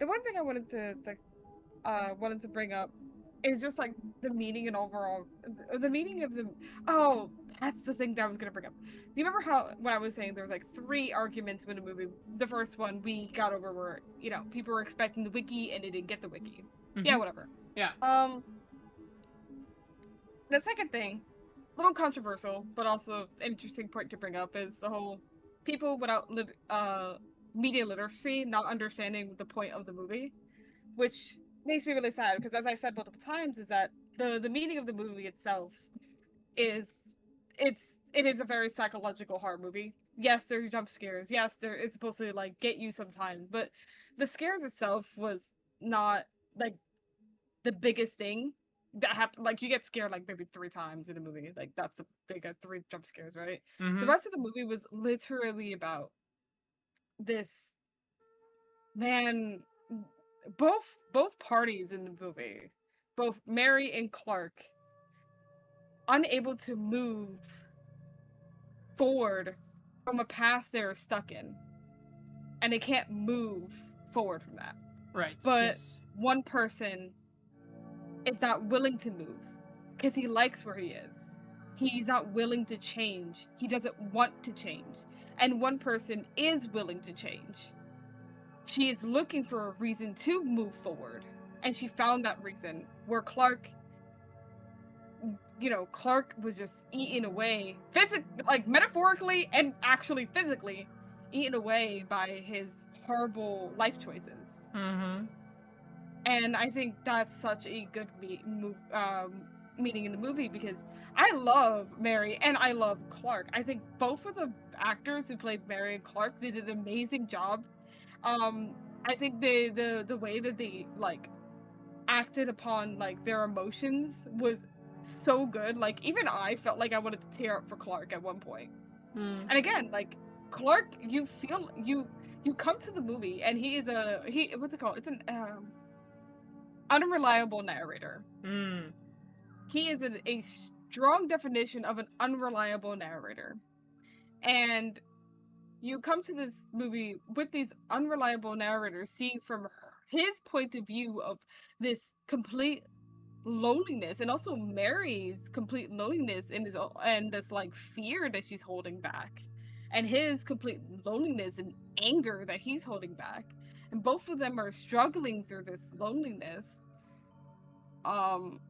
one thing I wanted to bring up is just like the meaning and overall the meaning of the. Oh, that's the thing that I was gonna bring up. Do you remember how when I was saying there was like 3 arguments with a movie? The first one we got over where people were expecting the wiki and they didn't get the wiki. Yeah, whatever. Yeah. The second thing, a little controversial, but also an interesting point to bring up is the whole people without media literacy not understanding the point of the movie, which makes me really sad because, as I said multiple times, is that the meaning of the movie itself is it is a very psychological horror movie. Yes, there's jump scares. Yes, it's supposed to like get you sometimes, but the scares itself was not like the biggest thing that happened. Like you get scared like maybe 3 times in a movie. Like they got 3 jump scares, right? The rest of the movie was literally about this man. Both parties in the movie, both Mary and Clark, unable to move forward from a past they're stuck in, and they can't move forward from that. Right. But one person is not willing to move because he likes where he is. He's not willing to change. He doesn't want to change. And one person is willing to change. She is looking for a reason to move forward. And she found that reason where Clark was just eaten away, like metaphorically and actually physically eaten away by his horrible life choices. And I think that's such a good meaning in the movie because I love Mary and I love Clark. I think both of the actors who played Mary and Clark did an amazing job. I think the way that they like acted upon like their emotions was so good. Like even I felt like I wanted to tear up for Clark at one point. And again, like Clark, you come to the movie and what's it called? It's an unreliable narrator. He is a strong definition of an unreliable narrator. And you come to this movie with these unreliable narrators seeing from his point of view of this complete loneliness and also Mary's complete loneliness and this like fear that she's holding back and his complete loneliness and anger that he's holding back. And both of them are struggling through this loneliness. And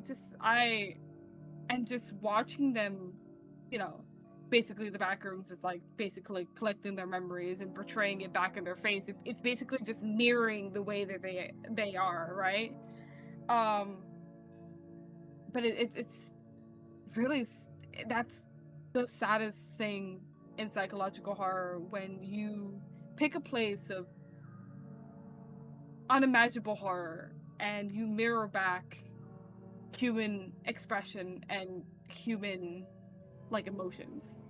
just watching them, basically the Backrooms is like basically collecting their memories and portraying it back in their face. It's basically just mirroring the way that they are, right? But it's really, that's the saddest thing in psychological horror when you pick a place of unimaginable horror and you mirror back human expression and human like emotions,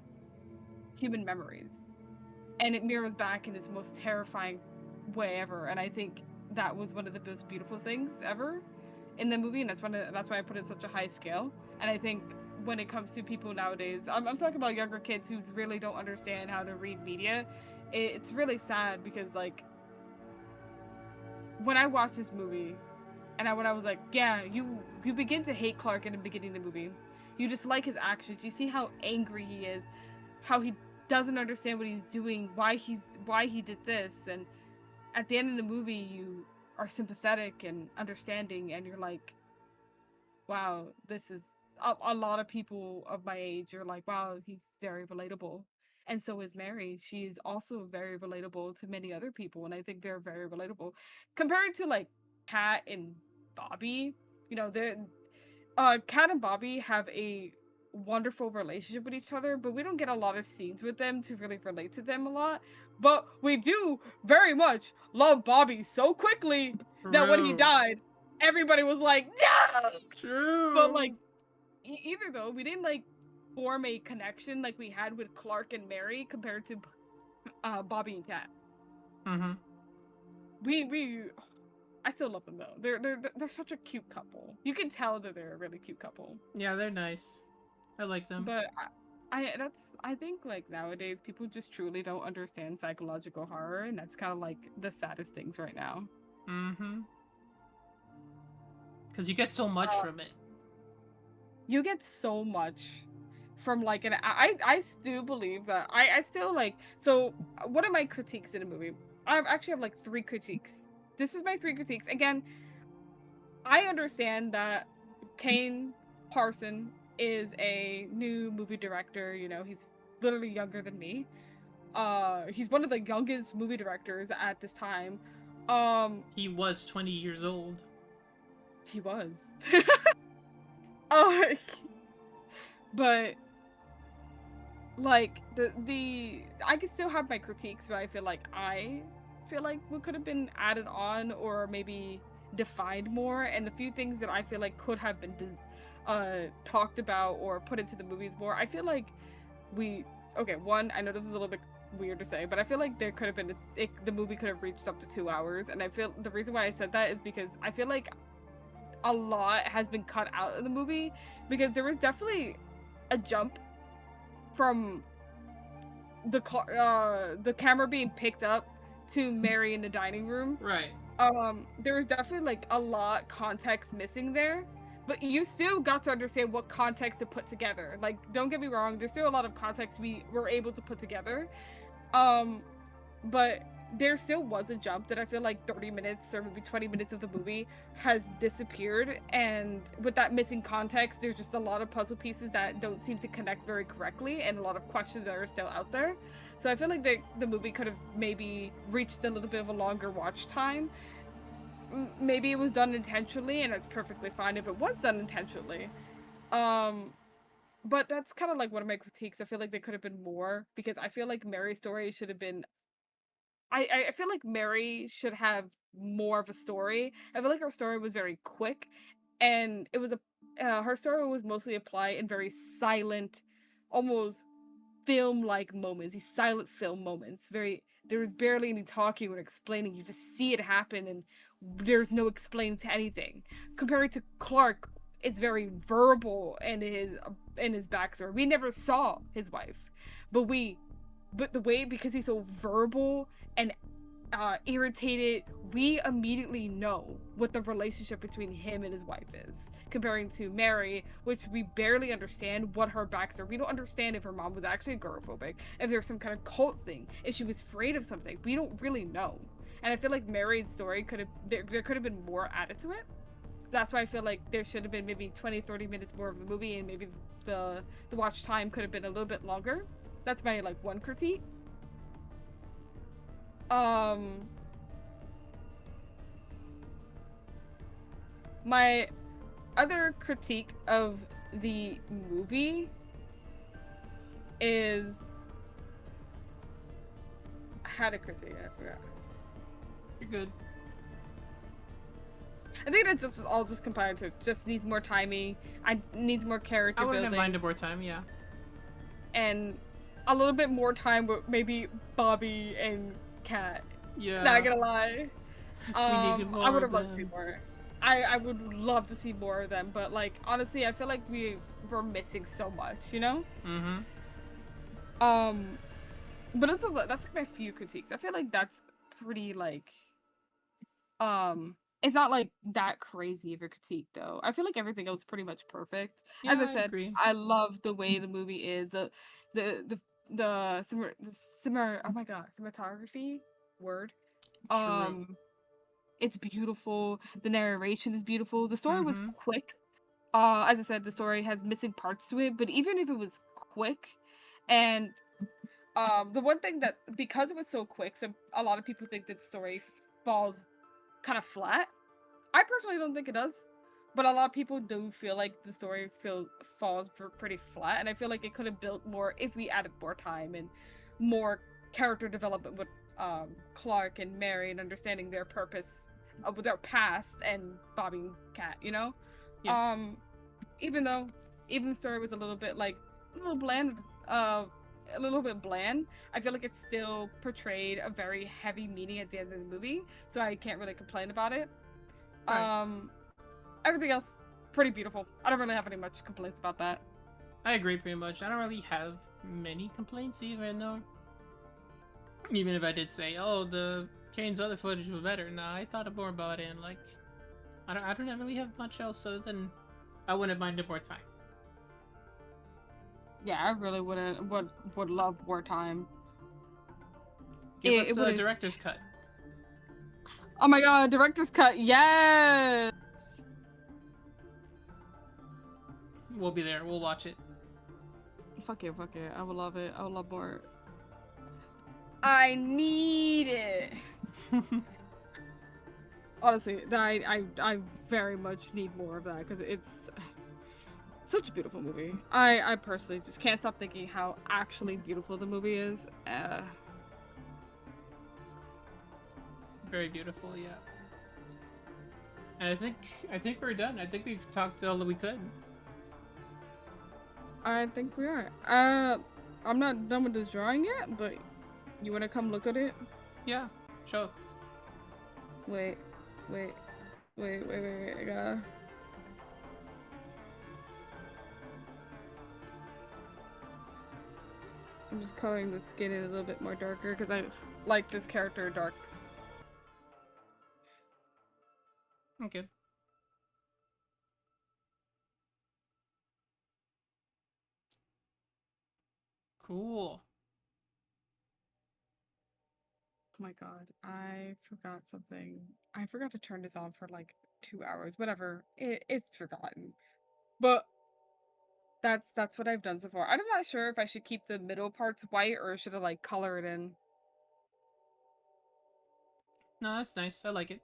human memories, and it mirrors back in its most terrifying way ever. And I think that was one of the most beautiful things ever in the movie, and that's why I put it such a high scale. And I think when it comes to people nowadays, I'm talking about younger kids who really don't understand how to read media. It's really sad because like when I watched this movie, and when I was like, yeah, you begin to hate Clark in the beginning of the movie. You dislike his actions. You see how angry he is, how he doesn't understand what he's doing, why he did this, and at the end of the movie, you are sympathetic and understanding, and you're like, wow, this is a lot of people of my age are like, wow, he's very relatable. And so is Mary. She's also very relatable to many other people, and I think they're very relatable. Compared to like Kat and Bobby, you know, they're Kat and Bobby have a wonderful relationship with each other, but we don't get a lot of scenes with them to really relate to them a lot. But we do very much love Bobby so quickly that when he True. died, everybody was like, no! True. But like, either though, we didn't like form a connection like we had with Clark and Mary compared to Bobby and Kat. Mm-hmm. We I still love them though. They're such a cute couple. You can tell that they're a really cute couple. Yeah, they're nice. I like them. But I think like nowadays people just truly don't understand psychological horror, and that's kind of like the saddest things right now. Mm-hmm. Because you get so much from it. You get so much from like I still believe that I still like. So what are my critiques in a movie? I actually have like 3 critiques. This is my 3 critiques. Again, I understand that Kane Parsons is a new movie director. You know, he's literally younger than me. He's one of the youngest movie directors at this time. He was 20 years old. He was. uh, but like the I can still have my critiques, but I feel like what could have been added on or maybe defined more, and the few things that I feel like could have been talked about or put into the movies more. I feel like one, I know this is a little bit weird to say, but I feel like there could have been the movie could have reached up to 2 hours, and I feel the reason why I said that is because I feel like a lot has been cut out of the movie, because there was definitely a jump from the camera being picked up to Mary in the dining room. Right. There was definitely like a lot context missing there, but you still got to understand what context to put together. Like, don't get me wrong, there's still a lot of context we were able to put together. But there still was a jump that I feel like 30 minutes or maybe 20 minutes of the movie has disappeared, and with that missing context, there's just a lot of puzzle pieces that don't seem to connect very correctly, and a lot of questions that are still out there. So I feel like the movie could have maybe reached a little bit of a longer watch time. Maybe it was done intentionally, and that's perfectly fine if it was done intentionally. But that's kind of like one of my critiques. I feel like there could have been more, because I feel like Mary's story should have been I feel like Mary should have more of a story. I feel like her story was very quick, and it was her story was mostly applied in very silent, almost film-like moments. These silent film moments. There was barely any talking or explaining. You just see it happen, and there's no explaining to anything. Compared to Clark, it's very verbal in his backstory. We never saw his wife, but the way, because he's so verbal and irritated, we immediately know what the relationship between him and his wife is, comparing to Mary, which we barely understand what her backstory. We don't understand if her mom was actually agoraphobic, if there's some kind of cult thing, if she was afraid of something. We don't really know. And I feel like Mary's story there could have been more added to it. That's why I feel like there should have been maybe 20-30 minutes more of the movie, and maybe the watch time could have been a little bit longer. That's my like one critique. My other critique of the movie is had a critique. I forgot. You're good. I think that's just all just combined to just needs more timing. I needs more character I wouldn't have building minded more time, yeah. and a little bit more time with maybe Bobby and Kat. Yeah. Not gonna lie. We needed more I would of have loved to see them. more. I would love to see more of them, but like honestly, I feel like we were missing so much, you know? Mm-hmm. But that's like my few critiques. I feel like that's pretty like it's not like that crazy of a critique though. I feel like everything else is pretty much perfect. Yeah, As I I said, agree. I love the way the movie is. Oh my god, cinematography word. True. It's beautiful. The narration is beautiful. The story was Mm-hmm. quick. As I said, the story has missing parts to it, but even if it was quick, and the one thing that because it was so quick, so a lot of people think that the story falls kind of flat. I personally don't think it does, but a lot of people do feel like the story falls pretty flat, and I feel like it could have built more if we added more time and more character development with Clark and Mary and understanding their purpose with their past and Bobby and Kat, you know. Yes. Even though the story was a little bit like a little bland, a little bit bland, I feel like it still portrayed a very heavy meaning at the end of the movie, so I can't really complain about it. Right. Everything else pretty beautiful. I don't really have any much complaints about that. I agree pretty much. I don't really have many complaints even though. Even if I did say, oh, the Kane's other footage was better. Nah, I thought more about it and like I don't really have much else other than I wouldn't mind it more time. Yeah, I really would love more time. Give us It a would've- director's cut. Oh my god, director's cut, yes! We'll be there. We'll watch it. Fuck it. I would love it. I would love more. I need it. Honestly, I very much need more of that because it's such a beautiful movie. I personally just can't stop thinking how actually beautiful the movie is. Very beautiful, yeah. And I think we're done. I think we've talked all that we could. I think we are. I'm not done with this drawing yet, but you wanna come look at it? Yeah, sure. Wait. I gotta. I'm just coloring the skin in a little bit more darker because I like this character dark. Okay. Cool. Oh my god, I forgot something. I forgot to turn this on for like 2 hours. Whatever. It's forgotten. But that's what I've done so far. I'm not sure if I should keep the middle parts white or should I like color it in. No, that's nice. I like it.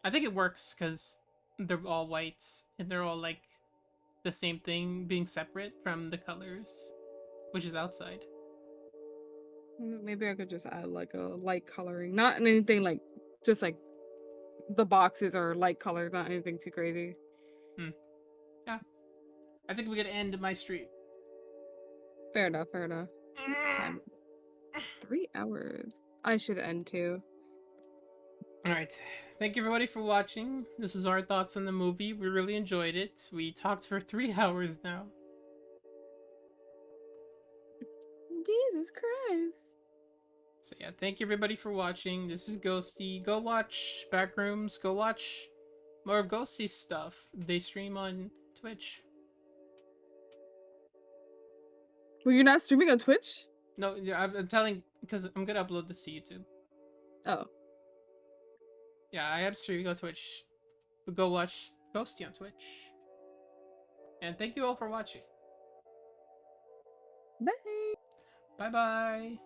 I think it works because they're all white and they're all like the same thing, being separate from the colors, which is outside. Maybe I could just add like a light coloring. Not anything like just like the boxes are light colored, not anything too crazy. Yeah. I think we gotta end my stream. Fair enough. Time 3 hours. I should end too. Alright. Thank you everybody for watching. This is our thoughts on the movie. We really enjoyed it. We talked for 3 hours now. Jesus Christ. So yeah, thank you everybody for watching. This is Ghosty. Go watch Backrooms. Go watch more of Ghosty's stuff. They stream on Twitch. Well, you're not streaming on Twitch? No, yeah, I'm telling because I'm gonna upload this to YouTube. Oh. Yeah, I am streaming on Twitch. But go watch Ghosty on Twitch. And thank you all for watching. Bye. Bye bye.